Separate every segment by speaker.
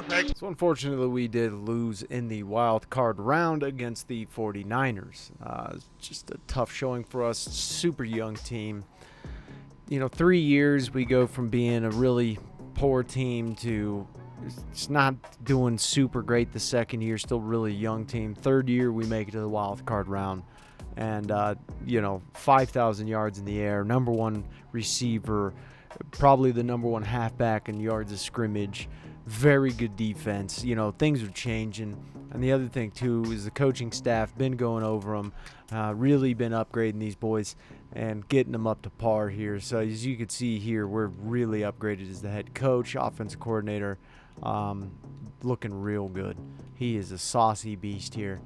Speaker 1: Perfect.
Speaker 2: So unfortunately, we did lose in the wild card round against the 49ers. Just a tough showing for us. Super young team. 3 years we go from being a really poor team to it's not doing super great the second year, still really young team. Third year we make it to the wild card round. And, 5,000 yards in the air, number one receiver, probably the number one halfback in yards of scrimmage. Very good defense. Things are changing. And the other thing, too, is the coaching staff been going over them, really been upgrading these boys and getting them up to par here. So as you can see here, we're really upgraded as the head coach, offensive coordinator, looking real good. He is a saucy beast here.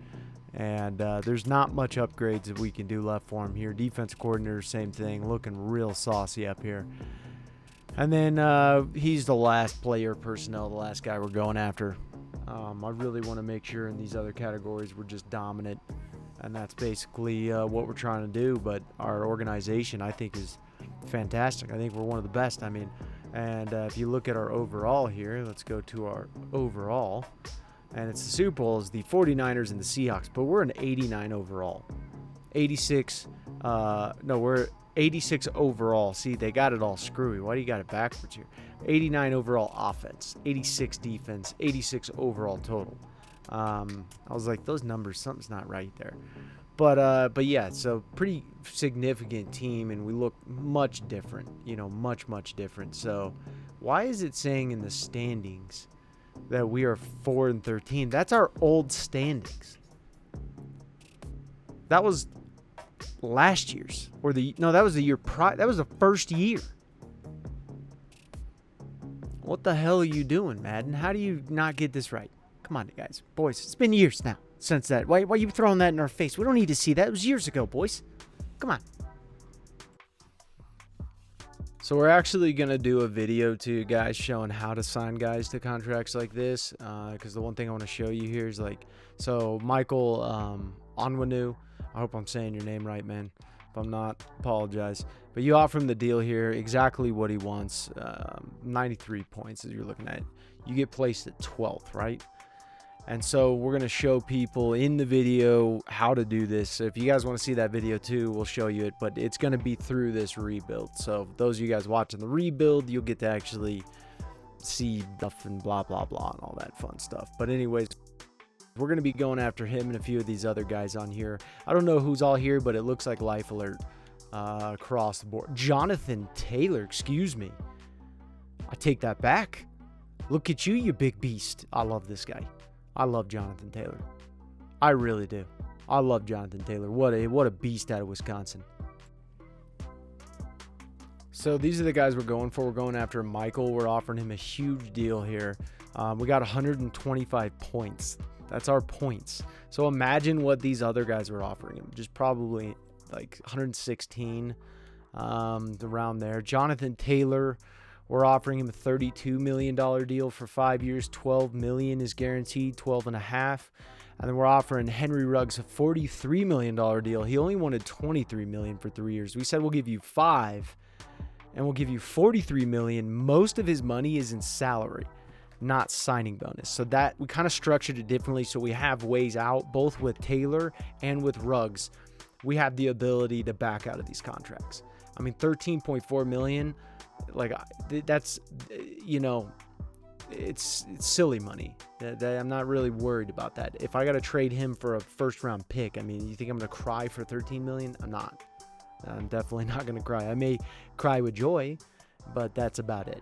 Speaker 2: And there's not much upgrades that we can do left for him here. Defensive coordinator, same thing, looking real saucy up here. And then he's the last player personnel, the last guy we're going after. I really want to make sure in these other categories we're just dominant. And that's basically what we're trying to do. But our organization, I think, is fantastic. I think we're one of the best. And if you look at our overall here, let's go to our overall. And it's the Super Bowl is the 49ers and the Seahawks. But we're an 89 overall. 86. We're 86 overall. See, they got it all screwy. Why do you got it backwards here? 89 overall offense, 86 defense, 86 overall total. I was like, those numbers, something's not right there. But yeah, so pretty significant team, and we look much different, much different. So why is it saying in the standings that we are 4-13? That's our old standings. That was last year's, that was the year prior. That was the first year. What the hell are you doing, Madden? How do you not get this right? Come on, guys, boys. It's been years now since that. Why are you throwing that in our face? We don't need to see that. It was years ago, boys. Come on. So we're actually going to do a video to you guys showing how to sign guys to contracts like this. Because the one thing I want to show you here is so Michael Onwenu, I hope I'm saying your name right, man. If I'm not, apologize. But you offer him the deal here, exactly what he wants. 93 points as you're looking at it. You get placed at 12th, right? And so we're going to show people in the video how to do this. So if you guys want to see that video too, we'll show you it. But it's going to be through this rebuild. So those of you guys watching the rebuild, you'll get to actually see stuff and blah, blah, blah, and all that fun stuff. But anyways, we're going to be going after him and a few of these other guys on here. I don't know who's all here, but it looks like Life Alert across the board. Jonathan Taylor, excuse me. I take that back. Look at you, you big beast. I love this guy. I love Jonathan Taylor. I really do. I love Jonathan Taylor. What a beast out of Wisconsin. So these are the guys we're going for. We're going after Michael. We're offering him a huge deal here. We got 125 points. That's our points. So imagine what these other guys were offering him. Just probably like 116 around there. Jonathan Taylor, we're offering him a $32 million deal for 5 years. $12 million is guaranteed, 12.5. And then we're offering Henry Ruggs a $43 million deal. He only wanted $23 million for 3 years. We said we'll give you 5 and we'll give you $43 million. Most of his money is in salary, not signing bonus. So that we kind of structured it differently. So we have ways out, both with Taylor and with Ruggs. We have the ability to back out of these contracts. I mean, $13.4 million, that's, it's silly money. I'm not really worried about that. If I got to trade him for a first round pick, you think I'm going to cry for $13 million? I'm not. I'm definitely not going to cry. I may cry with joy, but that's about it.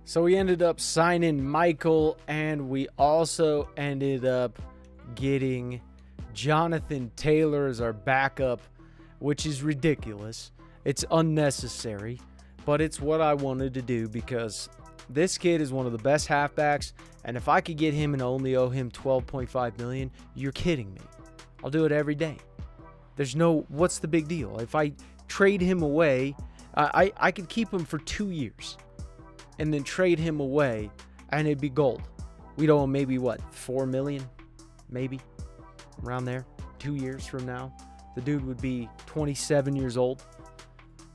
Speaker 2: So we ended up signing Michael, and we also ended up getting Jonathan Taylor as our backup, which is ridiculous. It's unnecessary, but it's what I wanted to do because this kid is one of the best halfbacks, and if I could get him and only owe him $12.5 million, you're kidding me. I'll do it every day. What's the big deal? If I trade him away, I could keep him for 2 years and then trade him away, and it'd be gold. We'd owe him maybe, $4 million? Maybe. Around there. 2 years from now. The dude would be 27 years old.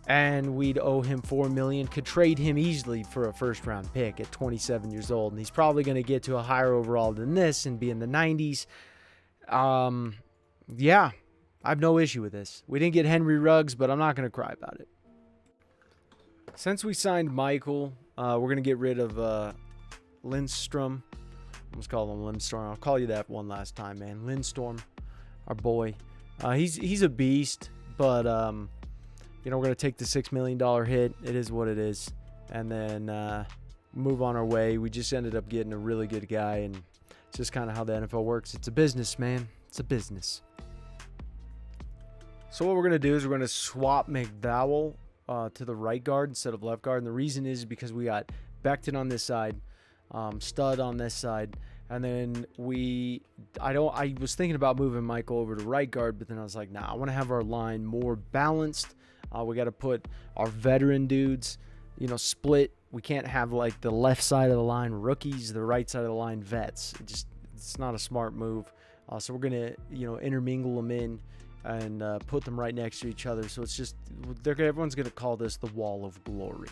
Speaker 2: and we'd owe him $4 million. Could trade him easily for a first-round pick at 27 years old, and he's probably going to get to a higher overall than this and be in the 90s. Yeah, I have no issue with this. We didn't get Henry Ruggs, but I'm not going to cry about it. Since we signed Michael, we're going to get rid of Lindstrom. I almost call him Lindstrom. I'll call you that one last time, man. Lindstorm, our boy. He's a beast, but we're going to take the $6 million hit. It is what it is. And then move on our way. We just ended up getting a really good guy, and it's just kind of how the NFL works. It's a business, man. It's a business. So what we're going to do is we're going to swap McDowell to the right guard instead of left guard. And the reason is because we got Becton on this side, Stud on this side, and then I was thinking about moving Michael over to right guard, but then I was like, nah, I want to have our line more balanced. We got to put our veteran dudes, split. We can't have like the left side of the line rookies, the right side of the line vets. It's not a smart move. So we're gonna intermingle them in and put them right next to each other. So it's just everyone's gonna call this the Wall of Glory,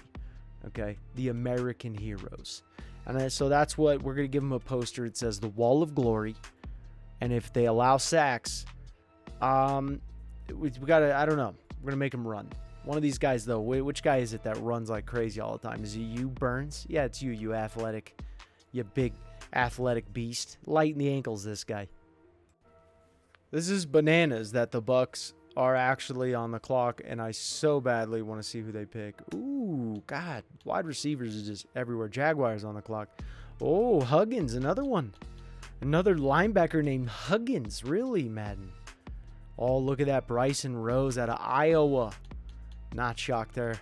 Speaker 2: okay? The American heroes. And so that's what we're going to give them a poster. It says the Wall of Glory. And if they allow sacks, we got to, I don't know. We're going to make them run. One of these guys, though, which guy is it that runs like crazy all the time? Is it you, Burns? Yeah, it's you, you athletic, you big athletic beast. Light in the ankles, this guy. This is bananas that the Bucs are actually on the clock, and I so badly want to see who they pick. Ooh, God. Wide receivers is just everywhere. Jaguars on the clock. Oh, Huggins, another one. Another linebacker named Huggins. Really, Madden. Oh, look at that. Bryson Rose out of Iowa. Not shocked there.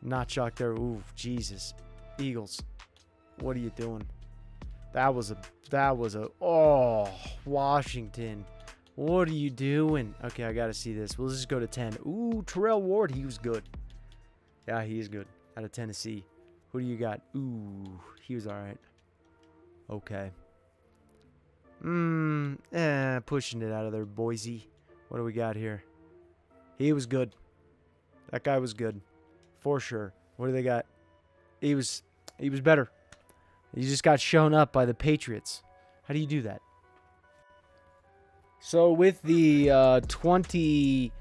Speaker 2: Not shocked there. Ooh, Jesus. Eagles. What are you doing? That was a, Washington. What are you doing? Okay, I got to see this. We'll just go to 10. Ooh, Terrell Ward. He was good. Yeah, he is good. Out of Tennessee. Who do you got? Ooh, he was all right. Okay. Pushing it out of there, Boise. What do we got here? He was good. That guy was good. For sure. What do they got? He was better. He just got shown up by the Patriots. How do you do that? So with the 20th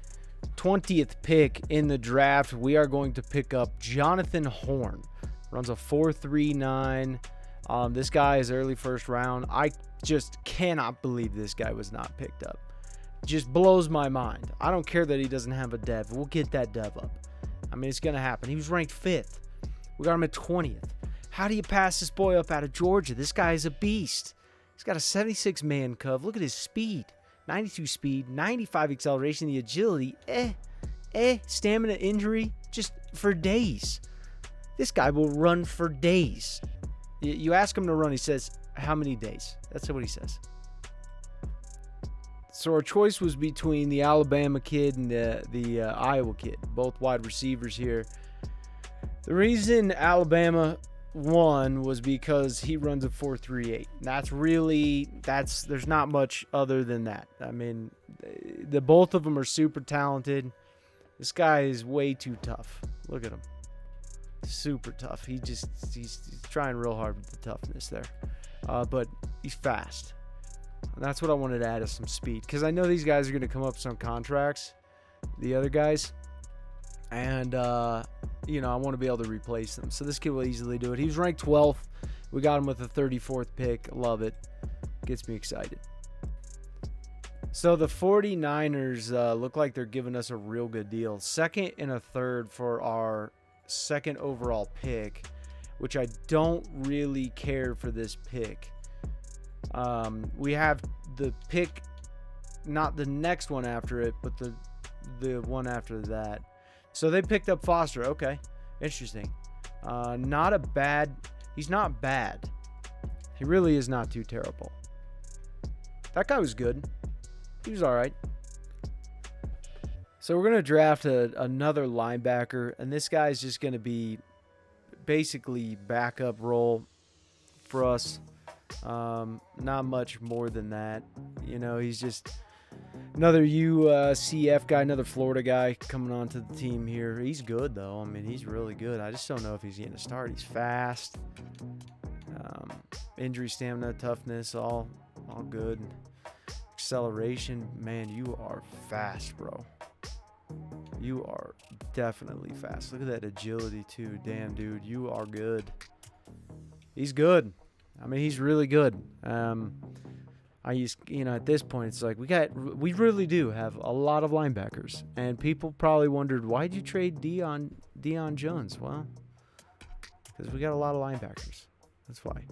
Speaker 2: pick in the draft, we are going to pick up Jonathan Horn. Runs a 4.39. This guy is early first round. I just cannot believe this guy was not picked up. Just blows my mind. I don't care that he doesn't have a dev. We'll get that dev up. I mean, it's going to happen. He was ranked 5th. We got him at 20th. How do you pass this boy up out of Georgia? This guy is a beast. He's got a 76 man cov. Look at his speed. 92 speed, 95 acceleration, the agility, stamina injury, just for days. This guy will run for days. You ask him to run, he says, how many days? That's what he says. So our choice was between the Alabama kid and the Iowa kid, both wide receivers here. The reason Alabama won was because he runs a 4.38. There's not much other than that. I mean, both of them are super talented. This guy is way too tough. Look at him. Super tough. He's trying real hard with the toughness there. But he's fast. And that's what I wanted to add, is some speed. Because I know these guys are going to come up some contracts, the other guys. And, I want to be able to replace them. So this kid will easily do it. He was ranked 12th. We got him with the 34th pick. Love it. Gets me excited. So the 49ers look like they're giving us a real good deal. 2nd and a 3rd for our 2nd overall pick, which I don't really care for this pick. We have the pick, not the next one after it, but the one after that. So they picked up Foster. Okay, interesting. He's not bad. He really is not too terrible. That guy was good. He was all right. So we're going to draft another linebacker, and this guy's just going to be basically backup role for us. Not much more than that. He's just Another UCF guy, another Florida guy coming onto the team here. He's good, though. I mean, he's really good. I just don't know if he's getting a start. He's fast. Injury, stamina, toughness, all good. Acceleration, man, you are fast, bro. You are definitely fast. Look at that agility, too. Damn, dude, you are good. He's good. I mean, he's really good. At this point, it's like we really do have a lot of linebackers, and people probably wondered, why'd you trade Deion Jones? Well, because we got a lot of linebackers. That's why.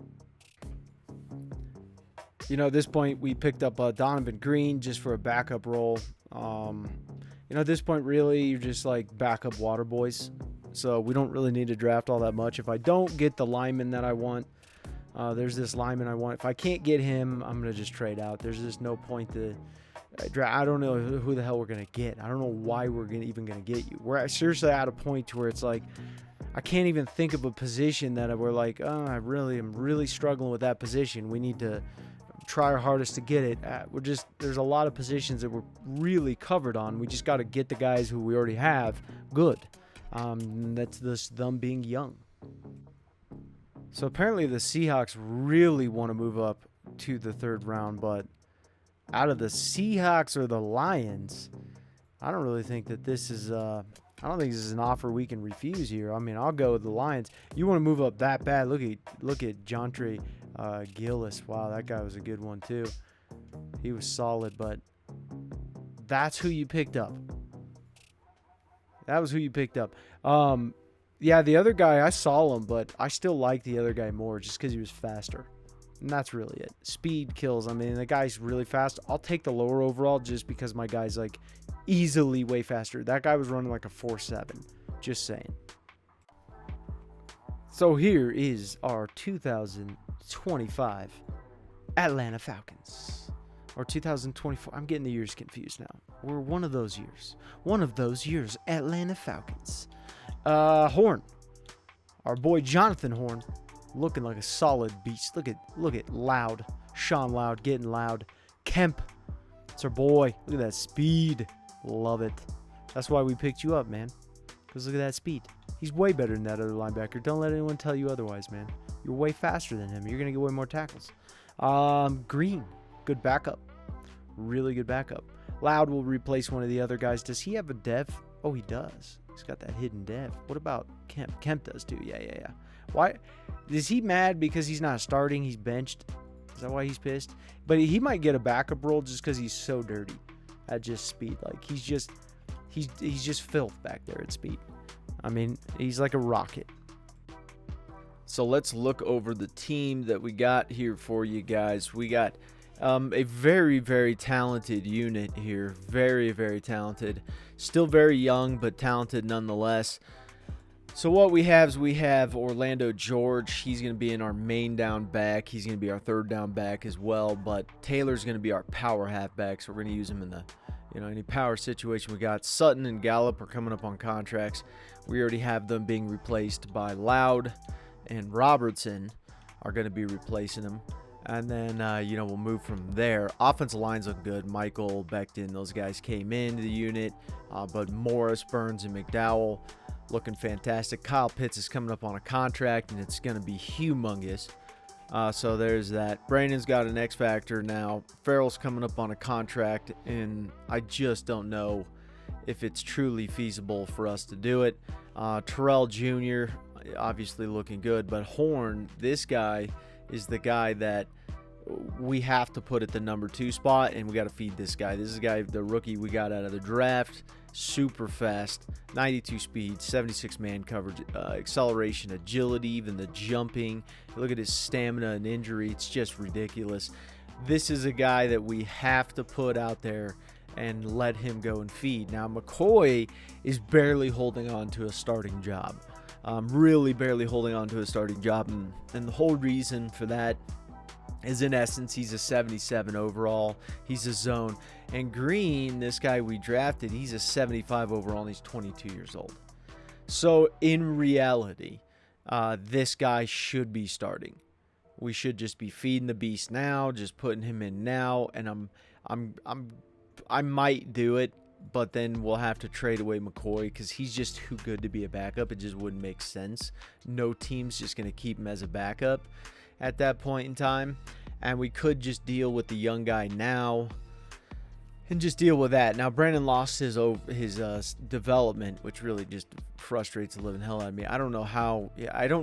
Speaker 2: At this point, we picked up Donovan Green just for a backup role. At this point, really, you're just like backup water boys. So we don't really need to draft all that much. If I don't get the lineman that I want, there's this lineman I want. If I can't get him, I'm going to just trade out. There's just no point to draft. I don't know who the hell we're going to get. I don't know why we're even going to get you. We're seriously at a point to where it's like, I can't even think of a position that we're like, I'm really struggling with that position. We need to try our hardest to get it. There's a lot of positions that we're really covered on. We just got to get the guys who we already have good. That's them being young. So apparently the Seahawks really want to move up to the third round, but out of the Seahawks or the Lions, I don't really think that this is I don't think this is an offer we can refuse here. I mean, I'll go with the Lions. You want to move up that bad? Look at Jontre Gillis. Wow, that guy was a good one too. He was solid, but that's who you picked up. That was who you picked up. Yeah, the other guy, I saw him, but I still like the other guy more just because he was faster. And that's really it. Speed kills. I mean, the guy's really fast. I'll take the lower overall just because my guy's like easily way faster. That guy was running like a 4.7. Just saying. So here is our 2025 Atlanta Falcons. Or 2024. I'm getting the years confused now. We're one of those years. One of those years, Atlanta Falcons. Horn. Our boy Jonathan Horn. Looking like a solid beast. Look at Loud. Sean Loud getting loud. Kemp. It's our boy. Look at that speed. Love it. That's why we picked you up, man. Because look at that speed. He's way better than that other linebacker. Don't let anyone tell you otherwise, man. You're way faster than him. You're going to get way more tackles. Green. Good backup. Really good backup. Loud will replace one of the other guys. Does he have a dev? Oh, he does. He's got that hidden dev. What about Kemp? Kemp does too. Yeah. Why? Is he mad because he's not starting? He's benched? Is that why he's pissed? But he might get a backup role just because he's so dirty at just speed. Like he's just filth back there at speed. I mean, he's like a rocket. So let's look over the team that we got here for you guys. We got a very, very talented unit here. Very, very talented. Still very young, but talented nonetheless. So what we have is we have Orlando George. He's going to be in our main down back. He's going to be our third down back as well. But Taylor's going to be our power halfback. So we're going to use him in the, any power situation we got. Sutton and Gallup are coming up on contracts. We already have them being replaced by Loud, and Robertson are going to be replacing them. And then, we'll move from there. Offensive lines look good. Michael, Becton, those guys came into the unit. But Morris, Burns, and McDowell looking fantastic. Kyle Pitts is coming up on a contract, and it's going to be humongous. So there's that. Brandon's got an X Factor now. Farrell's coming up on a contract, and I just don't know if it's truly feasible for us to do it. Terrell Jr., obviously looking good. But Horn, this guy is the guy that we have to put at the number 2 spot, and we got to feed this guy. This is the guy, the rookie we got out of the draft. Super fast, 92 speed, 76 man coverage, acceleration, agility, even the jumping. Look at his stamina and injury. It's just ridiculous. This is a guy that we have to put out there and let him go and feed. Now, McCoy is barely holding on to a starting job. Really barely holding on to a starting job. And the whole reason for that is, in essence, he's a 77 overall. He's a zone. And Green, this guy we drafted, he's a 75 overall, and he's 22 years old. So in reality, this guy should be starting. We should just be feeding the beast now, just putting him in now. And I might do it, but then we'll have to trade away McCoy because he's just too good to be a backup. It just wouldn't make sense. No team's just going to keep him as a backup at that point in time. And we could just deal with the young guy now and just deal with that. Now, Brandon lost his development, which really just frustrates the living hell out of me. I don't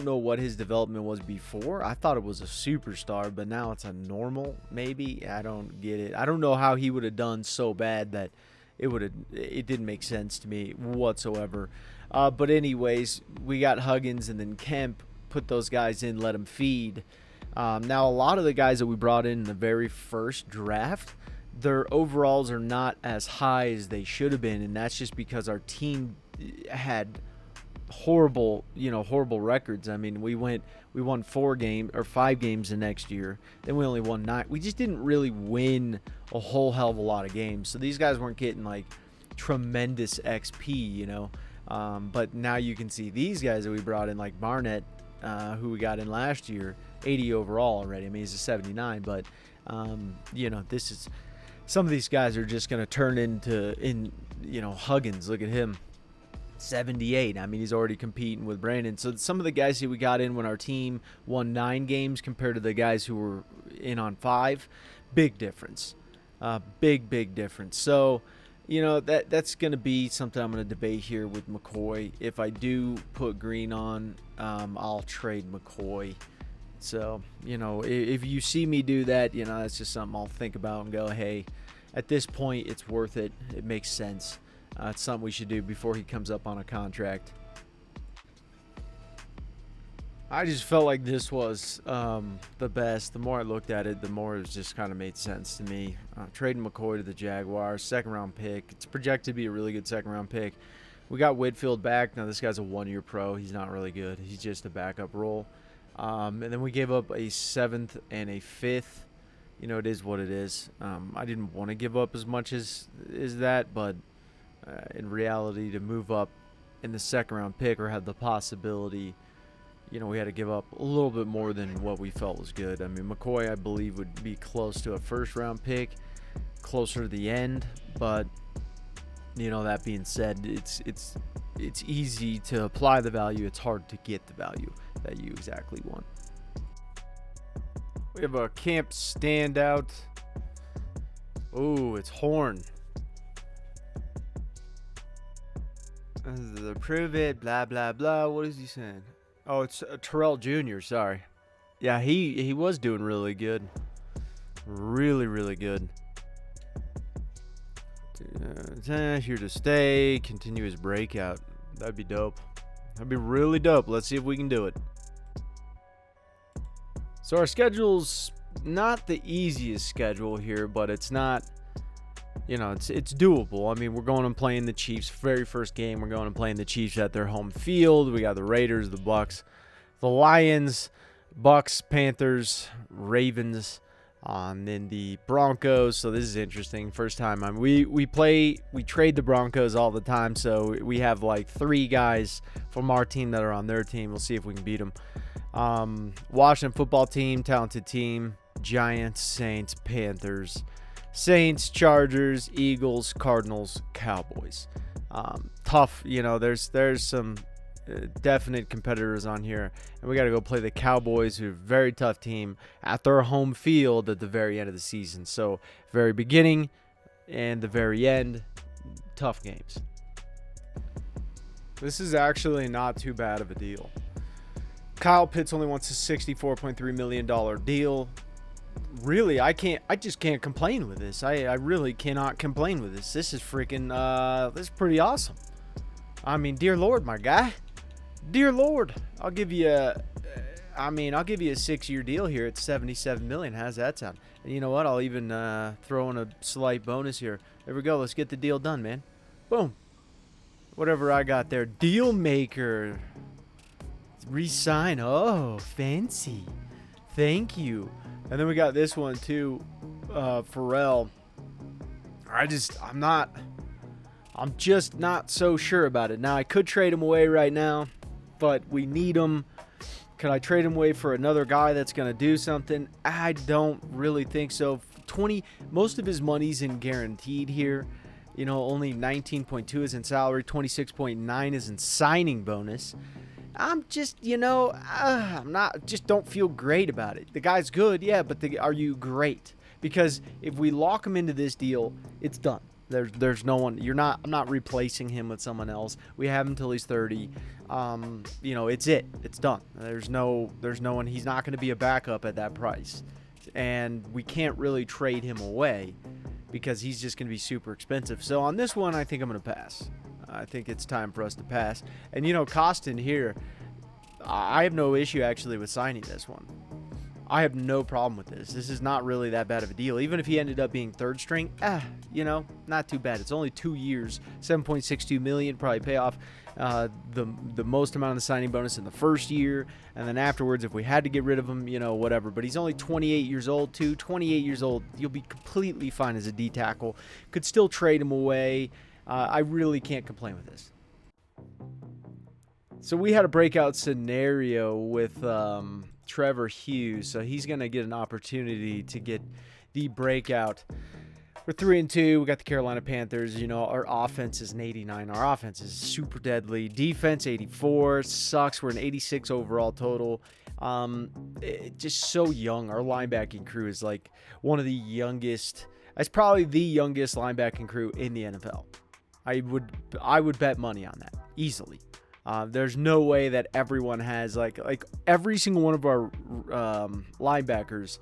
Speaker 2: know what his development was before. I thought it was a superstar, but now it's a normal, maybe. I don't get it. I don't know how he would have done so bad that it didn't make sense to me whatsoever. But anyways, we got Huggins and then Kemp. Put those guys in, let them feed. Now, a lot of the guys that we brought in the very first draft, their overalls are not as high as they should have been, and that's just because our team had horrible records. I mean, we won 5 games the next year. Then we only won 9. We just didn't really win a whole hell of a lot of games. So these guys weren't getting like tremendous XP, But now you can see these guys that we brought in, like Barnett, who we got in last year, 80 overall already. I mean, he's a 79, but this is. Some of these guys are just going to turn into Huggins. Look at him, 78. I mean, he's already competing with Brandon. So some of the guys that we got in when our team won 9 games compared to the guys who were in on 5, big difference. Big difference. So, that's going to be something I'm going to debate here with McCoy. If I do put Green on, I'll trade McCoy. So, if you see me do that, that's just something I'll think about and go, hey, at this point, it's worth it. It makes sense. It's something we should do before he comes up on a contract. I just felt like this was the best. The more I looked at it, the more it just kind of made sense to me. Trading McCoy to the Jaguars, second-round pick. It's projected to be a really good second-round pick. We got Whitfield back. Now, this guy's a 1-year pro. He's not really good. He's just a backup role. And then we gave up a 7th and a 5th. It is what it is. I didn't want to give up as much as that, but in reality, to move up in the second-round pick or have the possibility, we had to give up a little bit more than what we felt was good. I mean, McCoy, I believe, would be close to a first-round pick, closer to the end. But, that being said, it's easy to apply the value. It's hard to get the value that you exactly want. We have a camp standout. Oh, it's Horn. The prove it, blah, blah, blah. What is he saying? Oh, it's Terrell Jr., sorry. Yeah, he was doing really good. Really, really good. Here to stay. Continue his breakout. That'd be dope. That'd be really dope. Let's see if we can do it. So our schedule's not the easiest schedule here, but it's not, it's doable. I mean, we're going and playing the Chiefs. Very first game, we're going and playing the Chiefs at their home field. We got the Raiders, the Bucks, the Lions, Bucks, Panthers, Ravens, and then the Broncos. So this is interesting. First time. I mean, we trade the Broncos all the time, so we have like 3 guys from our team that are on their team. We'll see if we can beat them. Washington football team, talented team. Giants, Saints, Panthers, Saints, Chargers, Eagles, Cardinals, Cowboys. Tough, there's some definite competitors on here, and we got to go play the Cowboys, who are a very tough team, at their home field at the very end of the season. So very beginning and the very end, tough games. This is actually not too bad of a deal. Kyle Pitts only wants a $64.3 million deal. Really, I just can't complain with this. I really cannot complain with this. This is freaking, this is pretty awesome. I mean, dear Lord, my guy. Dear Lord. I'll give you a 6-year deal here at $77 million. How's that sound? And you know what? I'll even throw in a slight bonus here. There we go. Let's get the deal done, man. Boom. Whatever I got there. Deal maker. Resign. Oh, fancy. Thank you. And then we got this one too, Pharrell. I'm just not so sure about it. Now, I could trade him away right now, but we need him. Could I trade him away for another guy that's going to do something? I don't really think so. most of his money's in guaranteed here. Only 19.2 is in salary, 26.9 is in signing bonus. I'm just, just don't feel great about it. The guy's good, yeah, but are you great? Because if we lock him into this deal, it's done. There's no one. I'm not replacing him with someone else. We have him until he's 30. It's it. It's done. There's no one. He's not going to be a backup at that price, and we can't really trade him away because he's just going to be super expensive. So on this one, I think I'm going to pass. I think it's time for us to pass. And Costin here, I have no issue actually with signing this one. I have no problem with this. This is not really that bad of a deal. Even if he ended up being third string, not too bad. It's only 2 years, $7.62 million, probably pay off the most amount of the signing bonus in the first year, and then afterwards, if we had to get rid of him, whatever. But he's only 28 years old, too. 28 years old, you'll be completely fine as a D tackle. Could still trade him away. I really can't complain with this. So we had a breakout scenario with Trevor Hughes, so he's going to get an opportunity to get the breakout. We're 3-2. We got the Carolina Panthers. Our offense is an 89. Our offense is super deadly. Defense 84. Sucks. We're an 86 overall total. Just so young. Our linebacking crew is like one of the youngest. It's probably the youngest linebacking crew in the NFL. I would bet money on that easily. There's no way that everyone has like every single one of our linebackers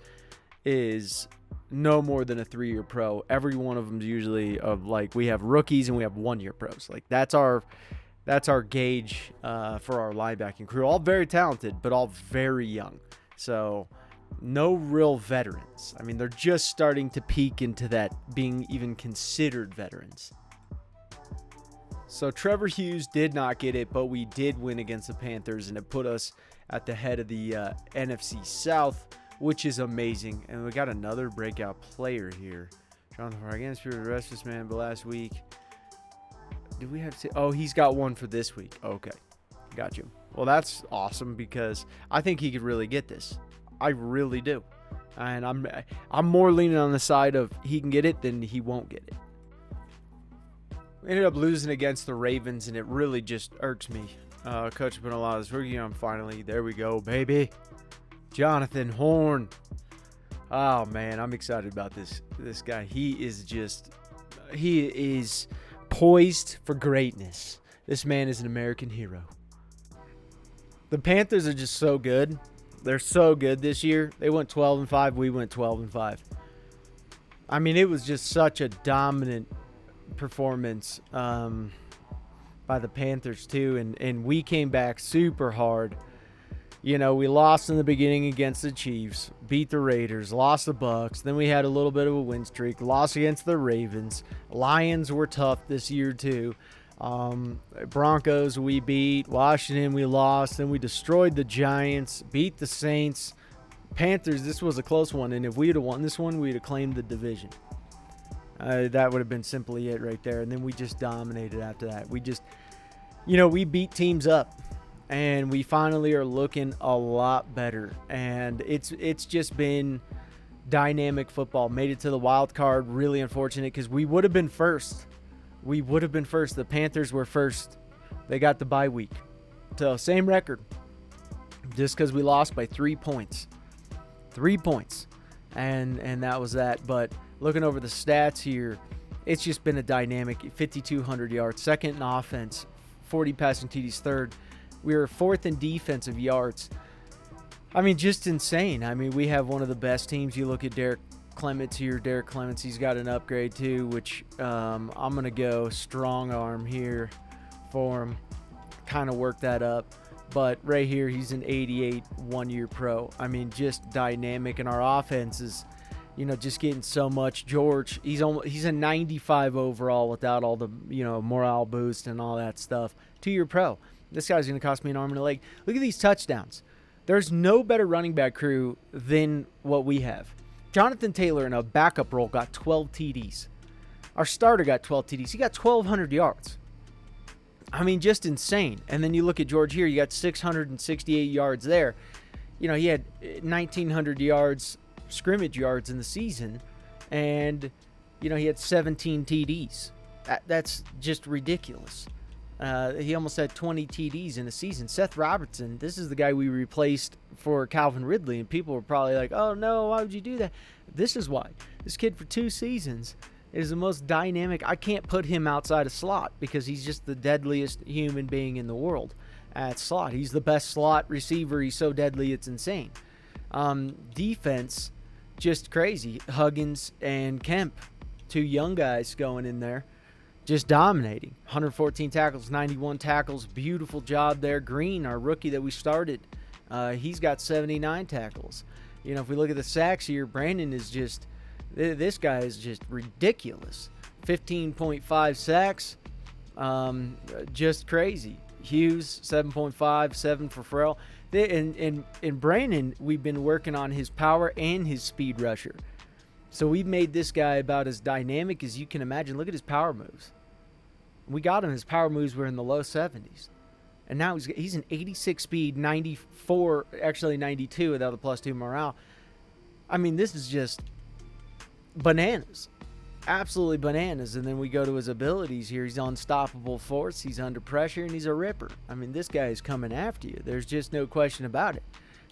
Speaker 2: is no more than a 3-year pro. Every one of them is usually we have rookies and we have 1-year pros. Like that's our gauge for our linebacking crew. All very talented, but all very young. So no real veterans. I mean, they're just starting to peak into that being even considered veterans. So Trevor Hughes did not get it, but we did win against the Panthers, and it put us at the head of the NFC South, which is amazing. And we got another breakout player here. Jonathan against the rest of this man, but last week, did we have to? Oh, he's got one for this week. Okay, got you. Well, that's awesome because I think he could really get this. I really do, and I'm more leaning on the side of he can get it than he won't get it. We ended up losing against the Ravens, and it really just irks me. Coach put a lot of this rookie on finally. There we go, baby. Jonathan Horn. Oh, man, I'm excited about this guy. He is poised for greatness. This man is an American hero. The Panthers are just so good. They're so good this year. They went 12-5. We went 12-5. I mean, it was just such a dominant performance by the Panthers too, and we came back super hard. We lost in the beginning against the Chiefs, beat the Raiders, lost the Bucks, then we had a little bit of a win streak, lost against the Ravens. Lions were tough this year too. Broncos we beat, Washington we lost, then we destroyed the Giants, beat the Saints. Panthers, this was a close one, and if we had won this one, we'd have claimed the division. That would have been simply it right there. And then we just dominated after that. We just, we beat teams up. And we finally are looking a lot better. And it's just been dynamic football. Made it to the wild card. Really unfortunate because we would have been first. The Panthers were first. They got the bye week. So same record. Just because we lost by 3 points. 3 points. And that was that. But looking over the stats here, it's just been a dynamic 5,200 yards, second in offense, 40 passing TDs, third. We were fourth in defensive yards. I mean, just insane. I mean, we have one of the best teams. You look at Derek Clements here. Derek Clements, he's got an upgrade too, which I'm going to go strong arm here for him, kind of work that up. But right here, he's an 88 1-year pro. I mean, just dynamic, and our offense is just getting so much. George, he's a 95 overall without all the, morale boost and all that stuff. 2-year pro. This guy's going to cost me an arm and a leg. Look at these touchdowns. There's no better running back crew than what we have. Jonathan Taylor in a backup role got 12 TDs. Our starter got 12 TDs. He got 1,200 yards. I mean, just insane. And then you look at George here. You got 668 yards there. He had 1,900 yards scrimmage yards in the season, And, he had 17 TDs. That's just ridiculous. He almost had 20 TDs in a season. Seth Robertson, this is the guy we replaced for Calvin Ridley, and people were probably like, oh no, why would you do that? This is why. This kid for 2 seasons is the most dynamic. I can't put him outside a slot because he's just the deadliest human being in the world at slot. He's the best slot receiver. He's so deadly, it's insane. Defense, just crazy. Huggins and Kemp, 2 young guys going in there, just dominating. 114 tackles, 91 tackles. Beautiful job there. Green, our rookie that we started, he's got 79 tackles. If we look at the sacks here, Brandon is just, this guy is just ridiculous. 15.5 sacks, just crazy. Hughes, 7.5, 7 for Farrell. And Brandon, we've been working on his power and his speed rusher. So we've made this guy about as dynamic as you can imagine. Look at his power moves. We got him. His power moves were in the low 70s. And now he's an 86 speed, 94, actually 92 without the +2 morale. I mean, this is just bananas. Absolutely bananas. And then we go to his abilities here. He's unstoppable force. He's under pressure, and he's a ripper. I mean, this guy is coming after you. There's just no question about it.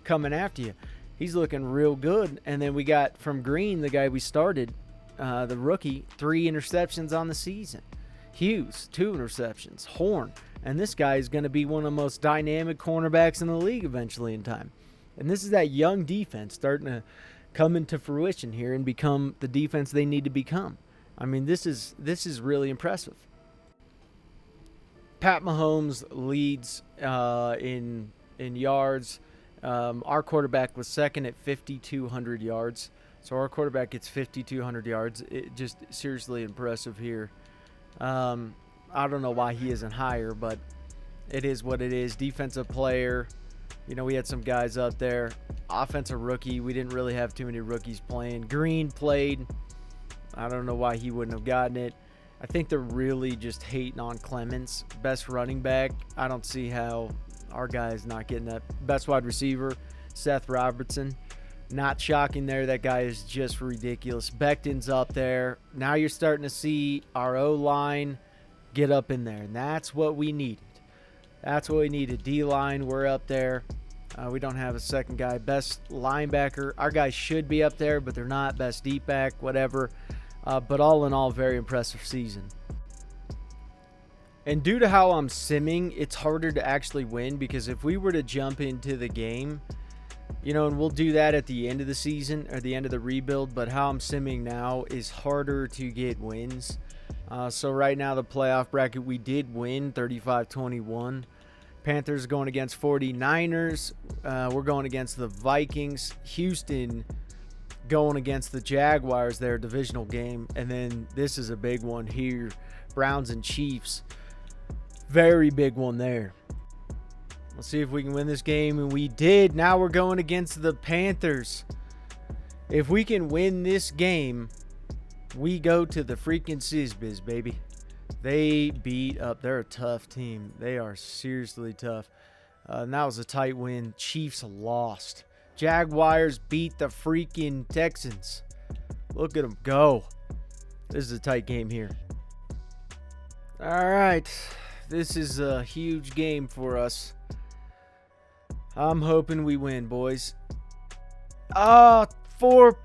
Speaker 2: Coming after you. He's looking real good. And then we got from Green, the guy we started, the rookie, 3 interceptions on the season. Hughes, 2 interceptions. Horn. And this guy is going to be one of the most dynamic cornerbacks in the league eventually in time. And this is that young defense starting to come into fruition here and become the defense they need to become. I mean, this is really impressive. Pat Mahomes leads in yards. Our quarterback was second at 5,200 yards. So our quarterback gets 5,200 yards. It just seriously impressive here. I don't know why he isn't higher, but it is what it is. Defensive player. We had some guys up there. Offensive rookie. We didn't really have too many rookies playing. Green played. I don't know why he wouldn't have gotten it. I think they're really just hating on Clemens. Best running back. I don't see how our guy is not getting that. Best wide receiver, Seth Robertson. Not shocking there. That guy is just ridiculous. Becton's up there. Now you're starting to see our O-line get up in there, and that's what we needed. That's what we needed. D-line, we're up there. We don't have a second guy. Best linebacker. Our guys should be up there, but they're not. Best deep back, whatever. But all in all, very impressive season. And due to how I'm simming, it's harder to actually win, because if we were to jump into the game, and we'll do that at the end of the season or the end of the rebuild, but how I'm simming now is harder to get wins. So right now, the playoff bracket, we did win 35-21. Panthers going against 49ers. We're going against the Vikings. Houston going against the Jaguars, their divisional game. And then this is a big one here. Browns and Chiefs. Very big one there. Let's see if we can win this game. And we did. Now we're going against the Panthers. If we can win this game, we go to the freaking Sizbiz, baby. They beat up. They're a tough team. They are seriously tough. And that was a tight win. Chiefs lost. Jaguars beat the freaking Texans. Look at them go. This is a tight game here. All right. This is a huge game for us. I'm hoping we win, boys. 4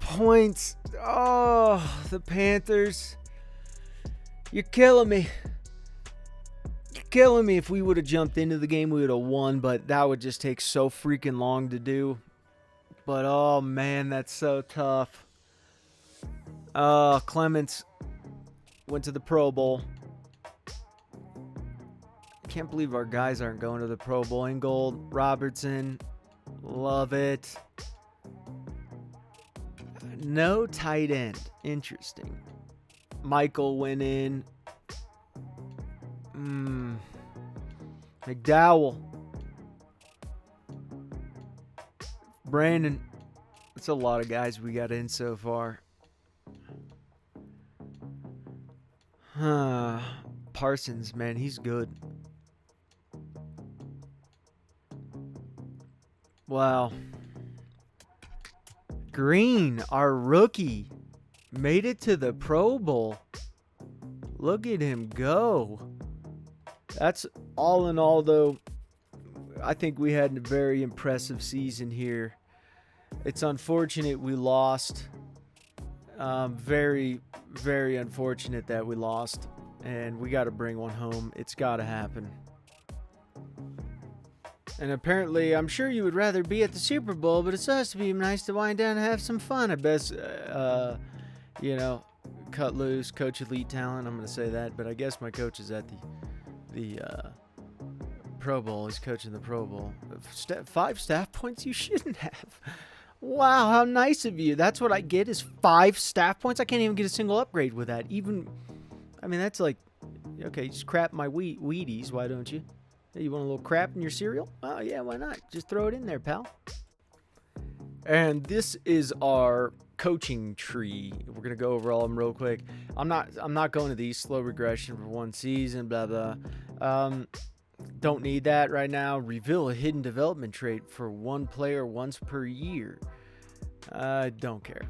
Speaker 2: points. Oh, the Panthers. You're killing me. You're killing me. If we would have jumped into the game, we would have won, but that would just take so freaking long to do. But, oh, man, that's so tough. Clements went to the Pro Bowl. I can't believe our guys aren't going to the Pro Bowl. Ingold, Robertson, love it. No tight end. Interesting. Michael went in. McDowell. Brandon. That's a lot of guys we got in so far. Parsons, man, he's good. Wow. Green, our rookie. Made it to the Pro Bowl. Look at him go. That's all in all, though. I think we had a very impressive season here. It's unfortunate we lost. Very, very unfortunate that we lost. And we got to bring one home. It's got to happen. And apparently, I'm sure you would rather be at the Super Bowl, but it's supposed to be nice to wind down and have some fun. I best, cut loose, coach elite talent. I'm going to say that, but I guess my coach is at the Pro Bowl. He's coaching the Pro Bowl. 5 staff points you shouldn't have. Wow, how nice of you. That's what I get is 5 staff points. I can't even get a single upgrade with that. That's like, okay, just crap my Wheaties. Why don't you? Hey, you want a little crap in your cereal? Oh, yeah, why not? Just throw it in there, pal. And this is our coaching tree. We're going to go over all of them real quick. I'm not going to these slow regression for one season, blah, blah. Don't need that right now. Reveal a hidden development trait for one player once per year. I don't care.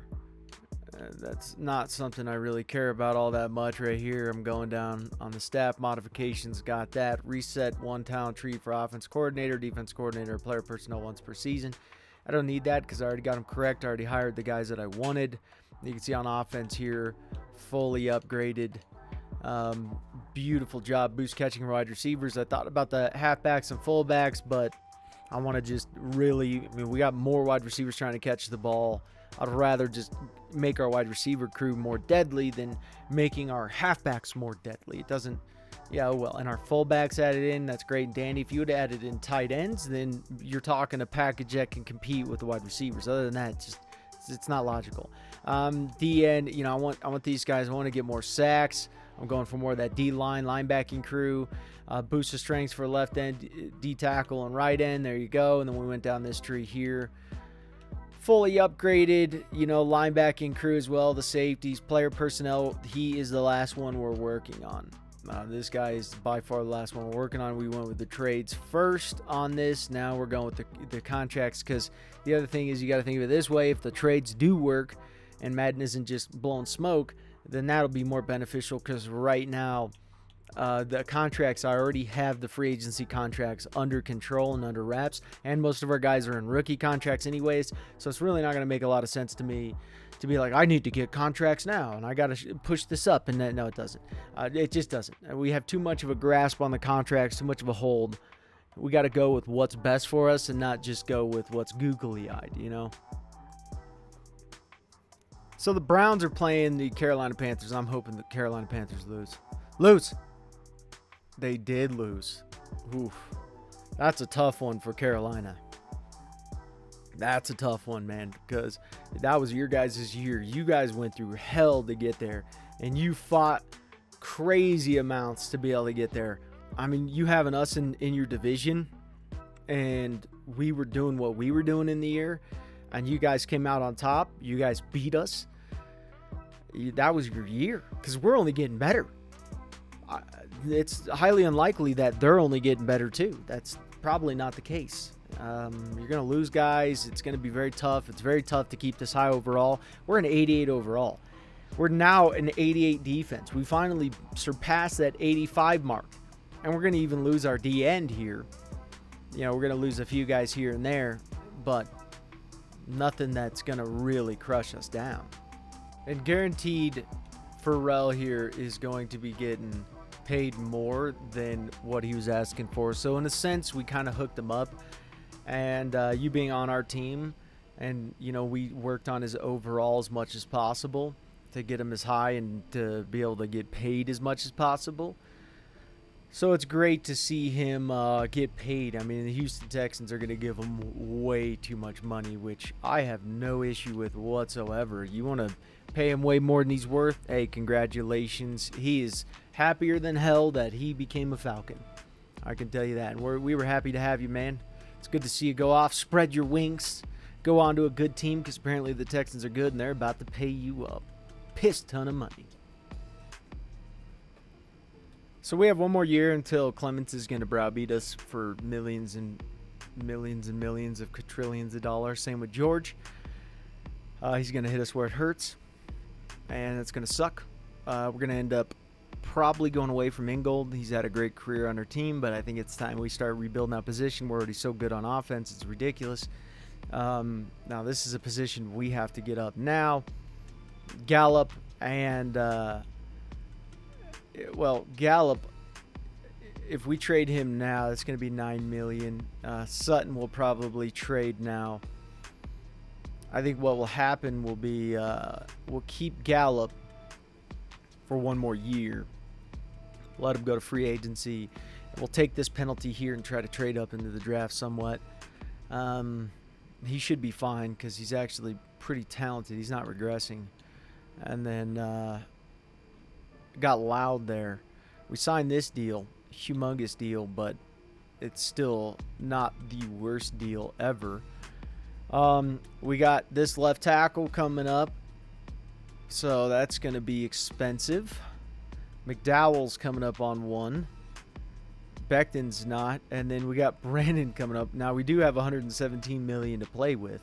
Speaker 2: That's not something I really care about all that much right here. I'm going down on the staff modifications. Got that. Reset one talent tree for offense coordinator, defense coordinator, player personnel once per season. I don't need that because I already got them correct. I already hired the guys that I wanted. You can see on offense here, fully upgraded. Beautiful job. Boost catching wide receivers. I thought about the halfbacks and fullbacks, but I want to just really, we got more wide receivers trying to catch the ball. I'd rather just make our wide receiver crew more deadly than making our halfbacks more deadly. It doesn't, and our fullbacks added in, that's great and dandy. If you would have added in tight ends, then you're talking a package that can compete with the wide receivers. Other than that, it's not logical. D end, I want these guys, I want to get more sacks. I'm going for more of that D-line linebacking crew. Boost of strengths for left end, D tackle, and right end. There you go. And then we went down this tree here. Fully upgraded, linebacking crew as well. The safeties, player personnel. He is the last one we're working on. This guy is by far the last one we're working on. We went with the trades first on this. Now we're going with the contracts, because the other thing is you got to think of it this way. If the trades do work and Madden isn't just blowing smoke, then that'll be more beneficial, because right now the contracts, I already have the free agency contracts under control and under wraps, and most of our guys are in rookie contracts anyways, so it's really not going to make a lot of sense to me to be like, I need to get contracts now and I got to push this up, and no, it doesn't. It just doesn't. We have too much of a grasp on the contracts, too much of a hold. We got to go with what's best for us and not just go with what's googly-eyed, So the Browns are playing the Carolina Panthers. I'm hoping the Carolina Panthers lose. They did lose. Oof. That's a tough one for Carolina. That's a tough one, man, because that was your guys' year. You guys went through hell to get there, and you fought crazy amounts to be able to get there. I mean, you having us in your division, and we were doing what we were doing in the year, and you guys came out on top. You guys beat us. That was your year, because we're only getting better. It's highly unlikely that they're only getting better too. That's probably not the case. You're going to lose guys. It's going to be very tough. It's very tough to keep this high overall. We're an 88 overall. We're now an 88 defense. We finally surpassed that 85 mark, and we're going to even lose our D end here. We're going to lose a few guys here and there, but nothing that's going to really crush us down. And guaranteed, Pharrell here is going to be getting paid more than what he was asking for. So in a sense, we kind of hooked him up. And you being on our team, and we worked on his overall as much as possible to get him as high and to be able to get paid as much as possible. So it's great to see him get paid. I mean, the Houston Texans are going to give him way too much money, which I have no issue with whatsoever. You want to pay him way more than he's worth? Hey, congratulations. He is happier than hell that he became a Falcon. I can tell you that. And we were happy to have you, man. It's good to see you go off, spread your wings, go on to a good team, because apparently the Texans are good and they're about to pay you a piss ton of money. So we have one more year until Clements is going to browbeat us for millions and millions and millions of quadrillions of dollars. Same with George. He's going to hit us where it hurts. and it's going to suck. We're going to end up probably going away from Ingold. He's had a great career on our team, but I think it's time we start rebuilding that position. We're already so good on offense, it's ridiculous. Now this is a position we have to get up now. Gallup and Gallup, if we trade him now, it's going to be $9 million. Sutton will probably trade now. I think what will happen will be we'll keep Gallup for one more year. Let him go to free agency. We'll take this penalty here and try to trade up into the draft somewhat. He should be fine because he's actually pretty talented. He's not regressing. And then got loud there. We signed this deal, humongous deal, but it's still not the worst deal ever. We got this left tackle coming up, so that's going to be expensive. McDowell's coming up on one. Becton's not. And then we got Brandon coming up. Now, we do have $117 million to play with.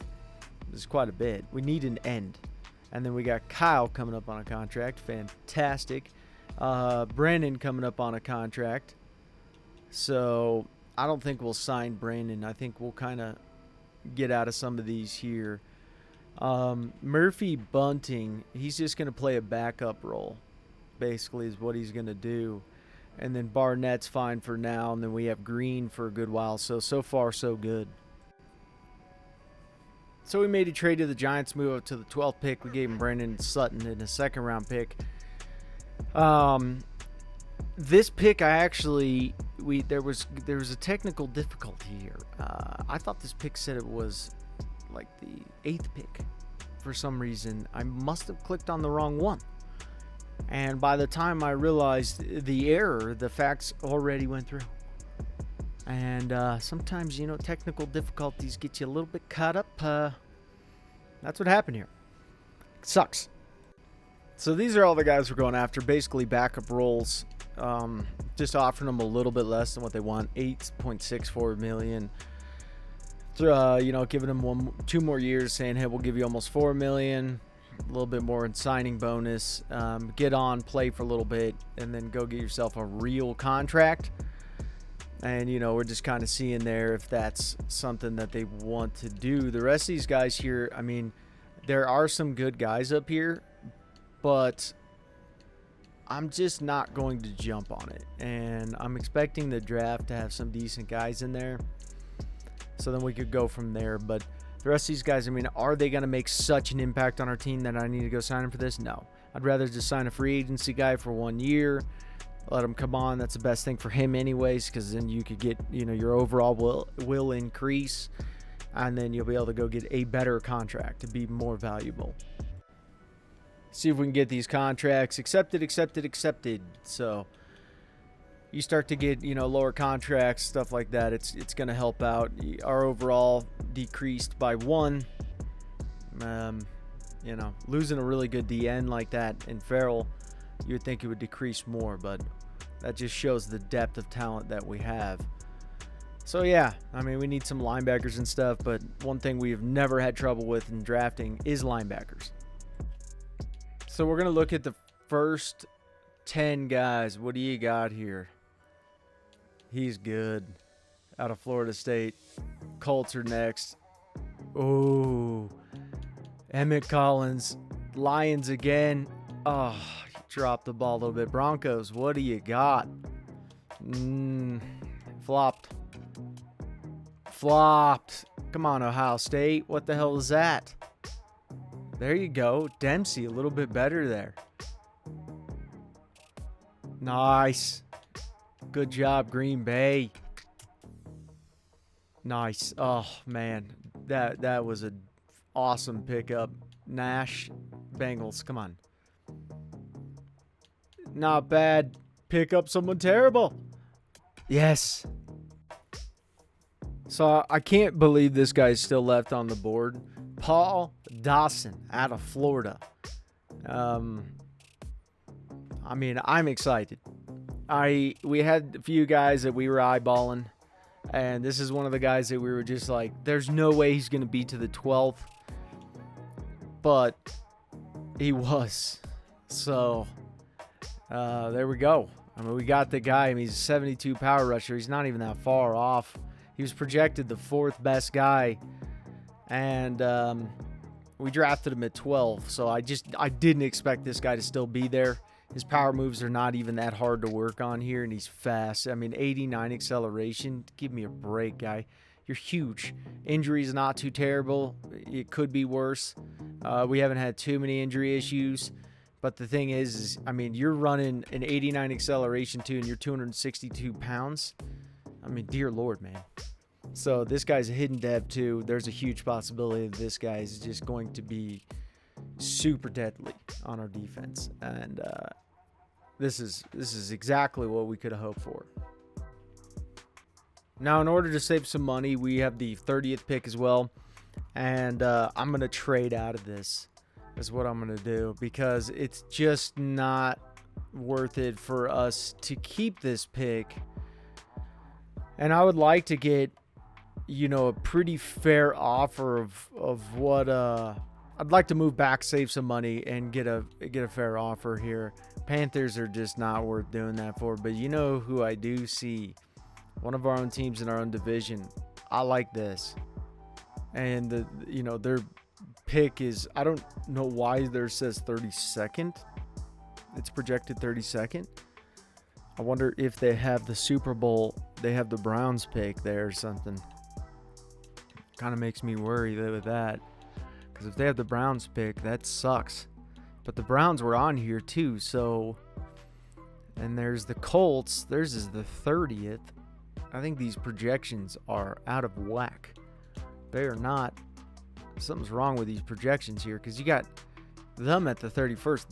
Speaker 2: This is quite a bit. We need an end. And then we got Kyle coming up on a contract. Fantastic. Brandon coming up on a contract. So, I don't think we'll sign Brandon. I think we'll kind of get out of some of these here. Murphy Bunting, he's just going to play a backup role, basically, is what he's going to do. And then Barnett's fine for now, and then we have Green for a good while. So far, so good. So we made a trade to the Giants, move up to the 12th pick. We gave him Brandon Sutton in a second-round pick. This pick, there was a technical difficulty here. I thought this pick said it was like the 8th pick. For some reason, I must have clicked on the wrong one. And by the time I realized the error, the facts already went through. And sometimes, technical difficulties get you a little bit caught up. That's what happened here. It sucks. So these are all the guys we're going after. Basically backup roles. Just offering them a little bit less than what they want. $8.64 million. Giving them 2 more years, saying, hey, we'll give you almost $4 million. A little bit more in signing bonus. Get on, play for a little bit, and then go get yourself a real contract. And, we're just kind of seeing there if that's something that they want to do. The rest of these guys here, I mean, there are some good guys up here, but I'm just not going to jump on it. And I'm expecting the draft to have some decent guys in there. So then we could go from there. But the rest of these guys, I mean, are they going to make such an impact on our team that I need to go sign them for this? No. I'd rather just sign a free agency guy for 1 year. Let him come on. That's the best thing for him anyways, because then you could get, your overall will increase. And then you'll be able to go get a better contract to be more valuable. See if we can get these contracts accepted. So you start to get, lower contracts, stuff like that. It's going to help out. Our overall decreased by 1. Losing a really good DN like that in Farrell, you would think it would decrease more, but that just shows the depth of talent that we have. So yeah, I mean, we need some linebackers and stuff, but one thing we have never had trouble with in drafting is linebackers. So we're going to look at the first 10 guys. What do you got here? He's good. Out of Florida State. Colts are next. Oh, Emmett Collins. Lions again. Oh, he dropped the ball a little bit. Broncos, what do you got? Flopped. Come on, Ohio State. What the hell is that? There you go. Dempsey, a little bit better there. Nice. Good job, Green Bay. Nice. Oh, man. That was an awesome pickup. Nash, Bengals. Come on. Not bad. Pick up someone terrible. Yes. So I can't believe this guy's still left on the board. Paul Dawson out of Florida. I mean, I'm excited. We had a few guys that we were eyeballing, and this is one of the guys that we were just like, there's no way he's going to be to the 12th, but he was. So there we go. I mean, we got the guy. I mean, he's a 72 power rusher. He's not even that far off. He was projected the 4th best guy, and we drafted him at 12. So I didn't expect this guy to still be there. His power moves are not even that hard to work on here, and he's fast. I mean, 89 acceleration. Give me a break, guy. You're huge. Injuries not too terrible. It could be worse. We haven't had too many injury issues. But the thing is, I mean, you're running an 89 acceleration too, and you're 262 pounds. I mean, dear Lord, man. So this guy's a hidden dev too. There's a huge possibility that this guy is just going to be super deadly on our defense. And this is exactly what we could have hoped for. Now, in order to save some money, we have the 30th pick as well. And I'm going to trade out of this. Is what I'm going to do, because it's just not worth it for us to keep this pick. And I would like to get, a pretty fair offer of what I'd like to move back, save some money, and get a fair offer here. Panthers are just not worth doing that for. But you know who I do see? One of our own teams in our own division. I like this. And their pick is, I don't know why there says 32nd. It's projected 32nd. I wonder if they have the Super Bowl, they have the Browns pick there or something. Kind of makes me worry with that, because if they have the Browns pick, that sucks. But the Browns were on here too, so. And there's the Colts. Theirs is the 30th. I think these projections are out of whack. They are not. Something's wrong with these projections here, because you got them at the 31st.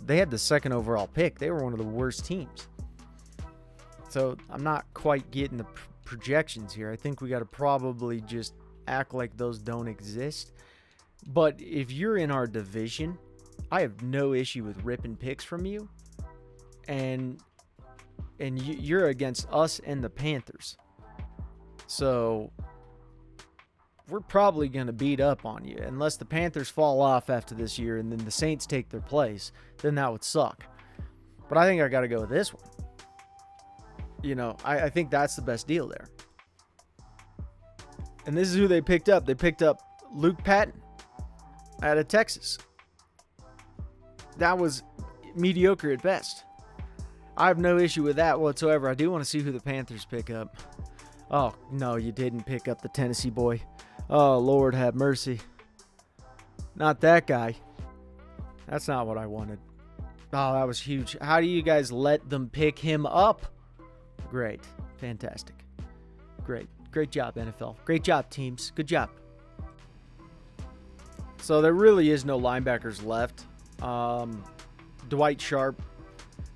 Speaker 2: They had the 2nd overall pick. They were one of the worst teams. So I'm not quite getting the projections here. I think we got to probably just act like those don't exist. But if you're in our division, I have no issue with ripping picks from you. And you're against us and the Panthers. So we're probably going to beat up on you, unless the Panthers fall off after this year and then the Saints take their place. Then that would suck. But I think I got to go with this one. I think that's the best deal there. And this is who they picked up. They picked up Luke Patton out of Texas. That was mediocre at best. I have no issue with that whatsoever. I do want to see who the Panthers pick up. Oh, no, you didn't pick up the Tennessee boy. Oh, Lord have mercy. Not that guy. That's not what I wanted. Oh, that was huge. How do you guys let them pick him up? Great. Fantastic. Great. Great job, NFL. Great job, teams. Good job. So there really is no linebackers left. Dwight Sharp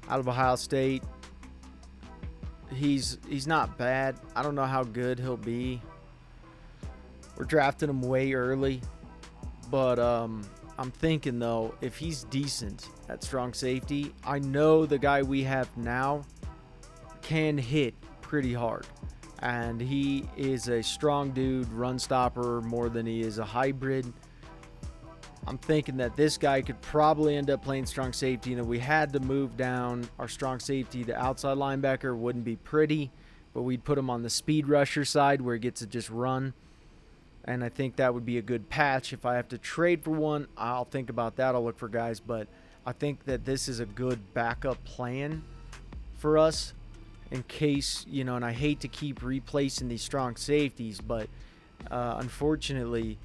Speaker 2: out of Ohio State. He's not bad. I don't know how good he'll be. We're drafting him way early. But I'm thinking, though, if he's decent at strong safety, I know the guy we have now can hit pretty hard. And he is a strong dude, run stopper more than he is a hybrid. I'm thinking that this guy could probably end up playing strong safety. And if we had to move down our strong safety to outside linebacker, wouldn't be pretty. But we'd put him on the speed rusher side where he gets to just run. And I think that would be a good patch. If I have to trade for one, I'll think about that. I'll look for guys. But I think that this is a good backup plan for us in case, and I hate to keep replacing these strong safeties. But unfortunately,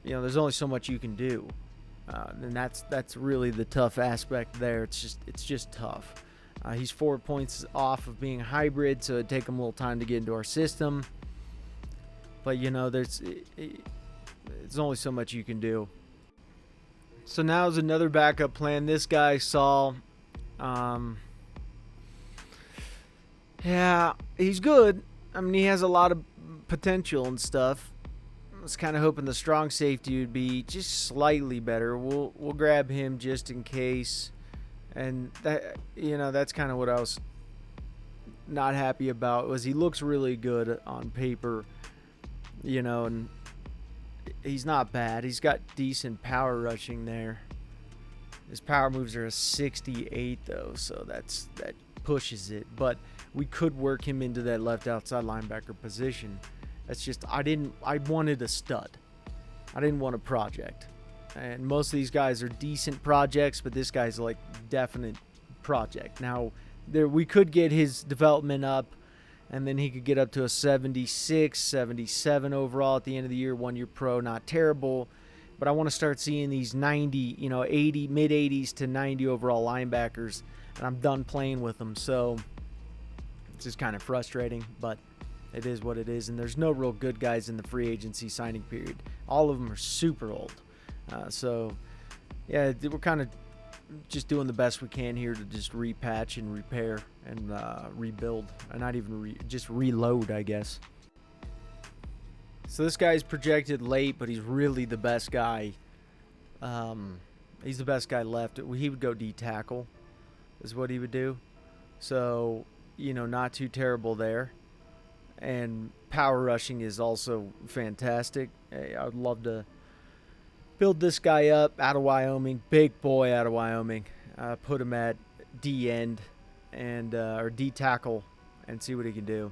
Speaker 2: there's only so much you can do. And that's really the tough aspect there. It's just tough. He's 4 points off of being a hybrid, so it'd take him a little time to get into our system. But, there's only so much you can do. So now is another backup plan. This guy, Saul, yeah, he's good. I mean, he has a lot of potential and stuff. I was kind of hoping the strong safety would be just slightly better. We'll grab him just in case. And that, that's kind of what I was not happy about, was he looks really good on paper. And he's not bad. He's got decent power rushing there. His power moves are a 68 though, so that pushes it. But we could work him into that left outside linebacker position. That's just I wanted a stud. I didn't want a project. And most of these guys are decent projects, but this guy's like definite project. Now, we could get his development up, and then he could get up to a 76, 77 overall at the end of the year, 1 year pro, not terrible. But I want to start seeing these 90, 80, mid 80s to 90 overall linebackers, and I'm done playing with them. So it's just kind of frustrating, but it is what it is. And there's no real good guys in the free agency signing period. All of them are super old. So, yeah, we're kind of just doing the best we can here to just repatch and repair and rebuild. And not even just reload, I guess. So this guy's projected late, but he's really the best guy. He's the best guy left. He would go D-tackle is what he would do. So, not too terrible there. And power rushing is also fantastic. Hey, I would love to build this guy up out of Wyoming. Big boy out of Wyoming. Put him at D-end and or D-tackle and see what he can do.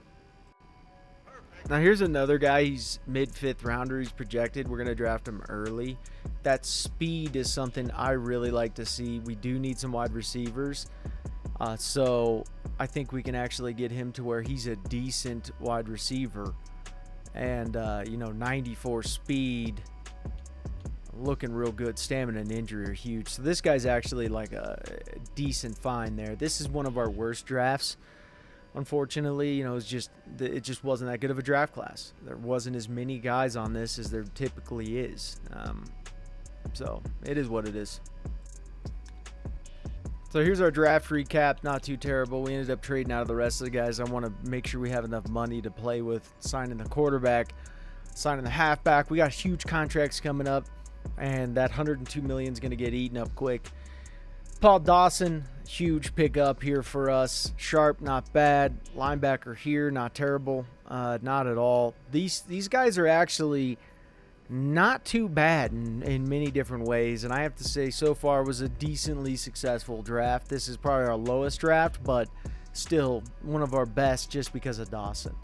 Speaker 2: Now here's another guy. He's mid-fifth rounder. He's projected. We're going to draft him early. That speed is something I really like to see. We do need some wide receivers. So I think we can actually get him to where he's a decent wide receiver. And, 94 speed. Looking real good. Stamina and injury are huge. So this guy's actually like a decent find there. This is one of our worst drafts. Unfortunately, it just wasn't that good of a draft class. There wasn't as many guys on this as there typically is. So it is what it is. So here's our draft recap. Not too terrible. We ended up trading out of the rest of the guys. I want to make sure we have enough money to play with signing the quarterback, signing the halfback. We got huge contracts coming up, and that $102 million is going to get eaten up quick. Paul Dawson, huge pickup here for us. Sharp, not bad. Linebacker here, not terrible. Not at all. These guys are actually not too bad in many different ways. And I have to say, so far was a decently successful draft. This is probably our lowest draft, but still one of our best just because of Dawson.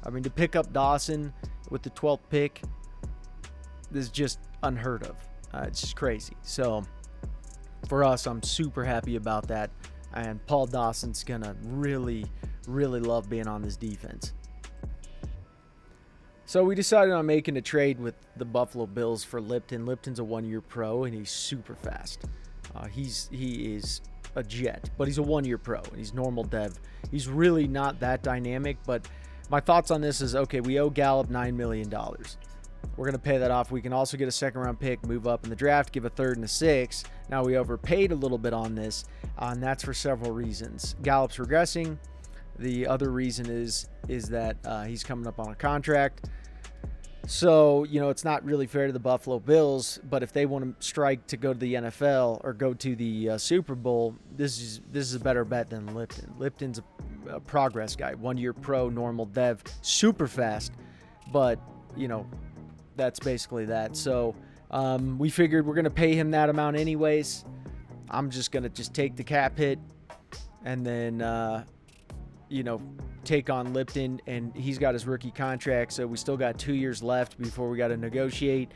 Speaker 2: I mean, to pick up Dawson with the 12th pick is just unheard of. It's just crazy. So for us, I'm super happy about that. And Paul Dawson's going to really, really love being on this defense. So we decided on making a trade with the Buffalo Bills for Lipton. Lipton's a 1-year pro, and he's super fast. He is a jet, but he's a 1-year pro, and he's normal dev. He's really not that dynamic, but my thoughts on this is, okay, we owe Gallup $9 million. We're going to pay that off. We can also get a second-round pick, move up in the draft, give a third and a sixth. Now, we overpaid a little bit on this, and that's for several reasons. Gallup's regressing. The other reason is that he's coming up on a contract. So, it's not really fair to the Buffalo Bills, but if they want to strike to go to the NFL or go to the Super Bowl, this is a better bet than Lipton. Lipton's a progress guy, 1-year pro, normal dev, super fast, but, that's basically that. So we figured we're going to pay him that amount anyways. I'm just going to take the cap hit and then, take on Lipton, and he's got his rookie contract. So we still got 2 years left before we got to negotiate.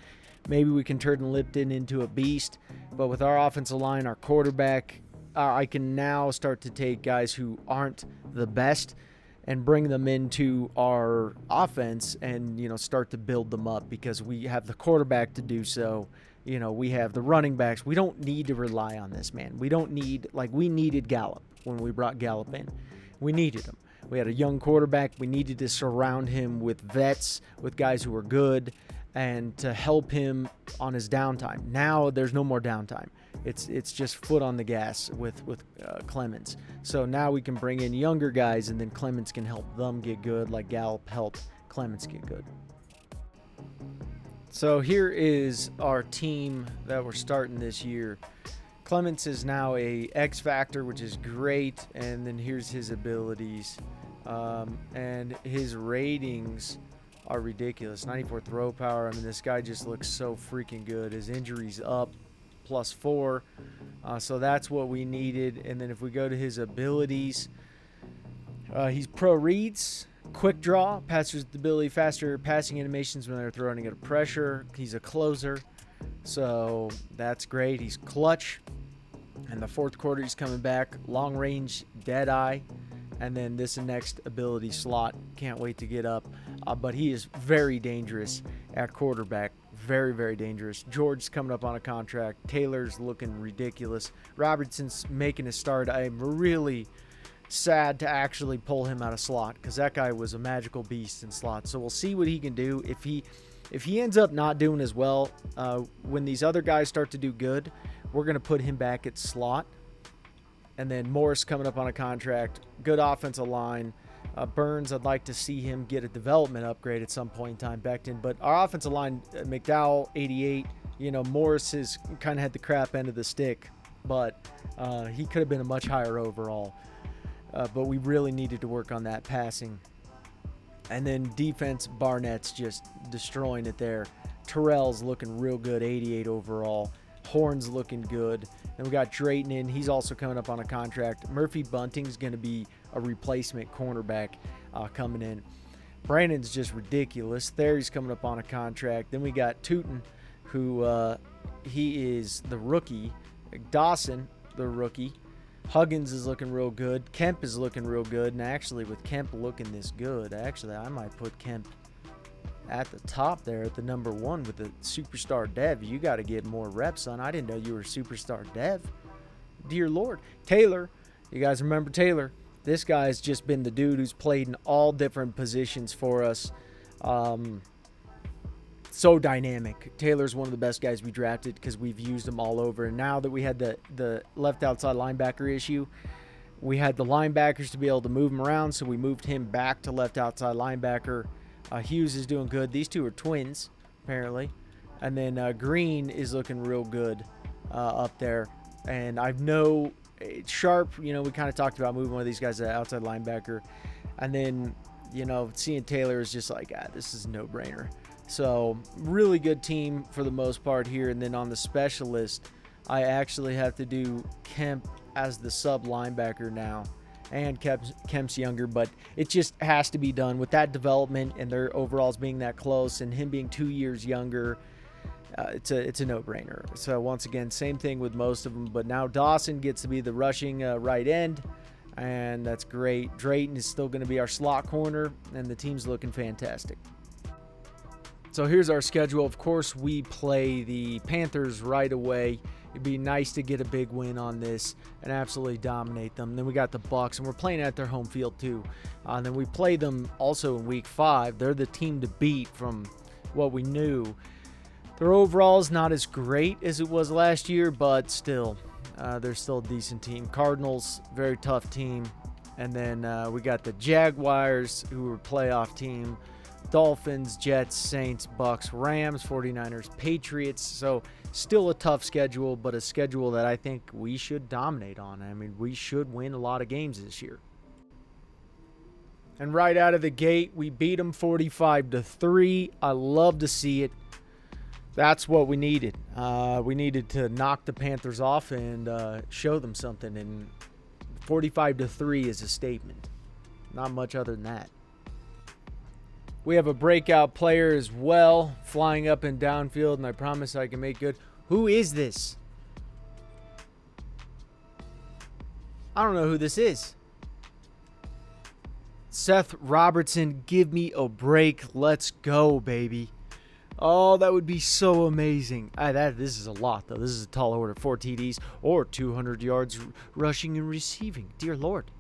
Speaker 2: Maybe we can turn Lipton into a beast. But with our offensive line, our quarterback, I can now start to take guys who aren't the best and bring them into our offense and, start to build them up because we have the quarterback to do so. We have the running backs. We don't need to rely on this, man. We don't need, we needed Gallup when we brought Gallup in. We needed him. We had a young quarterback. We needed to surround him with vets, with guys who were good, and to help him on his downtime. Now there's no more downtime. It's just foot on the gas with Clemens. So now we can bring in younger guys, and then Clemens can help them get good like Gallup helped Clemens get good. So here is our team that we're starting this year. Clemens is now a X Factor, which is great, and then here's his abilities. And his ratings are ridiculous. 94 throw power. I mean, this guy just looks so freaking good. His injuries up, +4. So that's what we needed. And then if we go to his abilities, he's pro reads, quick draw, passer's ability, faster passing animations when they're throwing at a pressure. He's a closer, so that's great. He's clutch. And the fourth quarter, he's coming back. Long range, dead eye. And then this next ability slot. Can't wait to get up. But he is very dangerous at quarterback. Very, very dangerous. George's coming up on a contract. Taylor's looking ridiculous. Robertson's making a start. I'm really sad to actually pull him out of slot because that guy was a magical beast in slot. So we'll see what he can do. If he ends up not doing as well, when these other guys start to do good, we're going to put him back at slot. And then Morris coming up on a contract. Good offensive line. Burns, I'd like to see him get a development upgrade at some point in time. Becton. But our offensive line, McDowell, 88. Morris has kind of had the crap end of the stick. But he could have been a much higher overall. But we really needed to work on that passing. And then defense, Barnett's just destroying it there. Terrell's looking real good, 88 overall. Horn's looking good. Then we got Drayton in. He's also coming up on a contract. Murphy Bunting's going to be a replacement cornerback coming in. Brandon's just ridiculous. There's coming up on a contract. Then we got Tootin, who he is the rookie. Dawson, the rookie. Huggins is looking real good. Kemp is looking real good. And actually, with Kemp looking this good, actually, I might put Kemp at the top there at the number 1 with the superstar dev. You got to get more reps, son. I didn't know you were a superstar dev. Dear Lord. Taylor. You guys remember Taylor? This guy's just been the dude who's played in all different positions for us. So dynamic. Taylor's one of the best guys we drafted because we've used him all over. And now that we had the left outside linebacker issue, we had the linebackers to be able to move him around, so we moved him back to left outside linebacker. Hughes is doing good. These two are twins, apparently. And then Green is looking real good up there. And I know Sharp, we kind of talked about moving one of these guys to outside linebacker. And then, seeing Taylor is just like, this is a no-brainer. So, really good team for the most part here. And then on the specialist, I actually have to do Kemp as the sub linebacker now. And Kemp's younger, but it just has to be done with that development and their overalls being that close and him being 2 years younger. It's a no-brainer. So once again, same thing with most of them, but now Dawson gets to be the rushing right end, and that's great. Drayton is still going to be our slot corner, and the team's looking fantastic. So here's our schedule. Of course, we play the Panthers right away. It'd be nice to get a big win on this and absolutely dominate them. Then we got the Bucks, and we're playing at their home field too. And then we play them also in Week 5. They're the team to beat from what we knew. Their overall is not as great as it was last year, but still, they're still a decent team. Cardinals, very tough team. And then we got the Jaguars, who are a playoff team. Dolphins, Jets, Saints, Bucks, Rams, 49ers, Patriots. So still a tough schedule, but a schedule that I think we should dominate on. I mean, we should win a lot of games this year. And right out of the gate, we beat them 45-3. I love to see it. That's what we needed. We needed to knock the Panthers off and show them something. And 45-3 is a statement. Not much other than that. We have a breakout player as well, flying up and downfield, and I promise I can make good. Who is this? I don't know who this is. Seth Robertson, give me a break. Let's go, baby. Oh, that would be so amazing. This is a lot, though. This is a tall order. 4 TDs or 200 yards rushing and receiving. Dear Lord.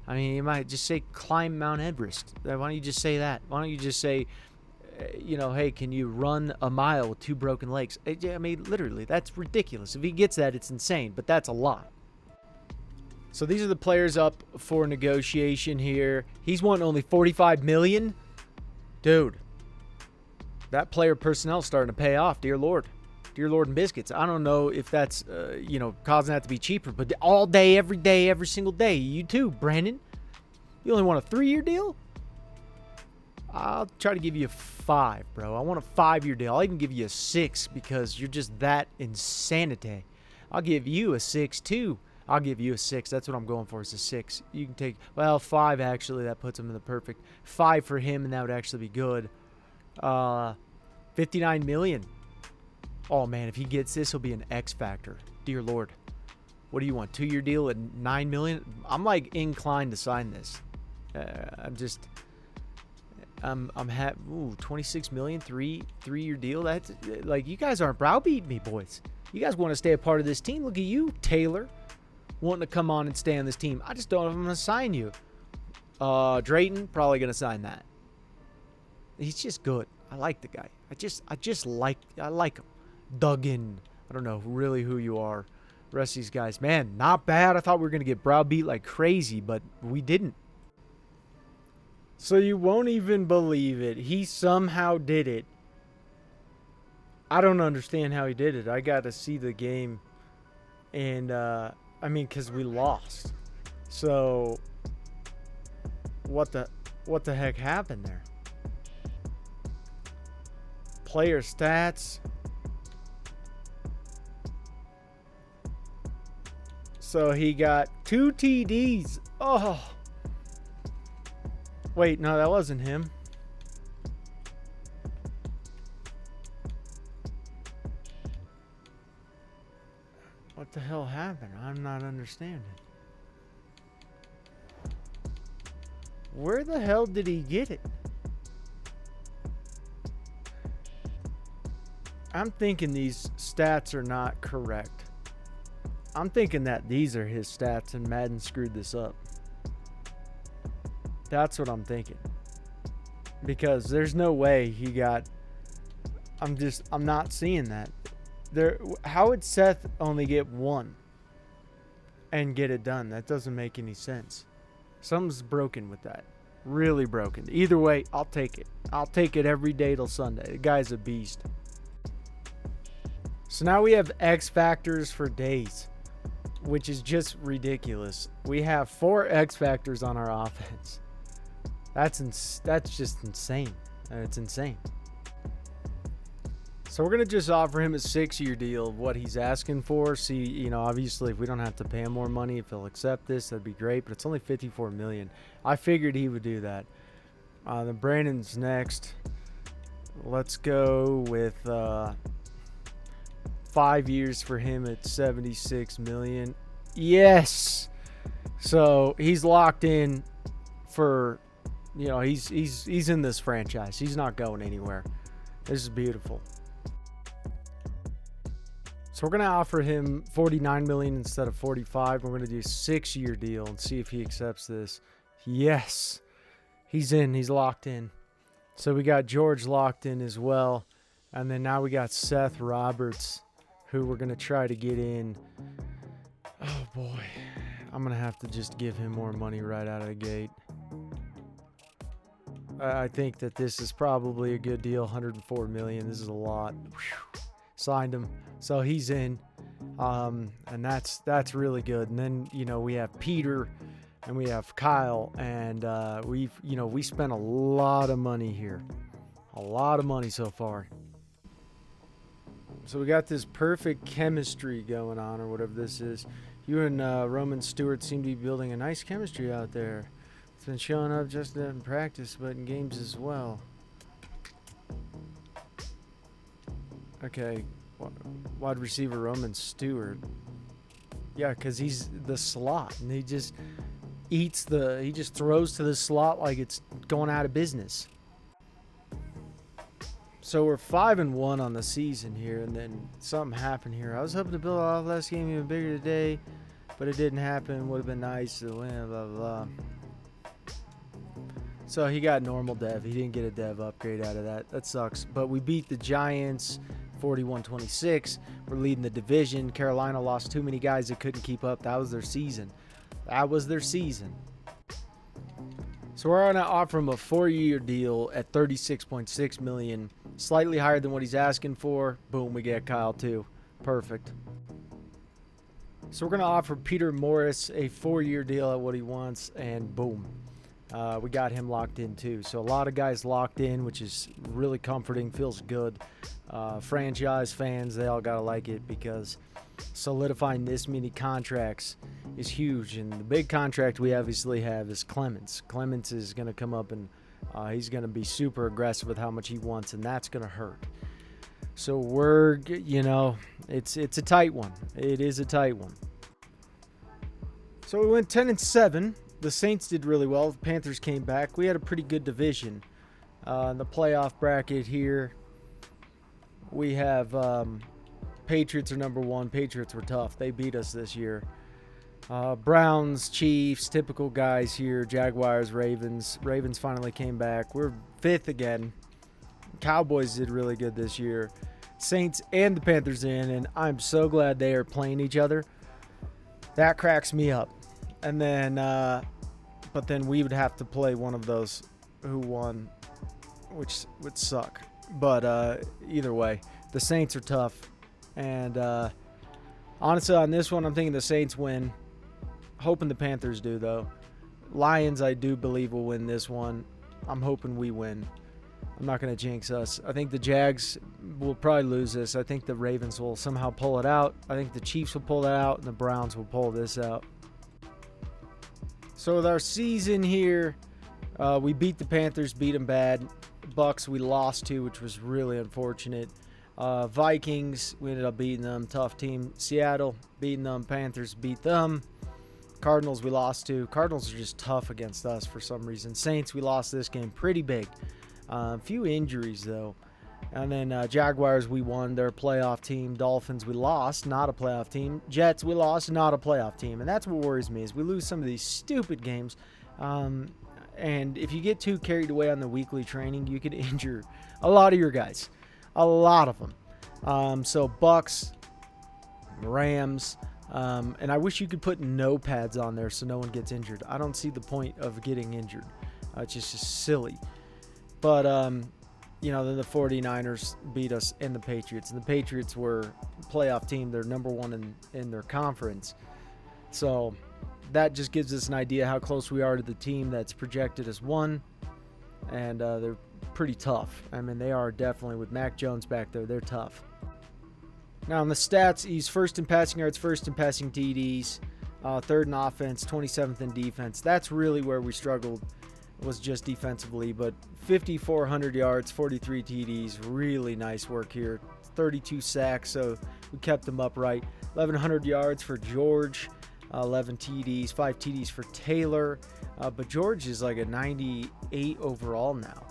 Speaker 2: I mean, you might just say climb Mount Everest. Why don't you just say that? Why don't you just say, hey, can you run a mile with 2 broken legs? I mean, literally, that's ridiculous. If he gets that, it's insane, but that's a lot. So these are the players up for negotiation here. He's wanting only $45 million. Dude, that player personnel is starting to pay off, dear Lord. Dear Lord and biscuits. I don't know if that's, causing that to be cheaper, but all day, every single day. You too, Brandon. You only want a 3-year deal? I'll try to give you a 5, bro. I want a 5-year deal. I'll even give you a 6 because you're just that insanity. I'll give you a 6 too. I'll give you a 6. That's what I'm going for, is a 6. You can take, well, 5 actually. That puts him in the perfect 5 for him, and that would actually be good. 59 million. Oh man, if he gets this, he'll be an X factor. Dear Lord. What do you want? 2-year deal at 9 million? I'm like inclined to sign this. I'm 26 million, 3-year deal. That's like, you guys aren't browbeating me, boys. You guys want to stay a part of this team. Look at you, Taylor, wanting to come on and stay on this team. I just don't know if I'm going to sign you. Drayton, probably going to sign that. He's just good. I like the guy. I like him. Duggan. I don't know really who you are. The rest of these guys, man, not bad. I thought we were going to get browbeat like crazy, but we didn't. So you won't even believe it. He somehow did it. I don't understand how he did it. I got to see the game. And, because we lost. So, what the heck happened there? Player stats. So he got 2 TDs. Oh. Wait, no, that wasn't him. What the hell happened? I'm not understanding. Where the hell did he get it? I'm thinking these stats are not correct. I'm thinking that these are his stats and Madden screwed this up. That's what I'm thinking. Because there's no way he got... I'm not seeing that. How would Seth only get 1 and get it done? That doesn't make any sense. Something's broken with that. Really broken. Either way, I'll take it. I'll take it every day till Sunday. The guy's a beast. So now we have X factors for days, which is just ridiculous. We have 4 X factors on our offense. That's just insane. It's insane. So we're going to just offer him a 6-year deal of what he's asking for. See, obviously if we don't have to pay him more money, if he'll accept this, that'd be great. But it's only $54 million. I figured he would do that. Then Brandon's next. Let's go with 5 years for him at $76 million. Yes. So he's locked in for, he's in this franchise. He's not going anywhere. This is beautiful. So we're going to offer him $49 million instead of $45. We're going to do a 6-year deal and see if he accepts this. Yes. He's in. He's locked in. So we got George locked in as well. And then now we got Seth Roberts, who we're going to try to get in. Oh, boy. I'm going to have to just give him more money right out of the gate. I think that this is probably a good deal. $104 million. This is a lot. Whew. Signed him. So he's in. And that's really good. And then, we have Peter and we have Kyle. And we spent a lot of money here. A lot of money so far. So we got this perfect chemistry going on, or whatever this is. You and Roman Stewart seem to be building a nice chemistry out there. It's been showing up just in practice, but in games as well. Okay, wide receiver Roman Stewart. Yeah, because he's the slot, and he just throws to the slot like it's going out of business. So we're 5-1 on the season here, and then something happened here. I was hoping to build off last game even bigger today, but it didn't happen. Would have been nice to win, blah, blah, blah. So he got normal dev. He didn't get a dev upgrade out of that. That sucks. But we beat the Giants 41-26. We're leading the division. Carolina lost too many guys that couldn't keep up. That was their season. So we're going to offer him a 4-year deal at $36.6 million. Slightly higher than what he's asking for. Boom, we get Kyle too. Perfect. So we're going to offer Peter Morris a 4-year deal at what he wants. And boom. We got him locked in too. So a lot of guys locked in, which is really comforting, feels good. Franchise fans, they all got to like it because solidifying this many contracts is huge. And the big contract we obviously have is Clements. Clements is going to come up and he's going to be super aggressive with how much he wants, and that's going to hurt. So it's a tight one. It is a tight one. So we went 10-7. The Saints did really well. The Panthers came back. We had a pretty good division. In the playoff bracket here, we have Patriots are number one. Patriots were tough. They beat us this year. Browns, Chiefs, typical guys here. Jaguars, Ravens. Ravens finally came back. We're fifth again. Cowboys did really good this year. Saints and the Panthers in, and I'm so glad they are playing each other. That cracks me up. And then, but then we would have to play one of those who won, which would suck. But either way, the Saints are tough. And honestly, on this one, I'm thinking the Saints win. Hoping the Panthers do, though. Lions, I do believe, will win this one. I'm hoping we win. I'm not going to jinx us. I think the Jags will probably lose this. I think the Ravens will somehow pull it out. I think the Chiefs will pull that out, and the Browns will pull this out. So with our season here, we beat the Panthers, beat them bad. Bucks we lost to, which was really unfortunate. Vikings, we ended up beating them. Tough team. Seattle, beating them. Panthers beat them. Cardinals we lost to. Cardinals are just tough against us for some reason. Saints, we lost this game pretty big. A few injuries, though. And then Jaguars, we won. They're a playoff team. Dolphins, we lost. Not a playoff team. Jets, we lost. Not a playoff team. And that's what worries me is we lose some of these stupid games. And if you get too carried away on the weekly training, you could injure a lot of your guys. A lot of them. So Bucks, Rams, and I wish you could put no pads on there so no one gets injured. I don't see the point of getting injured. It's just silly. But, then the 49ers beat us and the Patriots. And the Patriots were a playoff team. They're number one in their conference. So that just gives us an idea how close we are to the team that's projected as one. And they're pretty tough. I mean, they are definitely, with Mac Jones back there, they're tough. Now, in the stats, he's first in passing yards, first in passing TDs, third in offense, 27th in defense. That's really where we struggled, was just defensively. But 5,400 yards, 43 TDs, really nice work here. 32 sacks, so we kept them upright. 1,100 yards for George, 11 TDs, 5 TDs for Taylor. But George is like a 98 overall now.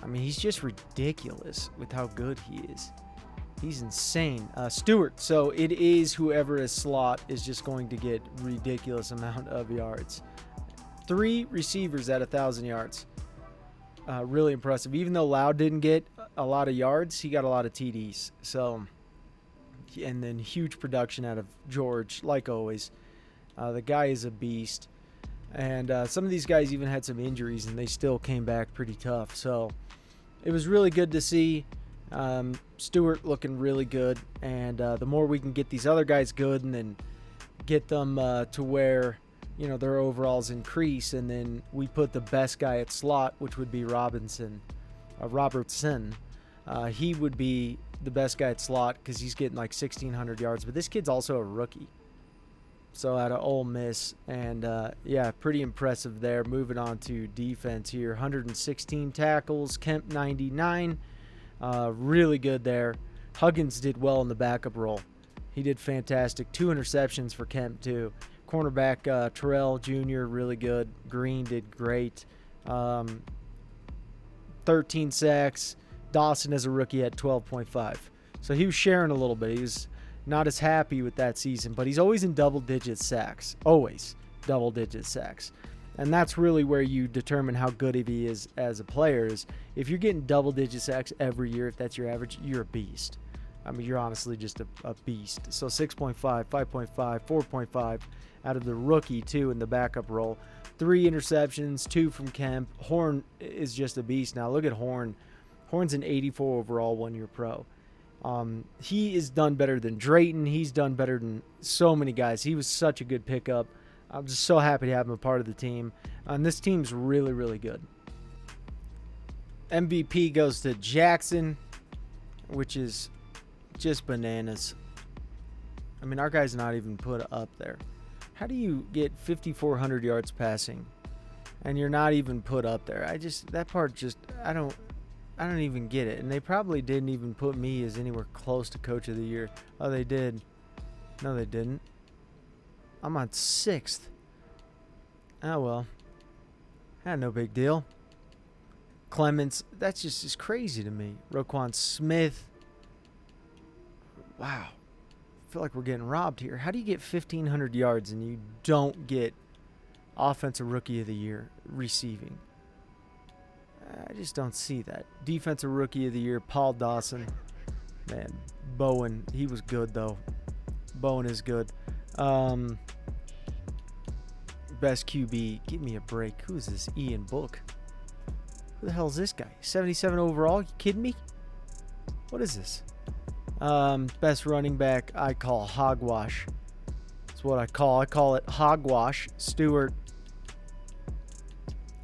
Speaker 2: I mean, he's just ridiculous with how good he is. He's insane. Stewart, so it is whoever is slot is just going to get ridiculous amount of yards. 3 receivers at 1,000 yards. Really impressive. Even though Loud didn't get a lot of yards, he got a lot of TDs. So, and then huge production out of George, like always. The guy is a beast. And some of these guys even had some injuries, and they still came back pretty tough. So it was really good to see. Stewart looking really good. And the more we can get these other guys good and then get them to where, their overalls increase, and then we put the best guy at slot, which would be Robertson. He would be the best guy at slot because he's getting like 1,600 yards. But this kid's also a rookie. So out of Ole Miss, and pretty impressive there. Moving on to defense here, 116 tackles, Kemp 99, really good there. Huggins did well in the backup role. He did fantastic. 2 interceptions for Kemp too. Cornerback Terrell Jr. really good. Green did great. 13 sacks. Dawson as a rookie had 12.5. So he was sharing a little bit. He was not as happy with that season, but he's always in double-digit sacks. Always double-digit sacks. And that's really where you determine how good he is as a player. Is if you're getting double-digit sacks every year, if that's your average, you're a beast. I mean, you're honestly just a beast. So 6.5, 5.5, 4.5 out of the rookie, too, in the backup role. 3 interceptions, 2 from Kemp. Horn is just a beast. Now, look at Horn. Horn's an 84 overall one-year pro. He is done better than Drayton. He's done better than so many guys. He was such a good pickup. I'm just so happy to have him a part of the team. And this team's really, really good. MVP goes to Jackson, which is just bananas. I mean, our guy's not even put up there. How do you get 5,400 yards passing and you're not even put up there? That part just, I don't even get it. And they probably didn't even put me as anywhere close to Coach of the Year. Oh, they did. No, they didn't. I'm on 6th. Oh, well. No big deal. Clements, that's just crazy to me. Roquan Smith. Wow. I feel like we're getting robbed here. How do you get 1,500 yards and you don't get Offensive Rookie of the Year receiving? I just don't see that. Defensive Rookie of the Year, Paul Dawson. Man, Bowen, he was good, though. Bowen is good. Best QB, give me a break. Who is this? Ian Book. Who the hell is this guy? 77 overall? You kidding me? What is this? Best running back, I call hogwash. That's what I call. I call it hogwash. Stewart,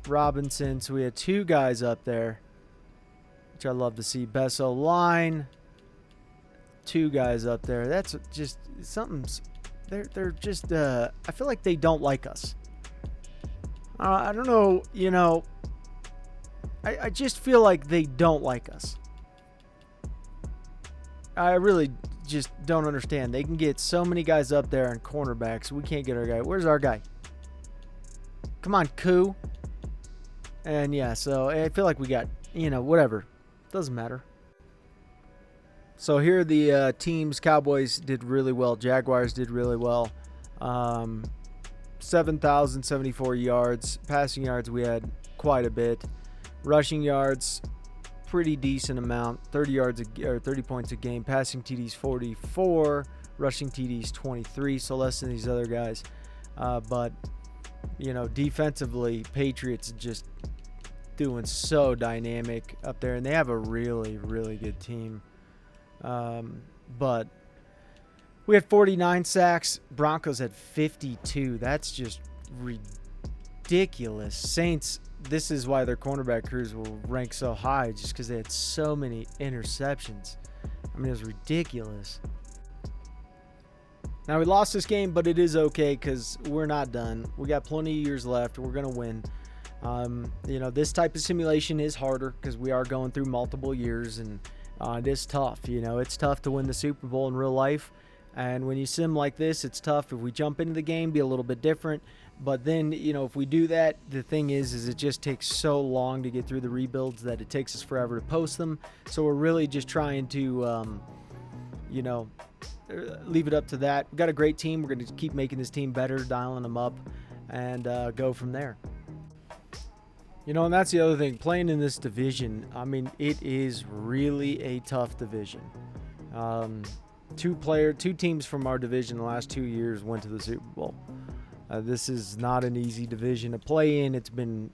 Speaker 2: Robinson. So we had 2 guys up there, which I love to see. Best O-line, 2 guys up there. That's just something's. They're just. I feel like they don't like us. I don't know. You know. I just feel like they don't like us. I really just don't understand. They can get so many guys up there and cornerbacks. We can't get our guy. Where's our guy? Come on, Koo. And yeah, so I feel like we got, whatever. Doesn't matter. So here are the teams. Cowboys did really well. Jaguars did really well. 7,074 yards. Passing yards, we had quite a bit. Rushing yards, pretty decent amount. 30 points a game. Passing TDs 44. Rushing TDs 23. So less than these other guys. But defensively, Patriots just doing so dynamic up there, and they have a really, really good team. But we had 49 sacks. Broncos had 52. That's just ridiculous. Saints, this is why their cornerback crews will rank so high, just because they had so many interceptions. I mean, it was ridiculous. Now, we lost this game, but it is okay because we're not done. We got plenty of years left. We're going to win. This type of simulation is harder because we are going through multiple years, and it is tough. It's tough to win the Super Bowl in real life. And when you sim like this, it's tough. If we jump into the game, be a little bit different. But then, if we do that, the thing is it just takes so long to get through the rebuilds that it takes us forever to post them. So we're really just trying to, leave it up to that. We've got a great team. We're going to keep making this team better, dialing them up, and go from there. And that's the other thing. Playing in this division, I mean, it is really a tough division. Two teams from our division the last 2 years went to the Super Bowl. This is not an easy division to play in. It's been,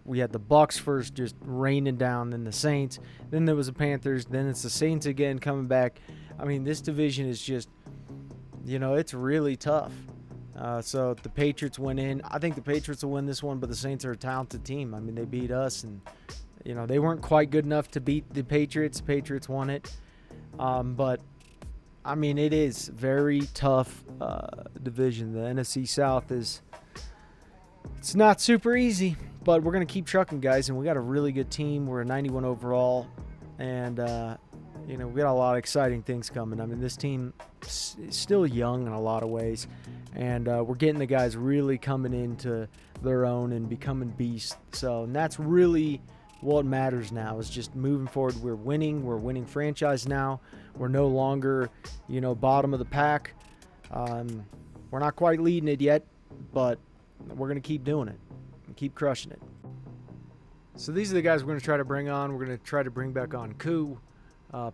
Speaker 2: we had the Bucs first just raining down, then the Saints, then there was the Panthers, then it's the Saints again coming back. I mean, this division is just, it's really tough. So the Patriots went in. I think the Patriots will win this one, but the Saints are a talented team. I mean, they beat us, and, they weren't quite good enough to beat the Patriots. The Patriots won it. But I mean, it is very tough division. The NFC South it's not super easy, but we're going to keep trucking, guys, and we got a really good team. We're a 91 overall, and, we got a lot of exciting things coming. I mean, this team is still young in a lot of ways, and we're getting the guys really coming into their own and becoming beasts. So, and that's really what matters now is just moving forward. We're winning. We're a winning franchise now. We're no longer, bottom of the pack. We're not quite leading it yet, but we're going to keep doing it and keep crushing it. So these are the guys we're going to try to bring on. We're going to try to bring back on Koo.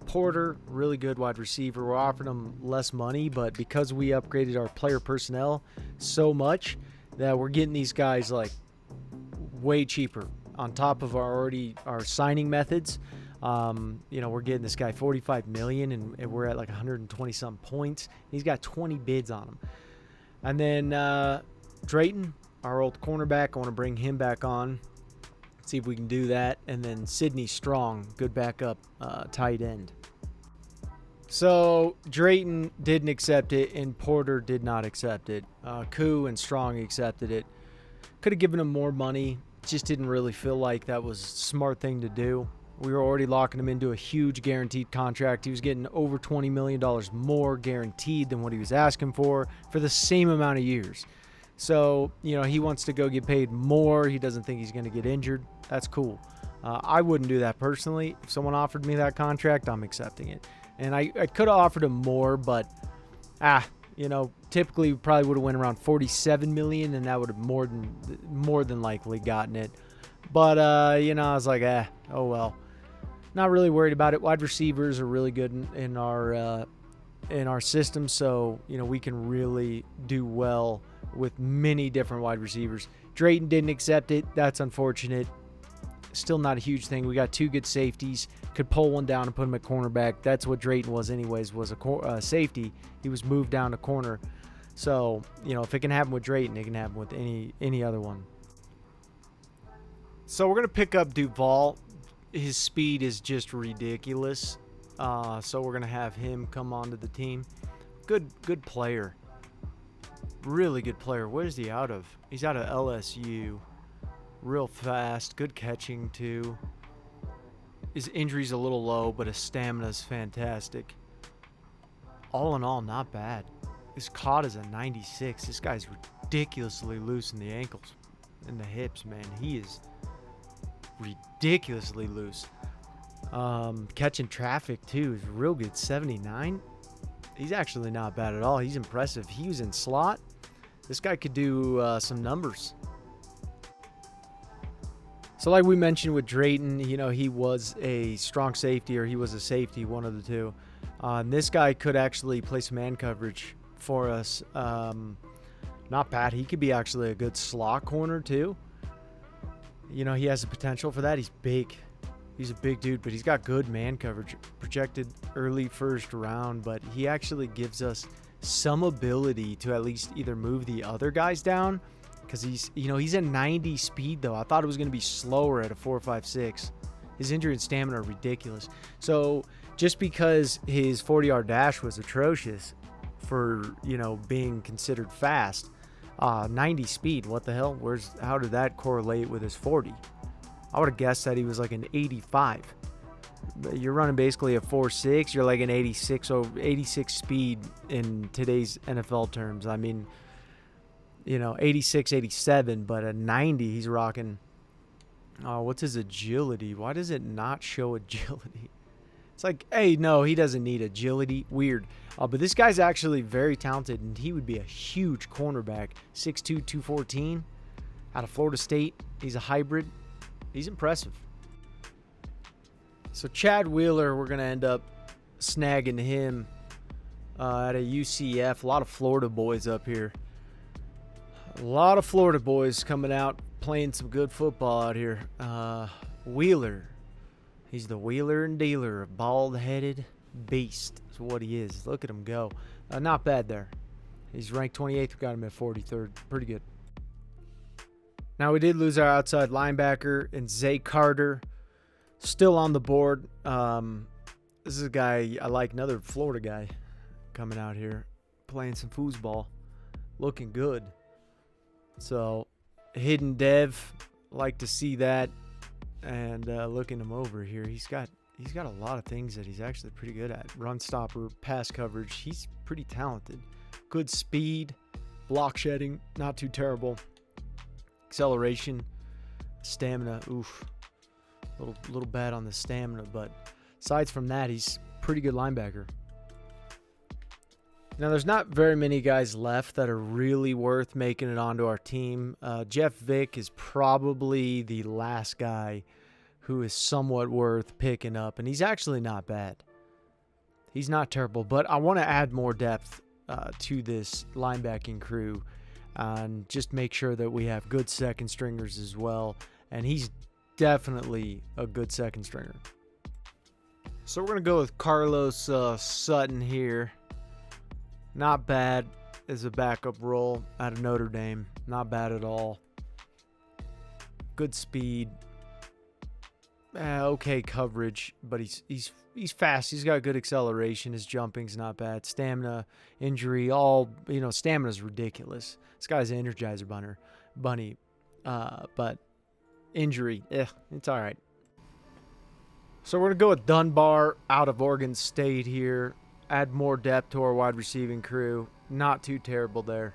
Speaker 2: Porter, really good wide receiver. We're offering him less money, but because we upgraded our player personnel so much that we're getting these guys like way cheaper on top of our signing methods. We're getting this guy $45 million, and we're at like 120 some points. He's got 20 bids on him. And then Drayton, our old cornerback, I want to bring him back on. See if we can do that. And then Sidney Strong, good backup tight end. So Drayton didn't accept it, and Porter did not accept it. Koo and Strong accepted it. Could have given him more money. Just didn't really feel like that was a smart thing to do. We were already locking him into a huge guaranteed contract. He was getting over $20 million more guaranteed than what he was asking for the same amount of years. So, he wants to go get paid more. He doesn't think he's going to get injured. That's cool. I wouldn't do that personally. If someone offered me that contract, I'm accepting it. And I could have offered him more, but, typically we probably would have went around $47 million, and that would have more than likely gotten it. But, I was like, oh well. Not really worried about it. Wide receivers are really good in our system, so, we can really do well with many different wide receivers. Drayton didn't accept it. That's unfortunate. Still not a huge thing. We got two good safeties. Could pull one down and put him at cornerback. That's what Drayton was anyways, was a safety. He was moved down to corner. So, if it can happen with Drayton, it can happen with any other one. So we're going to pick up Duval. His speed is just ridiculous. So we're going to have him come onto the team. Good player. Really good player. Where is he out of? He's out of LSU. Real fast. Good catching, too. His injury's a little low, but his stamina's fantastic. All in all, not bad. His COD is a 96. This guy's ridiculously loose in the ankles and the hips, man. He is ridiculously loose. Catching traffic, too, is real good. 79. He's actually not bad at all. He's impressive. He was in slot. This guy could do some numbers. So like we mentioned with Drayton, he was a strong safety, or he was a safety, one of the two. And this guy could actually play some man coverage for us. Not bad. He could be actually a good slot corner too. He has the potential for that. He's big. He's a big dude, but he's got good man coverage. Projected early first round, but he actually gives us some ability to at least either move the other guys down, because he's at 90 speed though. I thought it was going to be slower at a 4.56. His injury and stamina are ridiculous. So just because his 40-yard dash was atrocious for being considered fast, 90 speed, what the hell? How did that correlate with his 40? I would have guessed that he was like an 85. You're running basically a 4.6. You're like an 86 speed in today's NFL terms. I mean, 86, 87, but a 90 he's rocking. What's his agility? Why does it not show agility? It's like, hey, no, he doesn't need agility. Weird. But this guy's actually very talented, and he would be a huge cornerback. 6'2", 214, out of Florida State. He's a hybrid. He's impressive. So Chad Wheeler, we're going to end up snagging him at a UCF. A lot of Florida boys up here. A lot of Florida boys coming out, playing some good football out here. Wheeler. He's the wheeler and dealer, a bald-headed beast is what he is. Look at him go. Not bad there. He's ranked 28th. We got him at 43rd. Pretty good. Now, we did lose our outside linebacker and Zay Carter. Still on the board. This is a guy I like, another Florida guy coming out here, playing some foosball, looking good. So, hidden dev, like to see that. And looking him over here, he's got a lot of things that he's actually pretty good at. Run stopper, pass coverage. He's pretty talented. Good speed, block shedding, not too terrible. Acceleration, stamina, oof. Little bad on the stamina, but aside from that, he's pretty good linebacker. Now, there's not very many guys left that are really worth making it onto our team. Jeff Vick is probably the last guy who is somewhat worth picking up, and he's actually not bad. He's not terrible, but I want to add more depth to this linebacking crew and just make sure that we have good second stringers as well, and he's definitely a good second stringer. So we're going to go with Carlos Sutton here. Not bad. is a backup role out of Notre Dame. Not bad at all. Good speed. Okay coverage, but he's fast. He's got good acceleration. His jumping's not bad. Stamina, injury, stamina's ridiculous. This guy's an Energizer bunny. But injury, it's all right. So we're going to go with Dunbar out of Oregon State here. Add more depth to our wide receiving crew. Not too terrible there.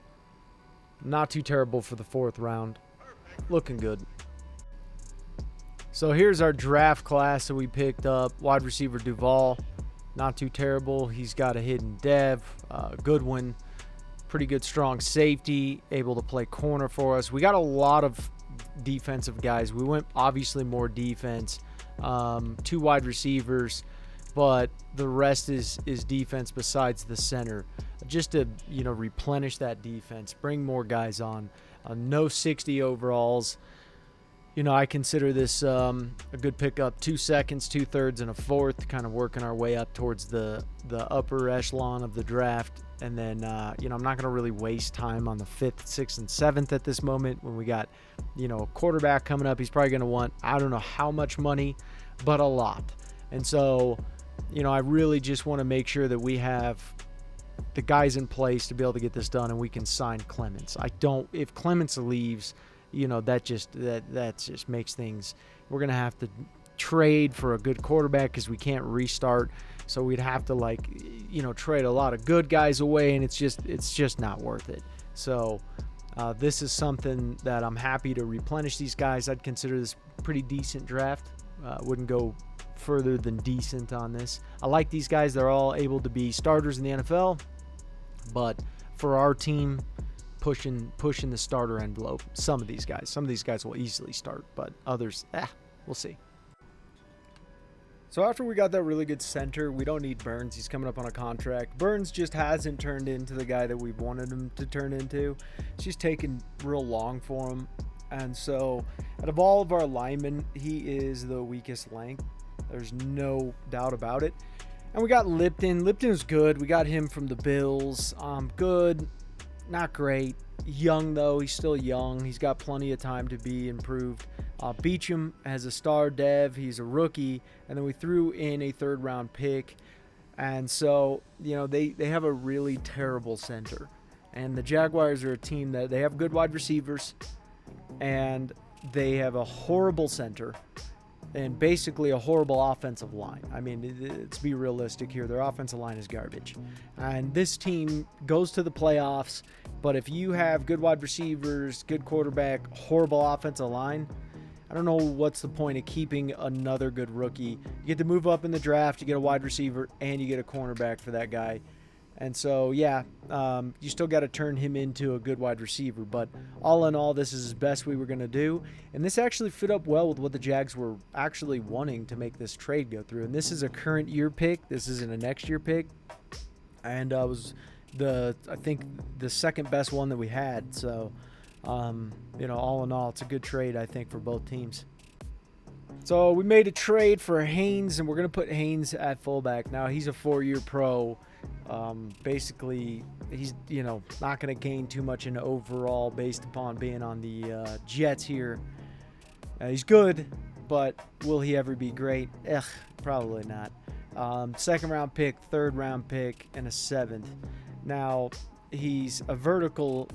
Speaker 2: Not too terrible for the 4th round. Looking good. So here's our draft class that we picked up. Wide receiver Duval, not too terrible. He's got a hidden dev, good one. Pretty good strong safety, able to play corner for us. We got a lot of defensive guys. We went obviously more defense, 2 wide receivers, but the rest is defense besides the center. Just to, replenish that defense, bring more guys on. No 60 overalls. I consider this a good pickup. 2 seconds, 2/3, and a 4th, kind of working our way up towards the upper echelon of the draft. And then, I'm not going to really waste time on the 5th, 6th, and 7th at this moment when we got, a quarterback coming up. He's probably going to want, I don't know how much money, but a lot. And so, I really just want to make sure that we have the guys in place to be able to get this done, and we can sign Clements. If Clements leaves, that just makes things. We're gonna have to trade for a good quarterback because we can't restart. So we'd have to trade a lot of good guys away, and it's just not worth it. So this is something that I'm happy to replenish these guys. I'd consider this pretty decent draft. Wouldn't go further than decent on this. I like these guys. They're all able to be starters in the NFL, but for our team, pushing the starter envelope. Some of these guys will easily start, but others, we'll see. So after we got that really good center, we don't need Burns. He's coming up on a contract. Burns just hasn't turned into the guy that we've wanted him to turn into. It's just taken real long for him. And so out of all of our linemen, he is the weakest link. There's no doubt about it. And we got Lipton. Lipton is good. We got him from the Bills. Good. Not great. Young, though. He's still young. He's got plenty of time to be improved. Beecham has a star dev. He's a rookie. And then we threw in a 3rd-round pick. And so, they have a really terrible center. And the Jaguars are a team that they have good wide receivers. And they have a horrible center. And basically a horrible offensive line. I mean, let's be realistic here. Their offensive line is garbage. And this team goes to the playoffs, but if you have good wide receivers, good quarterback, horrible offensive line, I don't know what's the point of keeping another good rookie. You get to move up in the draft, you get a wide receiver, and you get a cornerback for that guy. And so, you still got to turn him into a good wide receiver. But all in all, this is the best we were going to do. And this actually fit up well with what the Jags were actually wanting to make this trade go through. And this is a current year pick. This isn't a next year pick. And was I think the second best one that we had. So, all in all, it's a good trade, I think, for both teams. So we made a trade for Haynes, and we're going to put Haynes at fullback. Now, he's a 4-year pro. Basically, he's, not going to gain too much in overall based upon being on the Jets here. He's good, but will he ever be great? Probably not. 2nd-round pick, 3rd-round pick, and a 7th. Now, he's a vertical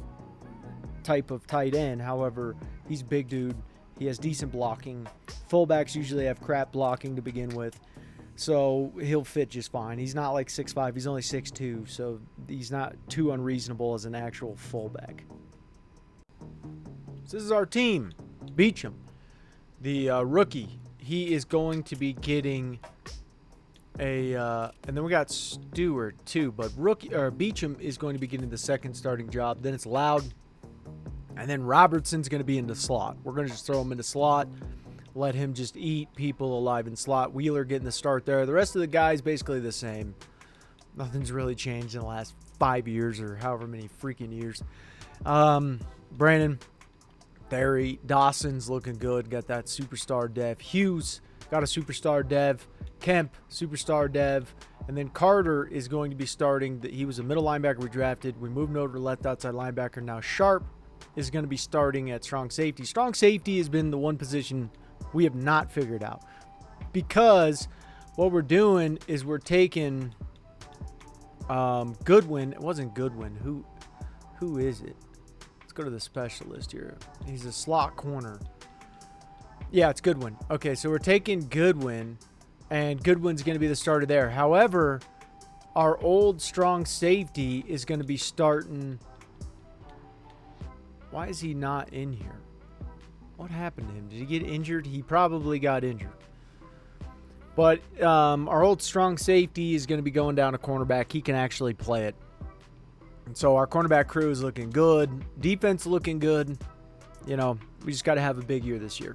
Speaker 2: type of tight end. However, he's a big dude. He has decent blocking. Fullbacks usually have crap blocking to begin with. So he'll fit just fine. He's not like 6'5", he's only 6'2", so he's not too unreasonable as an actual fullback. So this is our team. Beecham, the rookie. He is going to be getting and then we got Stewart too, but Beecham is going to be getting the 2nd starting job. Then it's Loud, and then Robertson's going to be in the slot. We're going to just throw him in the slot. Let him just eat people alive in slot. Wheeler getting the start there. The rest of the guys basically the same. Nothing's really changed in the last 5 years or however many freaking years. Brandon, Barry, Dawson's looking good. Got that superstar dev. Hughes got a superstar dev. Kemp, superstar dev. And then Carter is going to be starting. He was a middle linebacker we drafted. We moved him over to left outside linebacker. Now Sharp is going to be starting at strong safety. Strong safety has been the one position we have not figured out, because what we're doing is we're taking Goodwin. It wasn't Goodwin. Who is it? Let's go to the specialist here. He's a slot corner. Yeah, it's Goodwin. Okay, so we're taking Goodwin, and Goodwin's going to be the starter there. However, our old strong safety is going to be starting. Why is he not in here? What happened to him? Did he get injured? He probably got injured. But our old strong safety is going to be going down to cornerback. He can actually play it. And so our cornerback crew is looking good. Defense looking good. You know, we just got to have a big year this year.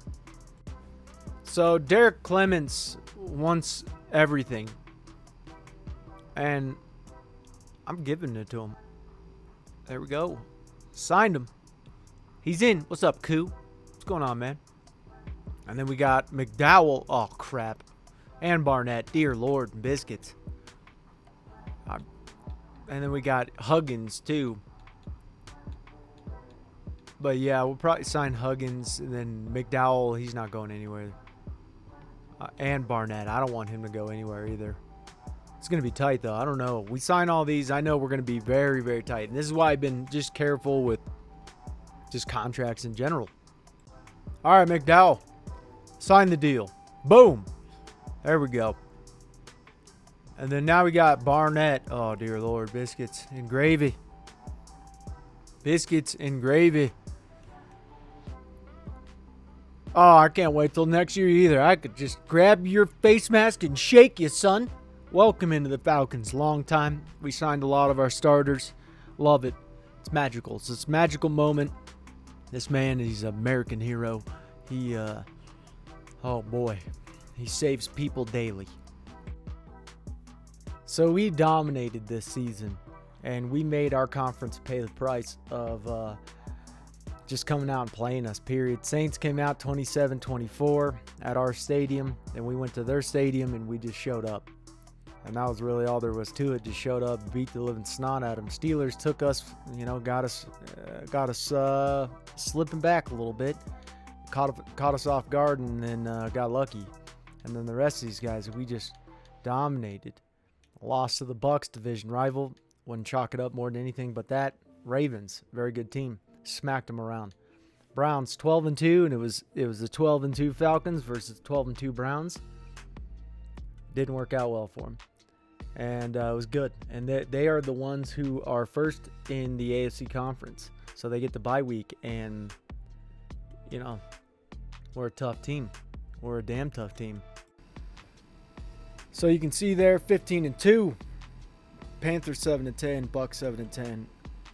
Speaker 2: So Derek Clements wants everything. And I'm giving it to him. There we go. Signed him. He's in. What's up, Koo? What's going on, man? And then we got McDowell. Oh, crap. And Barnett. Dear Lord. Biscuits. And then we got Huggins, too. But, yeah, we'll probably sign Huggins. And then McDowell, he's not going anywhere. And Barnett. I don't want him to go anywhere either. It's going to be tight, though. I don't know. We sign all these. I know we're going to be very, very tight. And this is why I've been just careful with just contracts in general. All right, McDowell. Sign the deal. Boom. There we go. And then now we got Barnett. Oh, dear Lord. Biscuits and gravy. Biscuits and gravy. Oh, I can't wait till next year either. I could just grab your face mask and shake you, son. Welcome into the Falcons. Long time. We signed a lot of our starters. Love it. It's magical. It's this magical moment. This man, he's an American hero. He, oh boy. He saves people daily. So we dominated this season, and we made our conference pay the price of just coming out and playing us, period. Saints came out 27-24 at our stadium, and we went to their stadium, and we just showed up. And that was really all there was to it. Just showed up, beat the living snot out of them. Steelers took us, got us slipping back a little bit. Caught us off guard, and then got lucky. And then the rest of these guys, we just dominated. Lost to the Bucs, division rival. Wouldn't chalk it up more than anything but that. Ravens, very good team. Smacked them around. Browns 12-2, and it was the 12-2 Falcons versus 12-2 Browns. Didn't work out well for them. And it was good. And they are the ones who are first in the AFC conference. So they get the bye week, and, we're a tough team. We're a damn tough team. So you can see there, 15-2. Panthers 7-10, Bucs 7-10,